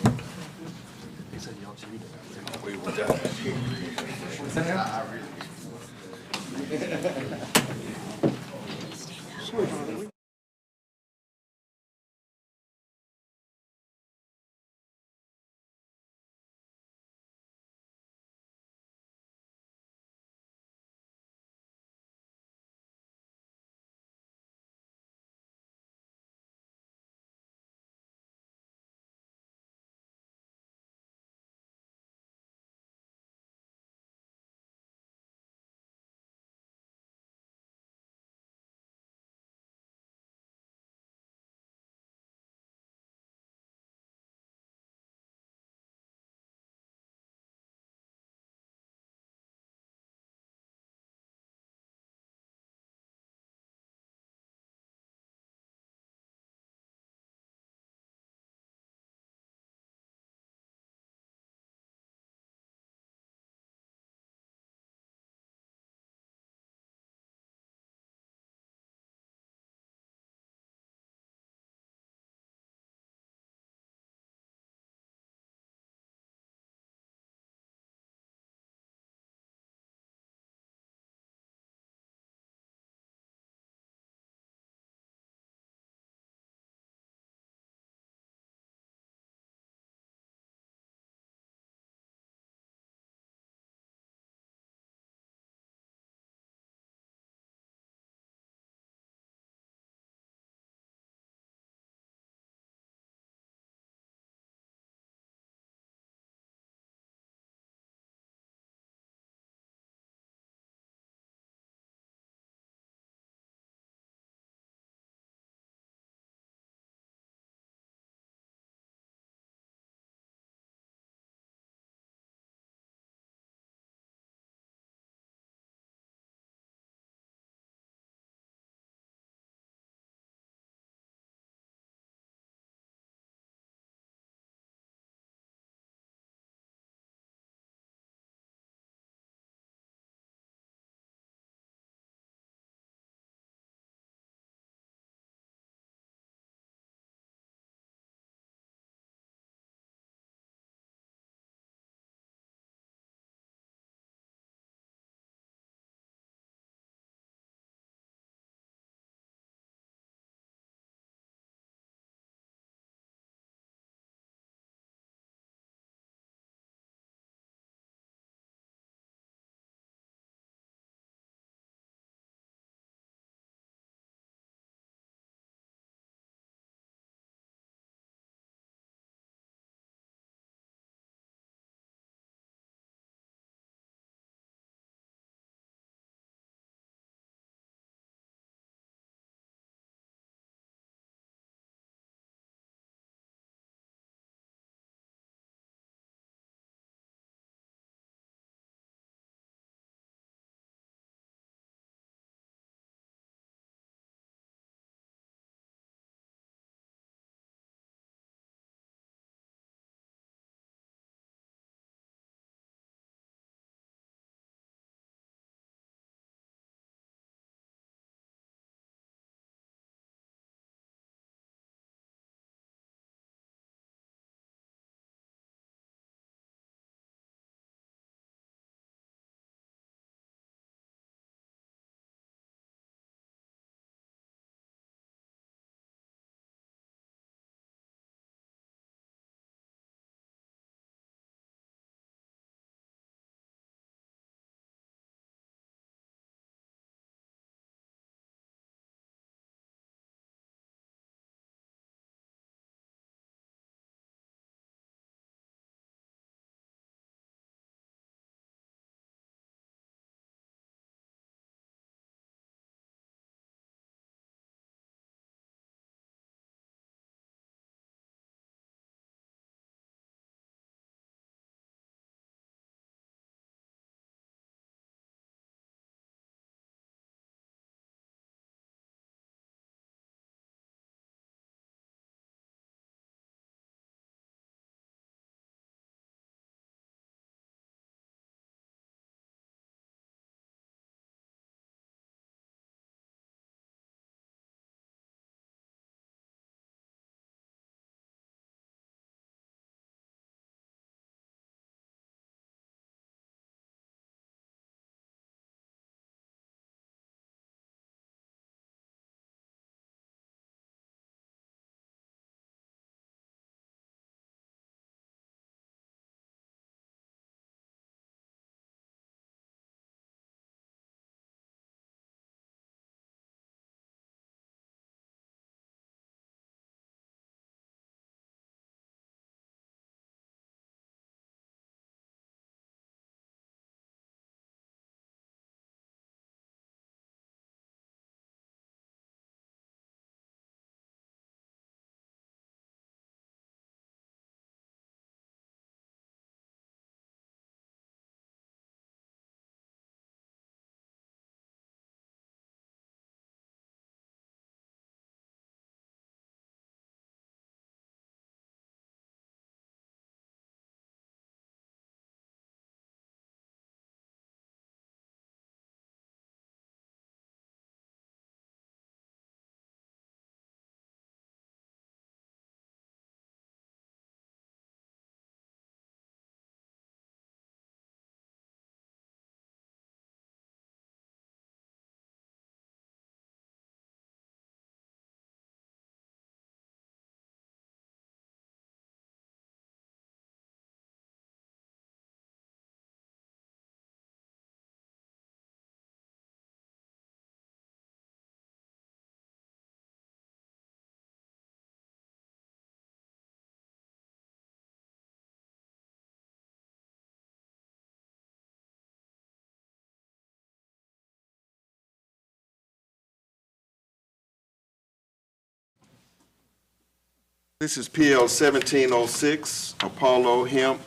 This is PL 1706, Apollo Hemp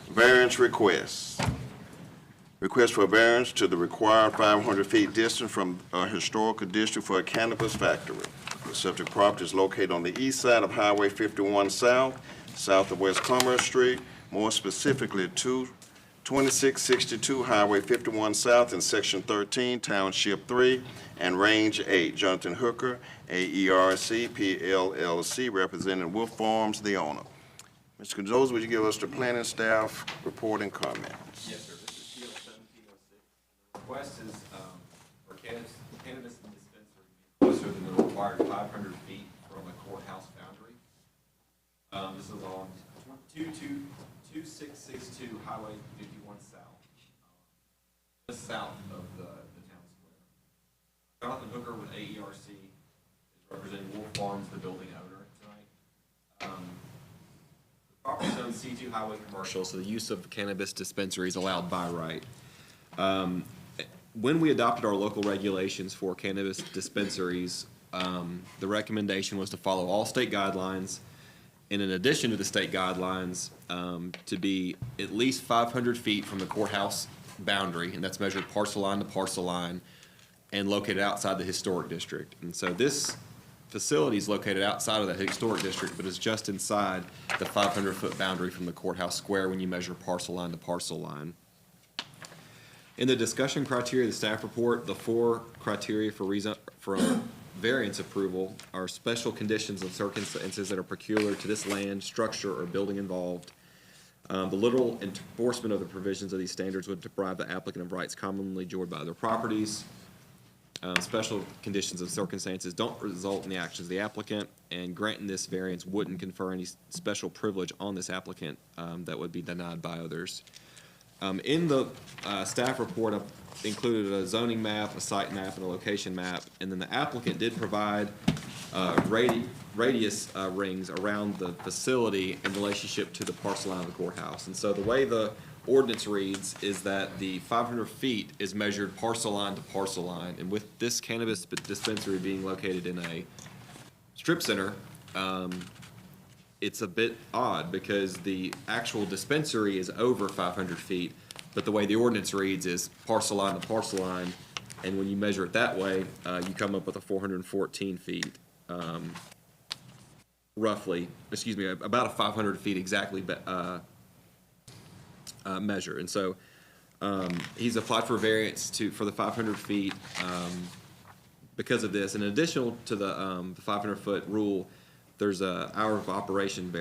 variance request. Request for variance to the required 500 feet distance from a historical district for a cannabis factory. The subject property is located on the east side of Highway 51 South, south of West Commerce Street, more specifically 2662 Highway 51 South in Section 13, Township 3, and Range 8. Jonathan Hooker, AERC, PLLC, representing Wolf Farms, the owner. Mr. Gonzalez, would you give us the planning staff report and comments? Yes, sir. This is PL 1706. The request is for cannabis dispensary closer than the required 500 feet from a courthouse boundary. This is on 2662 Highway 51 South, just south of the town square. Jonathan Hooker with AERC is representing Wolf Farms, the building owner tonight. The property is on C2 Highway Commercial, so the use of cannabis dispensary is allowed by right. When we adopted our local regulations for cannabis dispensaries, the recommendation was to follow all state guidelines, and in addition to the state guidelines, to be at least 500 feet from the courthouse boundary, and that's measured parcel line to parcel line, and located outside the historic district. And so this facility is located outside of the historic district, but is just inside the 500-foot boundary from the courthouse square when you measure parcel line to parcel line. In the discussion criteria of the staff report, the 4 criteria for variance approval are special conditions and circumstances that are peculiar to this land, structure, or building involved. The literal enforcement of the provisions of these standards would deprive the applicant of rights commonly enjoyed by other properties. Special conditions and circumstances don't result in the actions of the applicant, and granting this variance wouldn't confer any special privilege on this applicant that would be denied by others. In the staff report, I've included a zoning map, a site map, and a location map, and then the applicant did provide radius rings around the facility in relationship to the parcel line of the courthouse. And so the way the ordinance reads is that the 500 feet is measured parcel line to parcel line, and with this cannabis dispensary being located in a strip center, it's a bit odd because the actual dispensary is over 500 feet, but the way the ordinance reads is parcel line to parcel line, and when you measure it that way, you come up with a 414 feet, roughly, excuse me, about a 500 feet exactly measure. And so he's applied for variance for the 500 feet because of this. In addition to the 500-foot rule, there's a hour of operation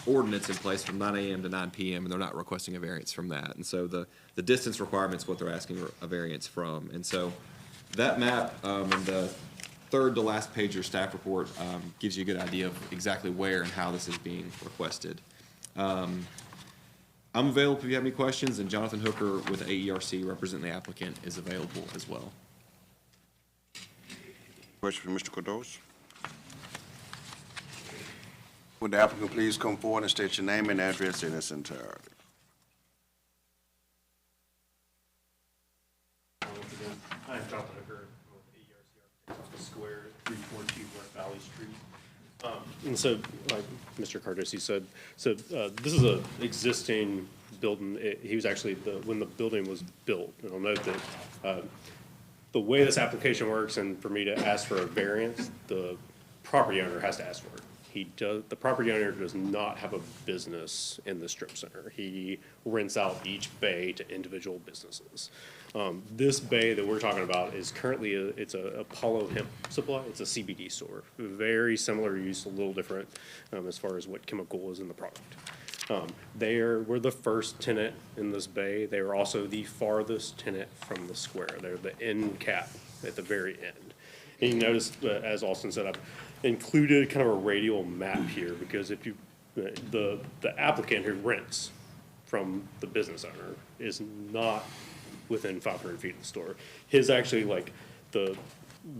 ordinance in place from 9 a.m. to 9 p.m., and they're not requesting a variance from that. And so the distance requirement's what they're asking a variance from. And so that map and the third to last page of your staff report gives you a good idea of exactly where and how this is being requested. I'm available if you have any questions, and Jonathan Hooker with AERC representing the applicant is available as well. Question for Mr. Cordos? Would the applicant please come forward and state your name and address in its entirety? I'm Jonathan Hooker with AERC Office Square, 342 West Valley Street. And so, like Mr. Cardosi said, this is a existing building. He was actually, when the building was built, and I'll note that the way this application works, and for me to ask for a variance, the property owner has to ask for it. The property owner does not have a business in the strip center. He rents out each bay to individual businesses. This bay that we're talking about is currently it's a Apollo Hemp Supply. It's a CBD store. Very similar use, a little different as far as what chemical is in the product. We're the first tenant in this bay. They are also the farthest tenant from the square. They're the end cap at the very end. And you notice, as Austin said, I've included kind of a radial map here because if you, the applicant who rents from the business owner is not within 500 feet of the store. His actually, like, the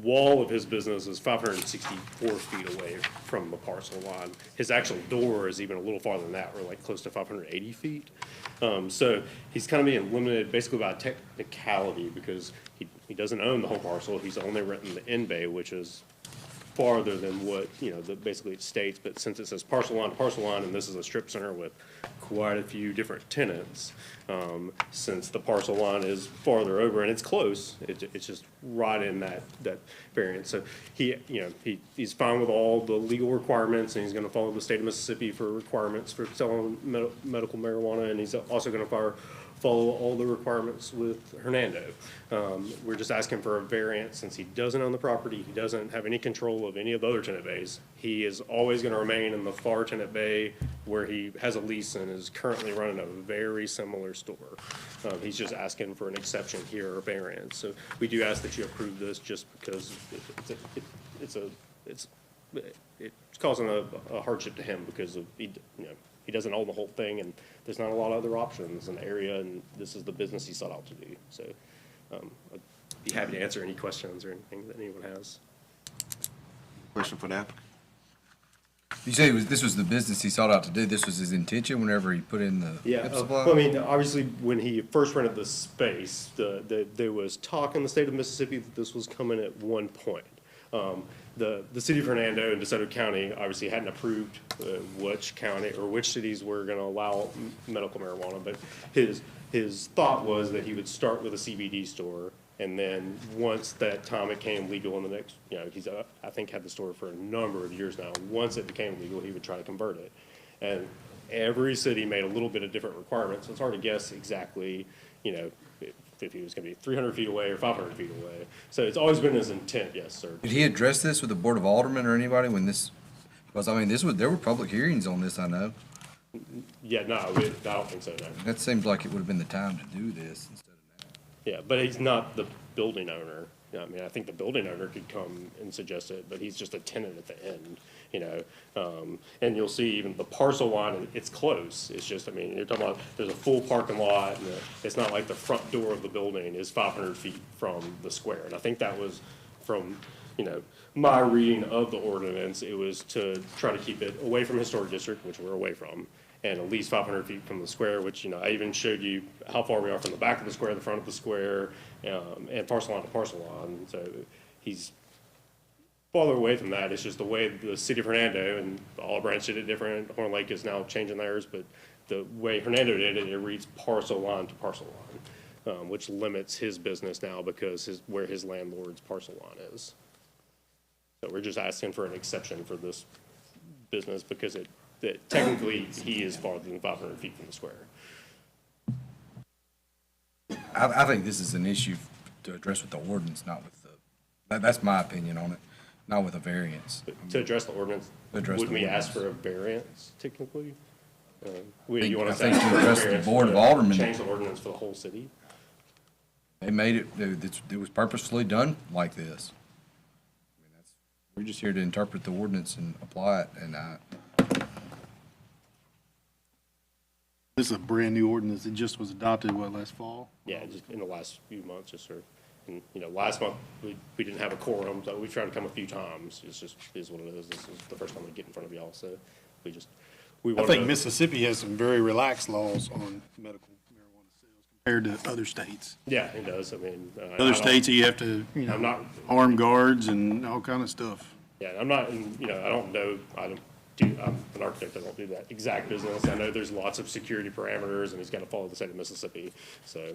wall of his business is 564 feet away from the parcel line. His actual door is even a little farther than that, or like close to 580 feet. So he's kind of being limited basically by technicality because he doesn't own the whole parcel. He's only renting the end bay, which is farther than what, basically it states, but since it says parcel line to parcel line, and this is a strip center with quite a few different tenants, since the parcel line is farther over and it's close, it's just right in that variance. So he's fine with all the legal requirements, and he's gonna follow the state of Mississippi for requirements for selling medical marijuana, and he's also gonna follow all the requirements with Hernando. We're just asking for a variance since he doesn't own the property, he doesn't have any control of any of the other tenant bays. He is always gonna remain in the far tenant bay where he has a lease and is currently running a very similar store. He's just asking for an exception here or variance. So we do ask that you approve this just because it's causing a hardship to him because of, he doesn't own the whole thing, and there's not a lot of other options in the area, and this is the business he sought out to do. So I'd be happy to answer any questions or anything that anyone has. Question for the applicant? You say this was the business he sought out to do, this was his intention whenever he put in the hip supply? Well, I mean, obviously, when he first rented the space, there was talk in the state of Mississippi that this was coming at one point. The city of Hernando and DeSoto County obviously hadn't approved which county or which cities were going to allow medical marijuana, but his thought was that he would start with a CBD store, and then once that time it became legal in the next, he's I think had the store for a number of years now. Once it became legal, he would try to convert it, and every city made a little bit of different requirements. So it's hard to guess exactly, if he was going to be 300 feet away or 500 feet away. So it's always been his intent, yes, sir. Did he address this with the Board of Aldermen or anybody when this, because I mean, there were public hearings on this, I know. Yeah, no, I don't think so, no. That seems like it would have been the time to do this instead of now. Yeah, but he's not the building owner. I mean, I think the building owner could come and suggest it, but he's just a tenant at the end, and you'll see even the parcel line, it's close. It's just, I mean, you're talking about, there's a full parking lot, and it's not like the front door of the building is 500 feet from the square. And I think that was from, my reading of the ordinance, it was to try to keep it away from historic district, which we're away from, and at least 500 feet from the square, which, I even showed you how far we are from the back of the square, the front of the square, and parcel line to parcel line. So he's farther away from that. It's just the way the city of Hernando, and Olive Branch did it different. Horn Lake is now changing theirs, but the way Hernando did it, it reads parcel line to parcel line, which limits his business now because where his landlord's parcel line is. So we're just asking for an exception for this business because that technically he is farther than 500 feet from the square. I think this is an issue to address with the ordinance, not with that's my opinion on it, not with a variance. But to address the ordinance, would we ask for a variance technically? You want to address the Board of Aldermen. Change the ordinance for the whole city? They made it was purposefully done like this. I mean, we're just here to interpret the ordinance and apply it, and This is a brand-new ordinance. It just was adopted, last fall? Yeah, just in the last few months, yes, sir. And, last month, we didn't have a quorum, so we tried to come a few times. It's just, is what it is. This is the first time we get in front of y'all, so we I think Mississippi has some very relaxed laws on medical marijuana sales compared to other states. Yeah, it does. I mean. Other states, you have to, armed guards and all kind of stuff. Yeah, I'm not, I don't know, I'm an architect, I don't do that exact business. I know there's lots of security parameters, and he's got to follow the state of Mississippi, so.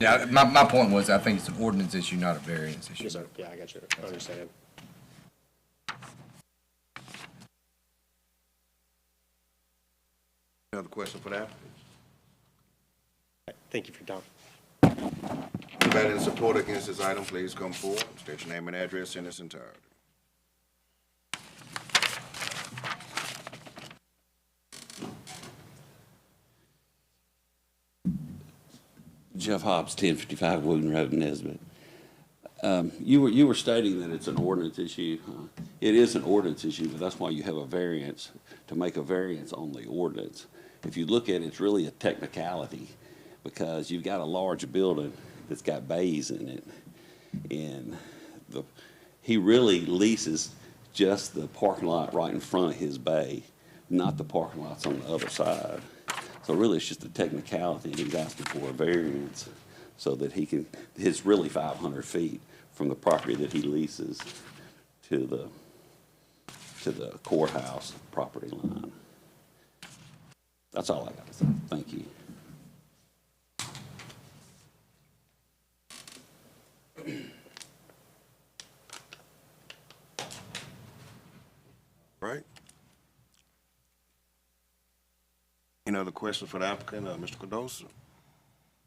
yeah, my point was, I think it's an ordinance issue, not a variance issue. Yes, sir. Yeah, I got you. I understand. Another question for the applicant? Thank you for your time. Anybody in support against this item, please come forward. State your name and address in its entirety. Jeff Hobbs, 1055 Wooten Road, Nesbit. You were stating that it's an ordinance issue. It is an ordinance issue, but that's why you have a variance, to make a variance on the ordinance. If you look at it, it's really a technicality because you've got a large building that's got bays in it, and he really leases just the parking lot right in front of his bay, not the parking lots on the other side. So really, it's just a technicality, and he's asking for a variance. so that he can, it's really 500 feet from the property that he leases to the courthouse property line. That's all I got to say. Thank you. Right? Any other questions for the applicant, Mr. Cardoso?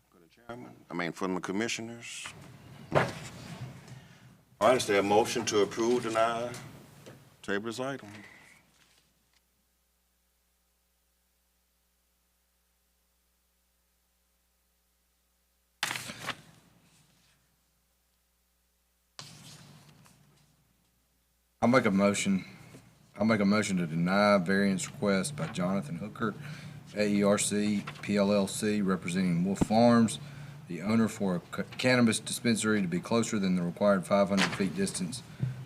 For the chairman, from the commissioners? All right, is there a motion to approve, deny, table this item? I'll make a motion to deny variance request by Jonathan Hooker, AERC PLLC, representing Wolf Farms, the owner, for a cannabis dispensary to be closer than the required 500 feet distance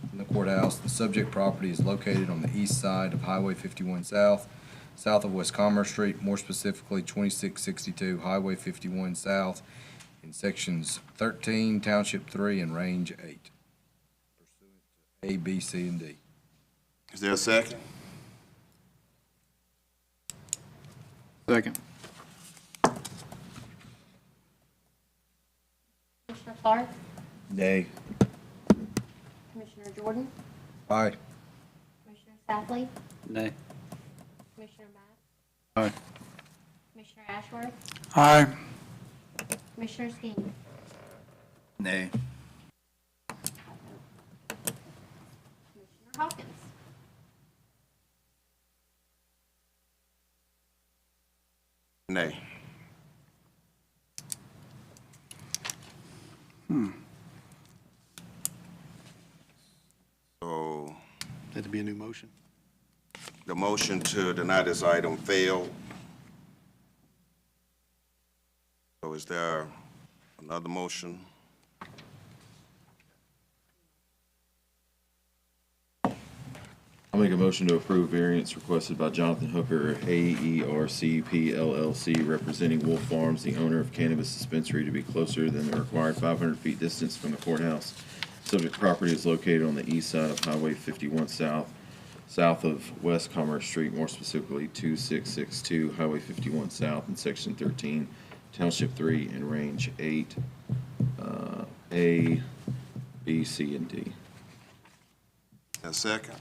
from the courthouse. The subject property is located on the east side of Highway 51 South, south of West Commerce Street, more specifically 2662 Highway 51 South, in sections 13, Township 3, and Range 8. A, B, C, and D. Is there a second? Second. Commissioner Clark? Nay. Commissioner Jordan? Aye. Commissioner Safley? Nay. Commissioner Mack? Aye. Commissioner Ashworth? Aye. Commissioner Skeen? Nay. Commissioner Hawkins? Nay. So Had to be a new motion. the motion to deny this item failed. So is there another motion? I'll make a motion to approve variance requested by Jonathan Hooker, AERC PLLC, representing Wolf Farms, the owner of cannabis dispensary, to be closer than the required 500 feet distance from the courthouse. Subject property is located on the east side of Highway 51 South, south of West Commerce Street, more specifically 2662 Highway 51 South in Section 13, Township 3, and Range 8, A, B, C, and D. A second?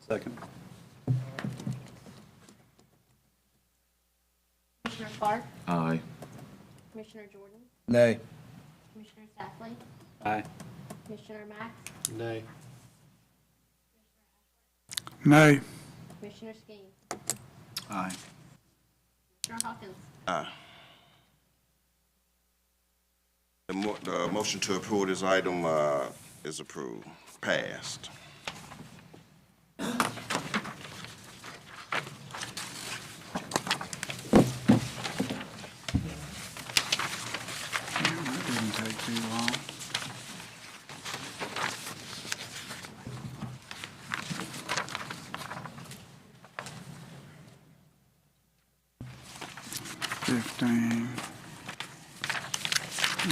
Second. Commissioner Clark? Aye. Commissioner Jordan? Nay. Commissioner Safley? Aye. Commissioner Mack? Nay. Nay. Commissioner Skeen? Aye. Commissioner Hawkins? Aye. The motion to approve this item is approved, passed. That didn't take too long.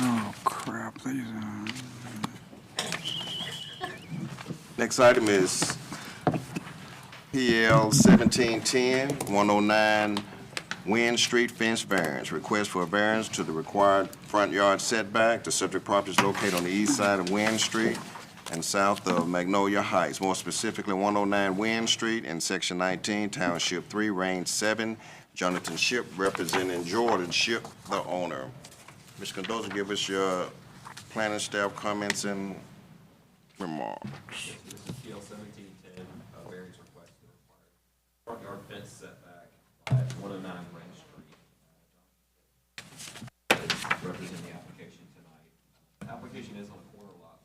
Oh, crap, these Next item is PL 1710-109 Wynn Street fence variance. Request for a variance to the required front yard setback. The subject property is located on the east side of Wynn Street and south of Magnolia Heights, more specifically 109 Wynn Street in Section 19, Township 3, Range 7. Jonathan Ship representing Jordan Ship, the owner. Mr. Cardoso, give us your planning staff comments and remarks. This is PL 1710, variance request to require front yard fence setback at 109 Range Street. Representing the application tonight. The application is on a corner lot.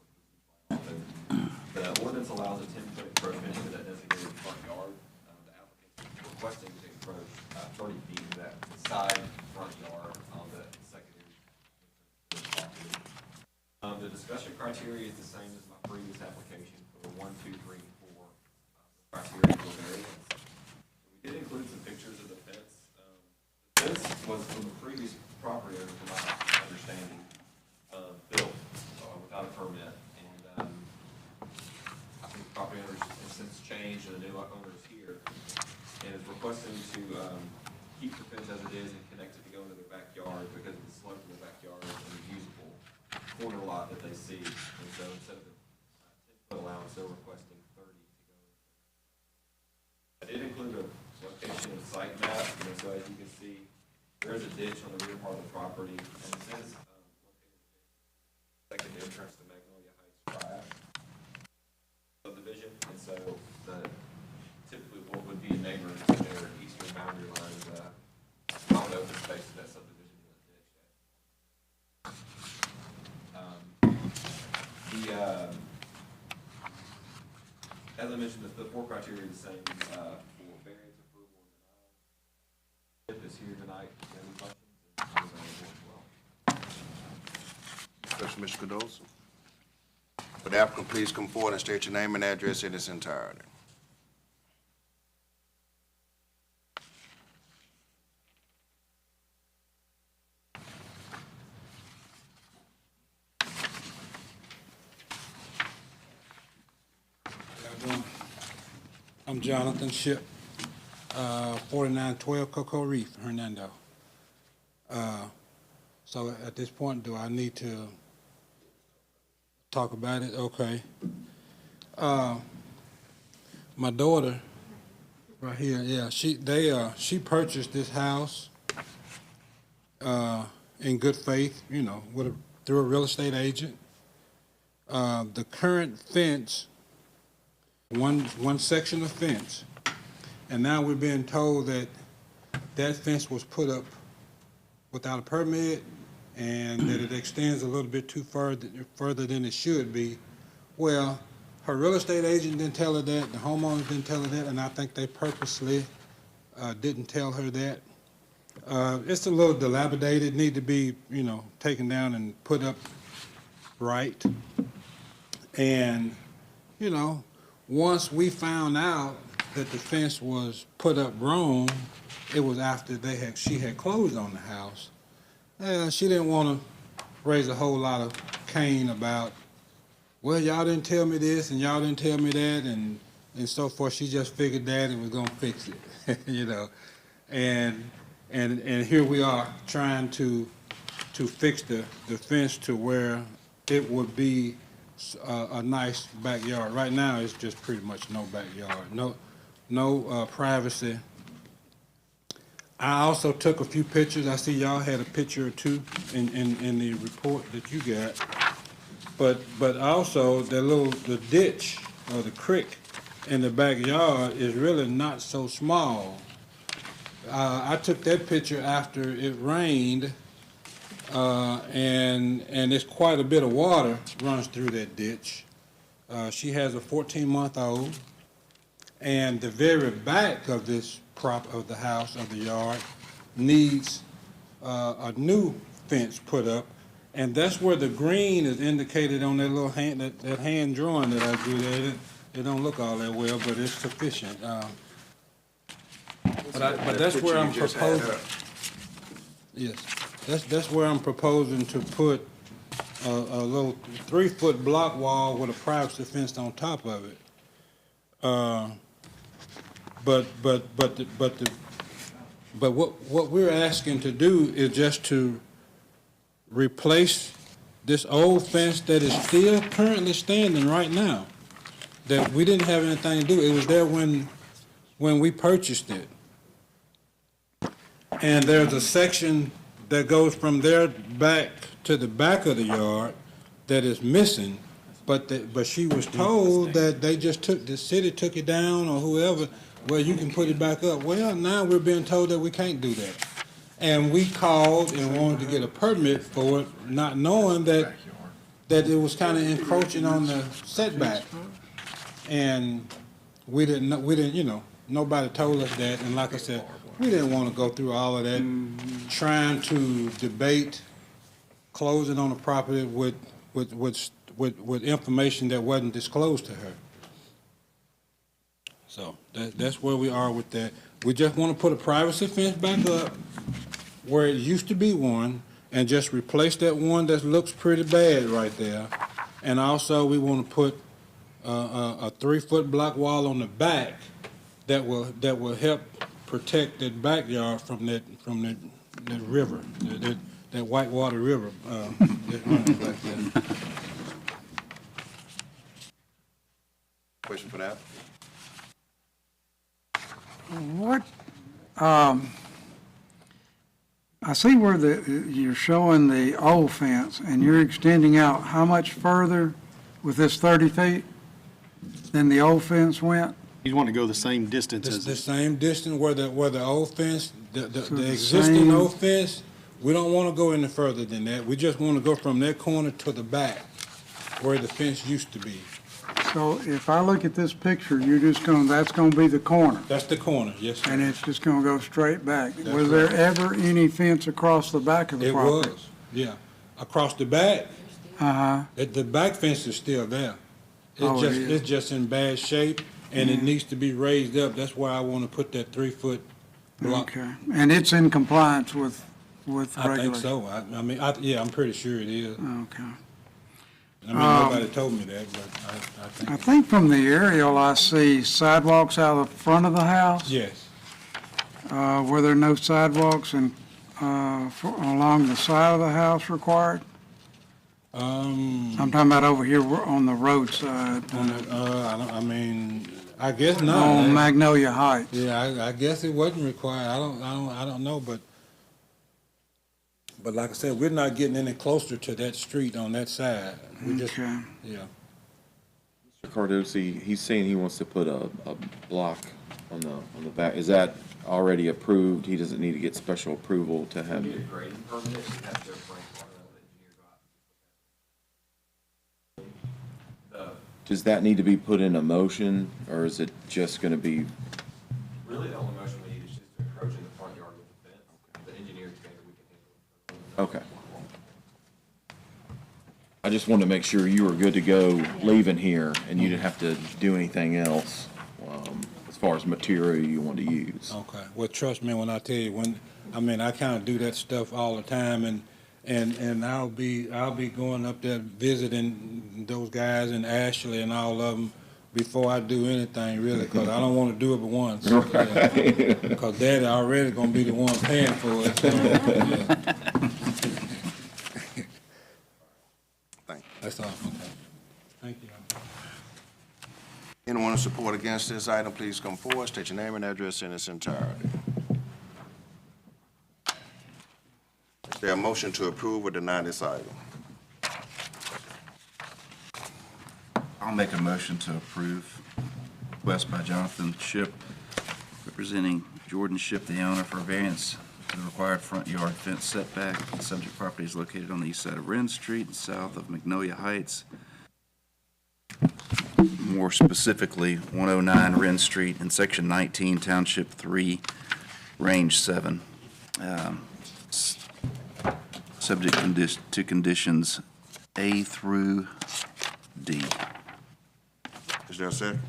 The ordinance allows a 10-foot encroachment into that designated front yard. The applicant is requesting to encroach 30 feet to that side front yard on the secondary property. The discussion criteria is the same as my previous application for 1, 2, 3, and 4 criteria for variance. We did include some pictures of the fence. The fence was from the previous property owner, from my understanding. property owners have since changed and the new owner is here, and is requesting to keep the fence as it is and connect it to go into their backyard because of the slope of the backyard and the usable corner lot that they see. And so instead of the 10-foot allowance, they're requesting 30 to go. I did include a location and site map, and so as you can see, there is a ditch on the rear part of the property, and it says located second entrance to Magnolia Heights Drive subdivision, and so typically what would be a neighbor to their eastern boundary line is common open space to that subdivision in the ditch. As I mentioned, the four criteria are the same for variance approval and denial. Tip is here tonight. Any questions? And I'm available as well. Question, Mr. Cardoso. Would the applicant please come forward and state your name and address in its entirety? I'm Jonathan Ship, 4912 Cocoa Reef, Hernando. So at this point, do I need to talk about it? Okay. My daughter, right here, yeah, she purchased this house in good faith, you know, through a real estate agent. The current fence, one section of fence, and now we're being told that that fence was put up without a permit and that it extends a little bit too further than it should be. Well, her real estate agent didn't tell her that, the homeowners didn't tell her that, and I think they purposely didn't tell her that. It's a little dilapidated, need to be, you know, taken down and put up right. And, you know, once we found out that the fence was put up wrong, it was after she had closed on the house. She didn't want to raise a whole lot of cane about, well, y'all didn't tell me this and y'all didn't tell me that and so forth. She just figured Daddy was gonna fix it, you know. And here we are trying to fix the fence to where it would be a nice backyard. Right now, it's just pretty much no backyard, no privacy. I also took a few pictures. I see y'all had a picture or two in the report that you got. But also the ditch or the creek in the backyard is really not so small. I took that picture after it rained, and it's quite a bit of water runs through that ditch. She has a 14-month-old, and the very back of this of the house, of the yard, needs a new fence put up, and that's where the green is indicated on that little hand, that hand drawing that I drew there. It don't look all that well, but it's sufficient. But that's where I'm proposing. Yes, that's where I'm proposing to put a little 3-foot block wall with a privacy fence on top of it. But what we're asking to do is just to replace this old fence that is still currently standing right now, that we didn't have anything to do. It was there when we purchased it. And there's a section that goes from there back to the back of the yard that is missing, but she was told that the city took it down or whoever, well, you can put it back up. Well, now we're being told that we can't do that. And we called and wanted to get a permit for it, not knowing that it was kind of encroaching on the setback. And we didn't, you know, nobody told us that. And like I said, we didn't want to go through all of that, trying to debate closing on the property with information that wasn't disclosed to her. So that's where we are with that. We just want to put a privacy fence back up where it used to be one, and just replace that one that looks pretty bad right there. And also we want to put a 3-foot block wall on the back that will help protect that backyard from that river, that whitewater river, that runs back there. Question for that? What, I see where you're showing the old fence, and you're extending out how much further with this 30 feet than the old fence went? He's wanting to go the same distance as. The same distance where the old fence, So the existing old fence, we don't want to go any further than that. We just want to go from that corner to the back where the fence used to be. So if I look at this picture, that's gonna be the corner, That's the corner, yes, sir. and it's just gonna go straight back. That's Was there right. ever any fence across the back of the It property? was, yeah. Across the back, Uh-huh. the back fence is still there. Oh, it is? It's just in bad shape, and it needs to be raised up. That's why I want to put that 3-foot block. Okay, and it's in compliance with I regulation? think so. I mean, yeah, I'm pretty sure it is. Okay. I mean, nobody told me that, but I think. I think from the aerial, I see sidewalks out the front of the house. Yes. Were there no sidewalks along the side of the house required? I'm talking about over here on the roadside. I guess not. On Magnolia Heights. Yeah, I guess it wasn't required. I don't know, but like I said, we're not getting any closer to that street on that side. We just, Okay. yeah. Mr. Cardosi, he's saying he wants to put a block on the back. Is that already approved? He doesn't need to get special approval to have. Need a grading permit, you have to bring part of the engineer got. Does that need to be put in a motion, or is it just gonna be? Really, the only motion we need is just to encroach in the front yard with the fence. The engineer's standard, we can handle it. Okay. I just wanted to make sure you were good to go leaving here, and you didn't have to do anything else, as far as material you want to use. Okay. Well, trust me when I tell you, I kind of do that stuff all the time, and I'll be going up there visiting those guys in Ashley and all of them before I do anything, really, because I don't want to do it but once. Right. Because Daddy already going to be the one paying for it. So, yeah. That's all. Okay. Thank you. Anyone in support against this item, please come forward, state your name and address in its entirety. Is there a motion to approve or deny this item? I'll make a motion to approve. Request by Jonathan Ship, representing Jordan Ship, the owner, for variance to the required front yard fence setback. The subject property is located on the east side of Wren Street and south of Magnolia Heights. More specifically, 109 Wren Street in Section 19, Township 3, Range 7. Subject to conditions A through D. Is there a second?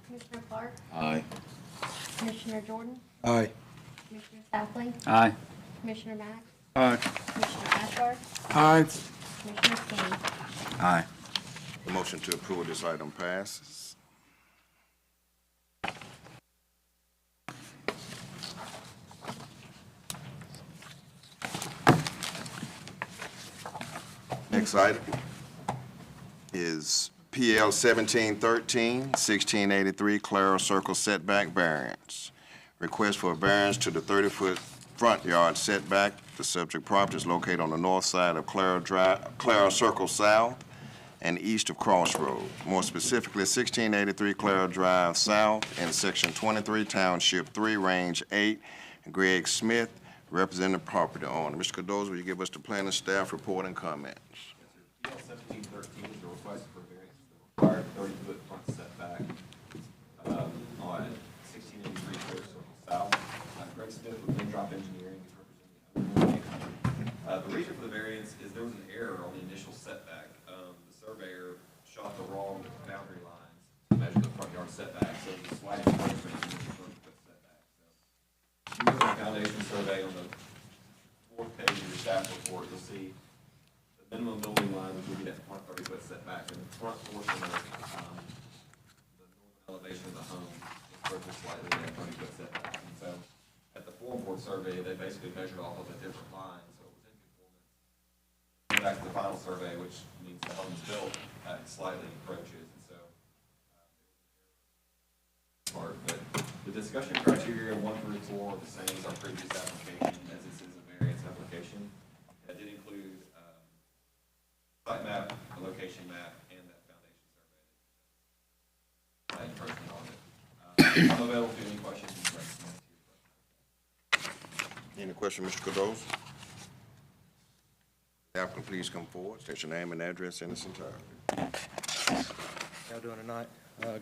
Commissioner Clark? Aye. Commissioner Jordan? Aye. Commissioner Safley? Aye. Commissioner Mack? Aye. Commissioner Ashford? Aye. Commissioner Skeen? Aye. The motion to approve this item passes. Next item is PL 1713, 1683 Clara Circle setback variance. Request for a variance to the 30-foot front yard setback. The subject property is located on the north side of Clara Circle South and east of Crossroad. More specifically, 1683 Clara Drive South in Section 23, Township 3, Range 8. Greg Smith, representing the property owner. Mr. Cardozo, will you give us the planning staff report and comments? PL 1713 is a request for variance to the required 30-foot front setback on 1683 Clear Circle South. Greg Smith with Windrop Engineering is representing the owner. The reason for the variance is there was an error on the initial setback. The surveyor shot the wrong boundary lines to measure the front yard setback, so the slight encroachment in the 30-foot setback. So, we did a foundation survey on the fourth page of your staff report, you'll see the minimum building line, which would be that front 30-foot setback, and the front portion of the northern elevation of the home is curved slightly that 30-foot setback. And so at the form board survey, they basically measured off of a different line, so it was in conformance. Back to the final survey, which means the home is built, slightly encroaches, and so part. But the discussion criteria 1 through 4 are the same as our previous application, as this is a variance application. That did include site map, a location map, and that foundation survey. Encroachment on it. I'm available to any questions. Any question, Mr. Cados? Applicant, please come forward. State your name and address in its entirety. How you doing tonight?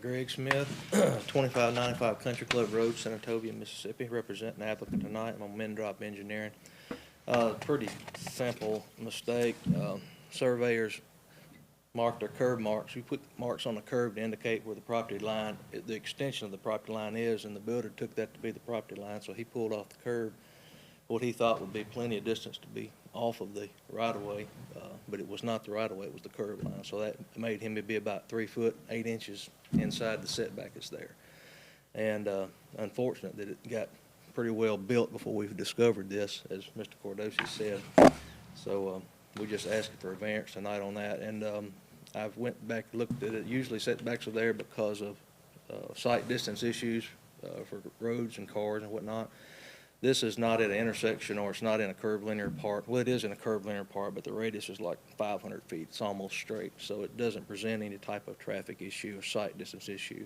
Greg Smith, 2595 Country Club Road, Senatobia, Mississippi, representing the applicant tonight. I'm on Mendrop Engineering. Pretty simple mistake. Surveyors marked their curb marks. We put marks on the curb to indicate where the property line, the extension of the property line is, and the builder took that to be the property line, so he pulled off the curb what he thought would be plenty of distance to be off of the right-of-way, but it was not the right-of-way, it was the curb line. So that made him be about 3 foot, 8 inches inside the setback that's there. And unfortunate that it got pretty well built before we discovered this, as Mr. Cordosi said. So we just asking for a variance tonight on that. And I've went back and looked at it. Usually setbacks are there because of sight distance issues for roads and cars and whatnot. This is not at an intersection, or it's not in a curved linear part. Well, it is in a curved linear part, but the radius is like 500 feet. It's almost straight, so it doesn't present any type of traffic issue or sight distance issue.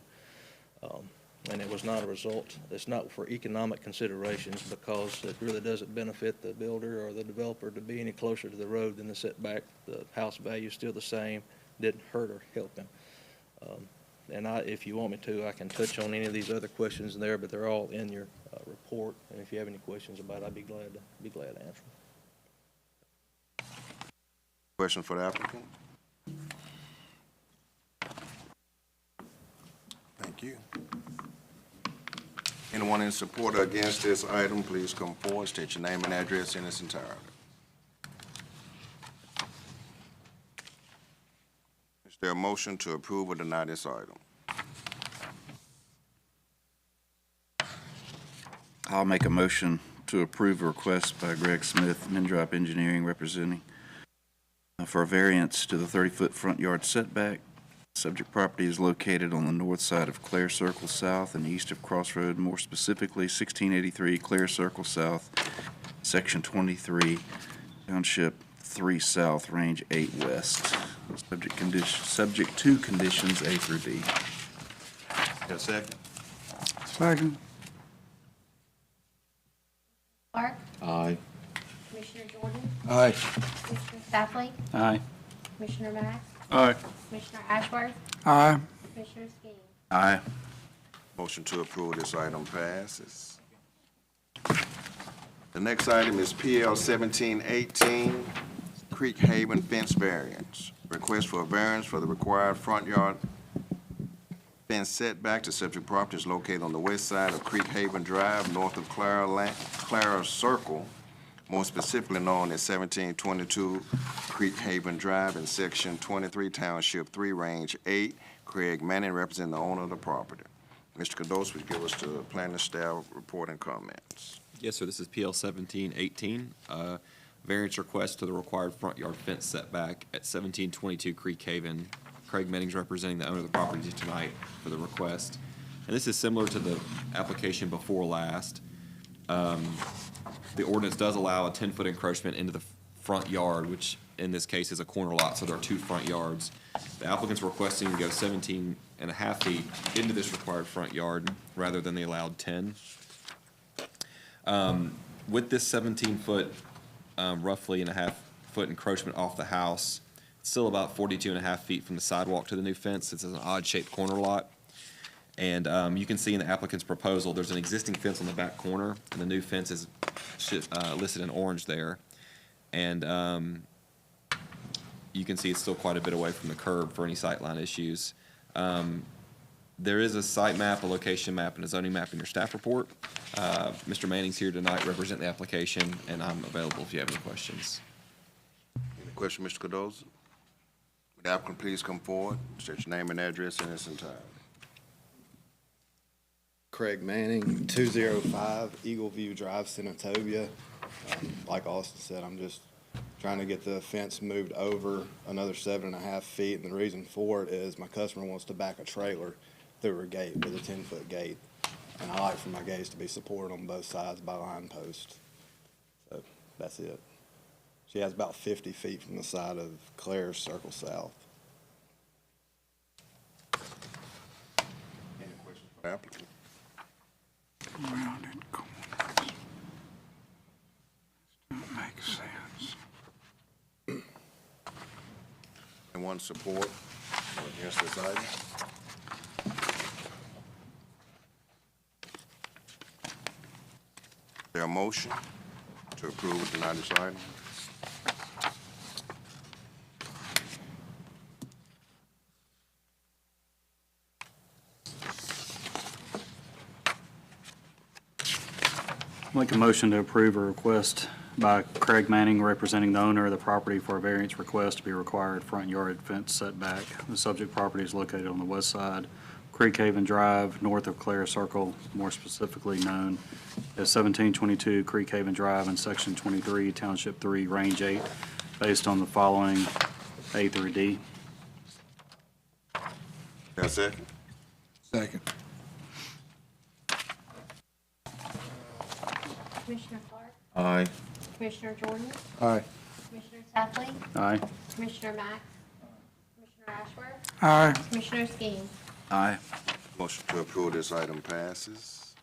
And it was not a result. It's not for economic considerations, because it really doesn't benefit the builder or the developer to be any closer to the road than the setback. The house value is still the same. Didn't hurt or help him. And if you want me to, I can touch on any of these other questions there, but they're all in your report. And if you have any questions about it, I'd be glad to answer them. Question for the applicant? Thank you. Anyone in support or against this item, please come forward, state your name and address in its entirety. Is there a motion to approve or deny this item? I'll make a motion to approve a request by Greg Smith, Mendrop Engineering, representing for a variance to the 30-foot front yard setback. Subject property is located on the north side of Clare Circle South and east of Crossroad, more specifically 1683 Clare Circle South, Section 23, Township 3 South, Range 8 West. Subject to conditions A through D. Got a second? Second. Clark, Aye. Commissioner Jordan, Aye. Commissioner Safley, Aye. Commissioner Mack, Aye. Commissioner Ashworth, Aye. Commissioner Skeen. Aye. Motion to approve this item passes. The next item is PL 1718, Creek Haven Fence Variance. Request for a variance for the required front yard fence setback. The subject property is located on the west side of Creek Haven Drive, north of Clara Circle, more specifically known as 1722 Creek Haven Drive in Section 23, Township 3, Range 8. Craig Manning, representing the owner of the property. Mr. Cados, would you give us the planning staff report and comments? Yes, sir. This is PL 1718. Variance request to the required front yard fence setback at 1722 Creek Haven. Craig Manning's representing the owner of the property tonight for the request. And this is similar to the application before last. The ordinance does allow a 10-foot encroachment into the front yard, which in this case is a corner lot, so there are 2 front yards. The applicant's requesting to go 17 and a half feet into this required front yard rather than the allowed 10. With this 17-foot, roughly and a half foot encroachment off the house, it's still about 42 and a half feet from the sidewalk to the new fence. It's an odd-shaped corner lot. And you can see in the applicant's proposal, there's an existing fence on the back corner, and the new fence is listed in orange there. And you can see it's still quite a bit away from the curb for any sightline issues. There is a site map, a location map, and a zoning map in your staff report. Mr. Manning's here tonight, represent the application, and I'm available if you have any questions. Any question, Mr. Cardoza? Would the applicant please come forward, state your name and address in its entirety? Craig Manning, 205 Eagle View Drive, Senatobia. Like Austin said, I'm just trying to get the fence moved over another 7.5 feet, and the reason for it is my customer wants to back a trailer through her gate with a 10-foot gate, and I like for my gates to be supported on both sides by line posts. So that's it. She has about 50 feet from the side of Claire's Circle South. Any questions for the applicant? Rounded corners. Don't make sense. Anyone support or against this item? Is there a motion to approve or deny this item? Make a motion to approve a request by Craig Manning, representing the owner of the property, for a variance request to be required front yard fence setback. The subject property is located on the west side, Creek Haven Drive, north of Clare Circle, more specifically known as 1722 Creek Haven Drive in Section 23, Township 3, Range 8, based on the following A through D. Got a second? Second. Commissioner Clark, Aye. Commissioner Jordan, Aye. Commissioner Safley, Aye. Commissioner Mack, Commissioner Ashworth, Aye. Commissioner Skeen. Aye. Motion to approve this item passes.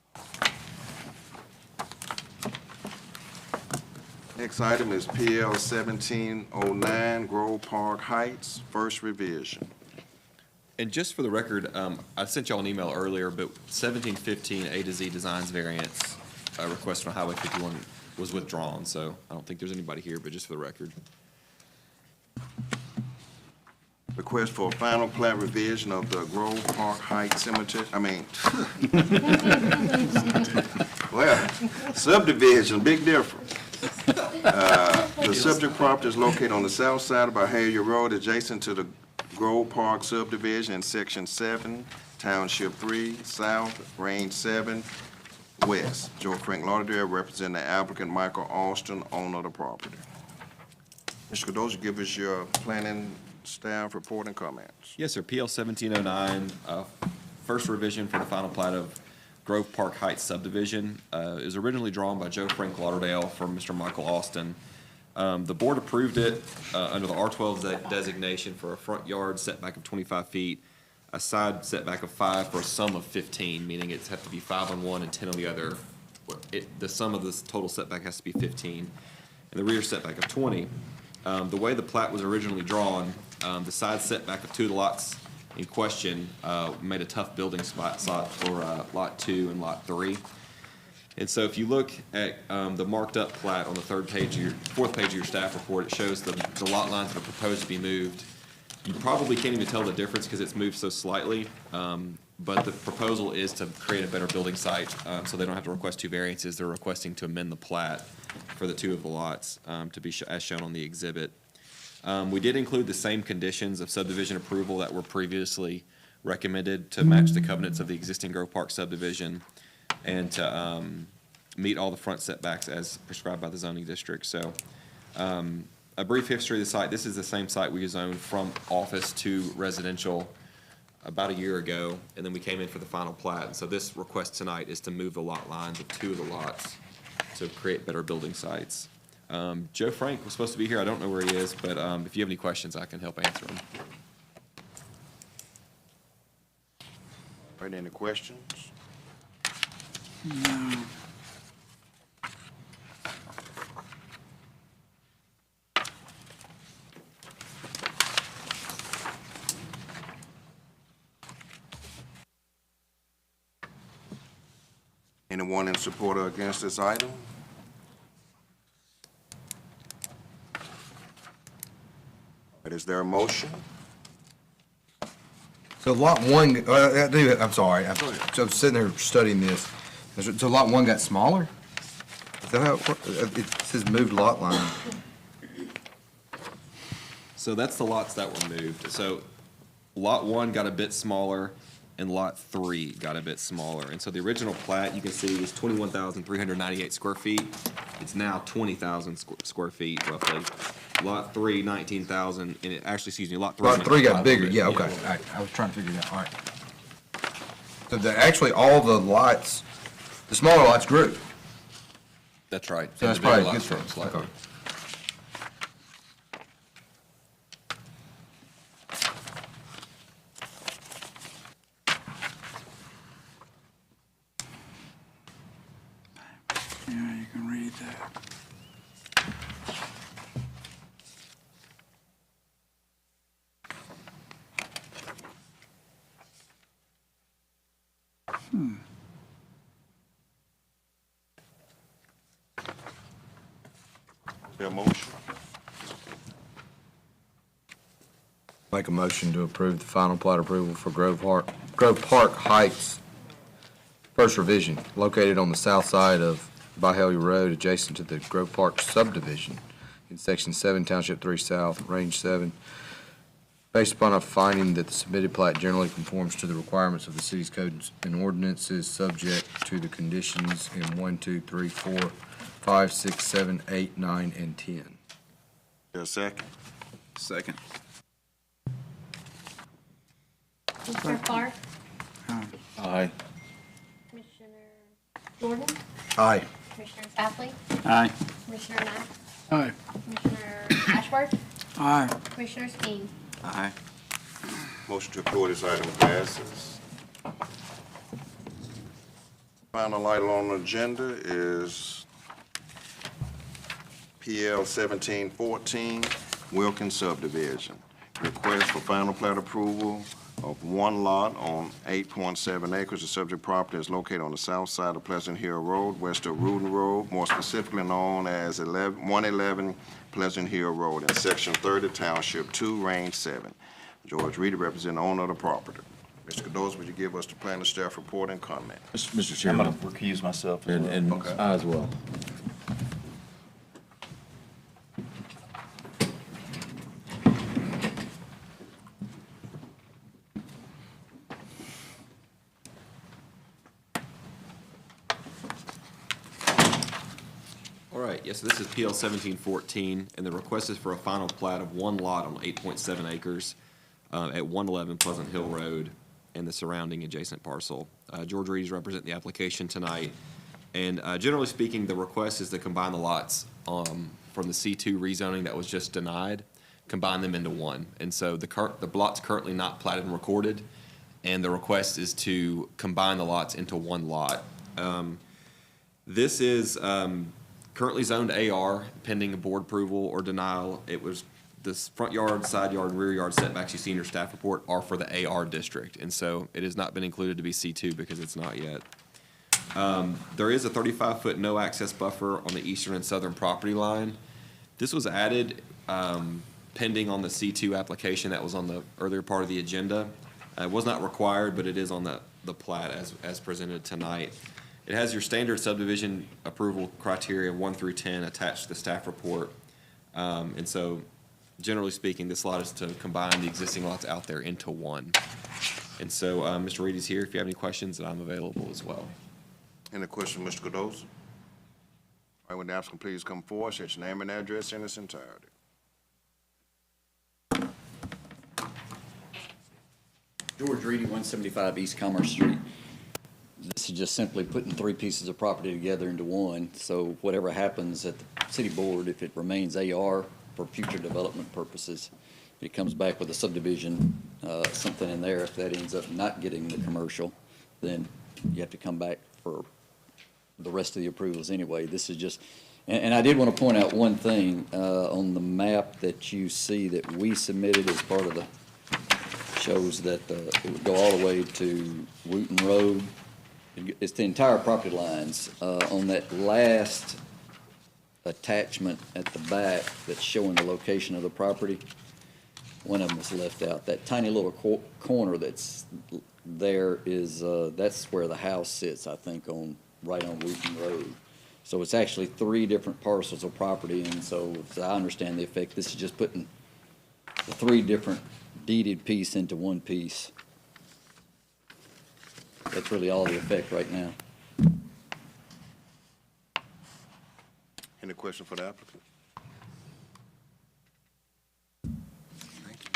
Next item is PL 1709 Grove Park Heights, first revision. And just for the record, I sent y'all an email earlier, but 1715 A to Z Designs variance request on Highway 51 was withdrawn, so I don't think there's anybody here, but just for the record. Request for a final plat revision of the Grove Park Heights Cemetery, well, subdivision, big difference. The subject property is located on the south side of Bahia Road, adjacent to the Grove Park subdivision in Section 7, Township 3, South, Range 7, West. Joe Frank Lauderdale, representing the applicant Michael Austin, owner of the property. Mr. Cardoza, give us your planning staff report and comments. Yes, sir. PL 1709, first revision for the final plat of Grove Park Heights subdivision, is originally drawn by Joe Frank Lauderdale from Mr. Michael Austin. The board approved it under the R12 designation for a front yard setback of 25 feet, a side setback of 5 for a sum of 15, meaning it's have to be 5 on one and 10 on the other. The sum of this total setback has to be 15, and the rear setback of 20. The way the plat was originally drawn, the side setback of two of the lots in question made a tough building spot for Lot 2 and Lot 3. And so if you look at the marked up plat on the fourth page of your staff report, it shows the lot lines that are proposed to be moved. You probably can't even tell the difference because it's moved so slightly, but the proposal is to create a better building site, so they don't have to request two variances. They're requesting to amend the plat for the two of the lots to be as shown on the exhibit. We did include the same conditions of subdivision approval that were previously recommended to match the covenants of the existing Grove Park subdivision and to meet all the front setbacks as prescribed by the zoning district. So a brief history of the site. This is the same site we zoned from office to residential about a year ago, and then we came in for the final plat. And so this request tonight is to move the lot lines of two of the lots to create better building sites. Joe Frank was supposed to be here. I don't know where he is, but if you have any questions, I can help answer them. All right, any questions? No. Anyone in support or against this item? All right, is there a motion? So lot one, I'm sorry, so I'm sitting there studying this. So lot one got smaller? Is that how it works? It says moved lot line. So that's the lots that were moved. So lot one got a bit smaller and lot three got a bit smaller. And so the original plat, you can see, is 21,398 square feet. It's now 20,000 square feet roughly. Lot three, 19,000, and it actually, excuse me, lot three. Lot three got 500, bigger, yeah, okay. All right, I was trying to figure that out, all right. So actually, all the lots, the smaller lots grew. That's right. So that's And the bigger probably a good lots thing. shrunk slightly. Okay. Yeah, you can read that. There a motion? Make a motion to approve the final plat approval for Grove Park Heights, first revision, located on the south side of Byhalia Road, adjacent to the Grove Park subdivision in Section 7, Township 3 South, Range 7, based upon a finding that the submitted plat generally conforms to the requirements of the city's codes and ordinances, subject to the conditions in 1, 2, 3, 4, 5, 6, 7, 8, 9, and 10. There a second? Second. Commissioner Clark, Aye. Commissioner Jordan, Aye. Commissioner Safley, Aye. Commissioner Mack, Aye. Commissioner Ashworth, Aye. Commissioner Skeen. Aye. Motion to approve this item passes. Final item on the agenda is PL 1714, Wilkins subdivision. Request for final plat approval of one lot on 8.7 acres. The subject property is located on the south side of Pleasant Hill Road, west of Rudin Road, more specifically known as 111 Pleasant Hill Road in Section 30, Township 2, Range 7. George Reedy, representing the owner of the property. Mr. Cados, would you give us the planning staff report and comment? Mr. I'm Chairman. going to recuse myself as well. And Okay. I as well. All right, yes, so this is PL 1714, and the request is for a final plat of one lot on 8.7 acres at 111 Pleasant Hill Road and the surrounding adjacent parcel. George Reed is representing the application tonight, and generally speaking, the request is to combine the lots from the C2 rezoning that was just denied, combine them into one. And so the lot's currently not platted and recorded, and the request is to combine the lots into one lot. This is currently zoned AR, pending a board approval or denial. It was, this front yard, side yard, rear yard setbacks you see in your staff report are for the AR district, and so it has not been included to be C2 because it's not yet. There is a 35-foot no-access buffer on the eastern and southern property line. This was added pending on the C2 application that was on the earlier part of the agenda. It was not required, but it is on the plat as presented tonight. It has your standard subdivision approval criteria 1 through 10 attached to the staff report. And so, generally speaking, this lot is to combine the existing lots out there into one. And so, Mr. Reed is here. If you have any questions, and I'm available as well. Any question, Mr. Cados? All right, would the applicant please come forward, state your name and address in its entirety. George Reedy, 175 East Commerce Street. This is just simply putting three pieces of property together into one, so whatever happens at the city board, if it remains AR for future development purposes, if it comes back with a subdivision, something in there, if that ends up not getting the commercial, then you have to come back for the rest of the approvals anyway. This is just, and I did want to point out one thing, on the map that you see that we submitted as part of the, shows that it would go all the way to Wooten Road. It's the entire property lines. On that last attachment at the back that's showing the location of the property, one of them was left out. That tiny little corner that's there is, that's where the house sits, I think, right on Wooten Road. So it's actually 3 different parcels of property, and so as I understand the effect, this is just putting the 3 different deeded piece into one piece. That's really all the effect right now. Any question for the applicant? Thank you.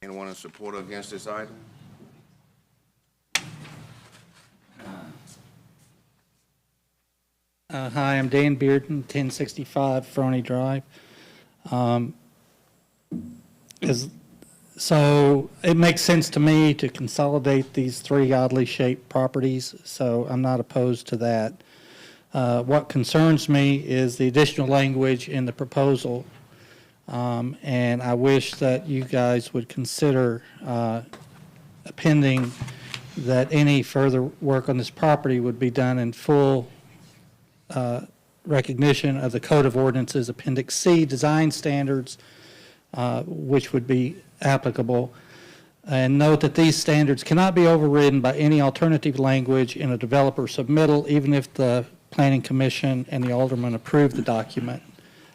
Anyone in support or against this item? Hi, I'm Dan Bearden, 1065 Fernie Drive. So it makes sense to me to consolidate these 3 oddly shaped properties, so I'm not opposed to that. What concerns me is the additional language in the proposal, and I wish that you guys would consider appending that any further work on this property would be done in full recognition of the Code of Ordinances Appendix C design standards, which would be applicable. And note that these standards cannot be overridden by any alternative language in a developer submittal, even if the Planning Commission and the alderman approve the document.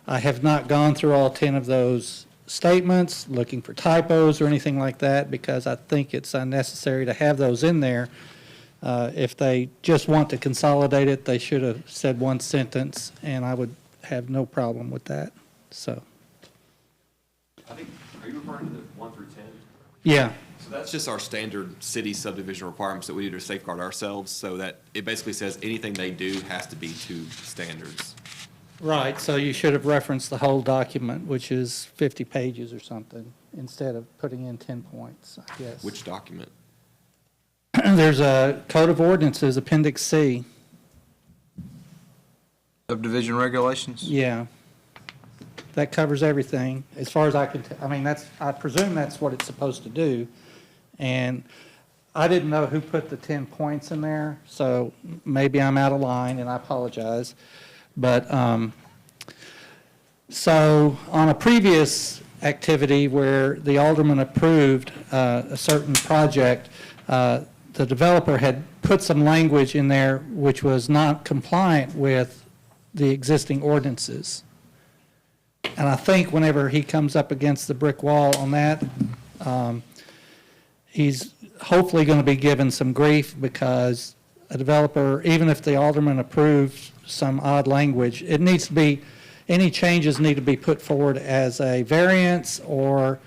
I have not gone through all 10 of those statements, looking for typos or anything like that, because I think it's unnecessary to have those in there. If they just want to consolidate it, they should have said one sentence, and I would have no problem with that. So, I think, are you referring to the 1 through 10? yeah. So that's just our standard city subdivision requirements that we do to safeguard ourselves, so that it basically says anything they do has to be to standards. Right, so you should have referenced the whole document, which is 50 pages or something, instead of putting in 10 points, I guess. Which document? There's a Code of Ordinances, Appendix C. Subdivision regulations? Yeah. That covers everything, as far as I can I mean, I presume that's what it's supposed to do. And I didn't know who put the 10 points in there, so maybe I'm out of line, and I apologize. But, so on a previous activity where the alderman approved a certain project, the developer had put some language in there which was not compliant with the existing ordinances. And I think whenever he comes up against the brick wall on that, he's hopefully going to be given some grief, because a developer, even if the alderman approves some odd language, it needs to be, any changes need to be put forward as a variance or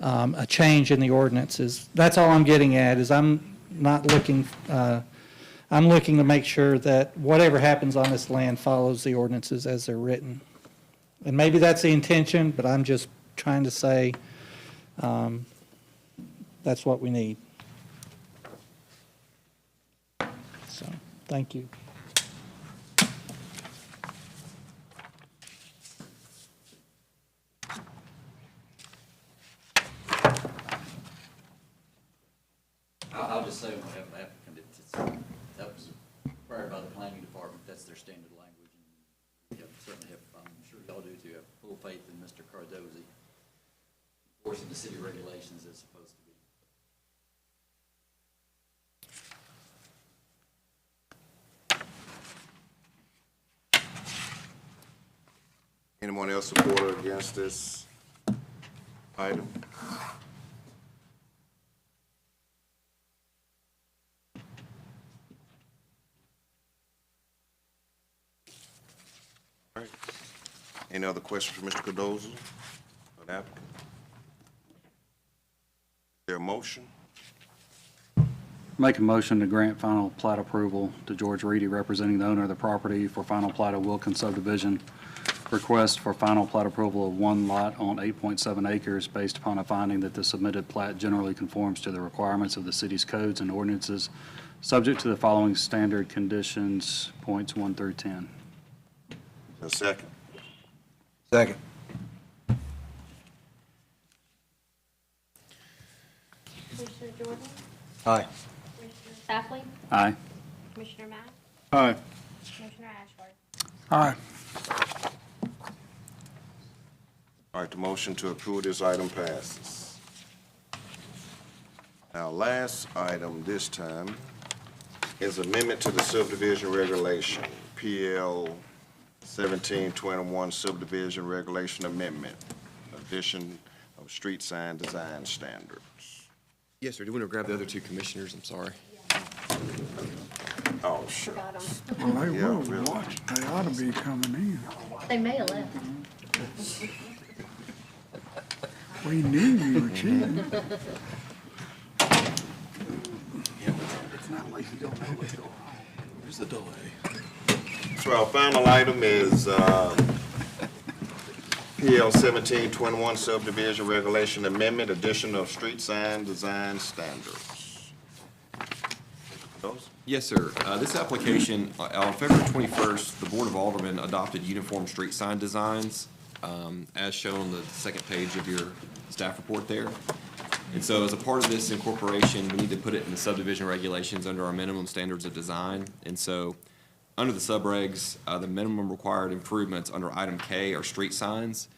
a change in the ordinances. That's all I'm getting at, is I'm not looking, I'm looking to make sure that whatever happens on this land follows the ordinances as they're written. And maybe that's the intention, but I'm just trying to say that's what we need. So, thank you. I'll just say on behalf of the applicant, that was required by the planning department. That's their standard language. And you certainly have, I'm sure y'all do too, have full faith in Mr. Cardozi enforcing the city regulations as supposed to be. Anyone else support or against this item? All right. Any other questions for Mr. Cardozo or the applicant? Is there a motion? Make a motion to grant final plat approval to George Reedy, representing the owner of the property, for final plat of Wilkins subdivision. Request for final plat approval of one lot on 8.7 acres based upon a finding that the submitted plat generally conforms to the requirements of the city's codes and ordinances, subject to the following standard conditions, points 1 through 10. A second. Second. Commissioner Jordan? Aye. Commissioner Safley? Aye. Commissioner Mack? Aye. Commissioner Ashworth? Aye. right, the motion to approve this item passes. Our last item this time is amendment to the subdivision regulation, PL 1721 subdivision regulation amendment, addition of street sign design standards. Yes, sir. Do you want to grab the other two commissioners? I'm sorry. Oh, sure. Well, they Yeah, will really. watch. They ought to be coming in. They may have left. We knew you were cheating. It's not like you don't know what's going on. There's a delay. So our final item is PL 1721 subdivision regulation amendment, addition of street sign design standards. Those? Yes, sir. This application, on February 21st, the Board of Aldermen adopted uniform street sign designs, as shown on the second page of your staff report there. And so as a part of this incorporation, we need to put it in the subdivision regulations under our minimum standards of design. And so, under the subregs, the minimum required improvements under item K are street signs.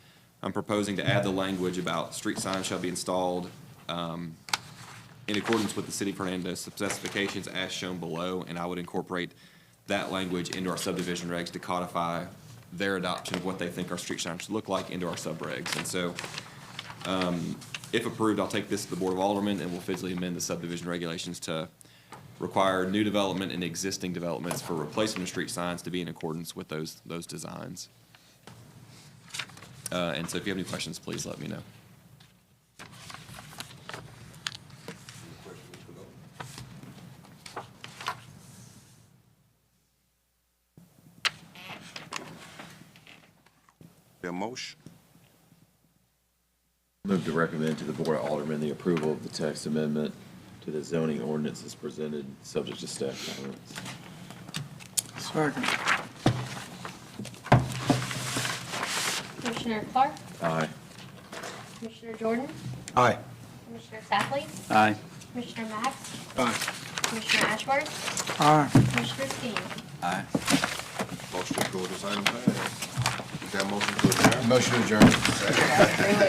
I'm proposing to add the language about street signs shall be installed in accordance with the City of Hernando specifications as shown below, and I would incorporate that language into our subdivision regs to codify their adoption of what they think our street signs should look like into our subregs. And so, if approved, I'll take this to the Board of Aldermen, and we'll physically amend the subdivision regulations to require new development and existing developments for replacement of street signs to be in accordance with those designs. And so if you have any questions, please let me know. The motion? Move to recommend to the Board of Aldermen the approval of the text amendment to the zoning ordinance as presented, subject to staff comments. Second. Commissioner Clark? Aye. Commissioner Jordan? Aye. Commissioner Safley? Aye. Commissioner Max? Aye. Commissioner Ashworth? Aye. Commissioner Skeen? Aye. Motion to approve this item passed. Is there a motion to adjourn? Motion to adjourn.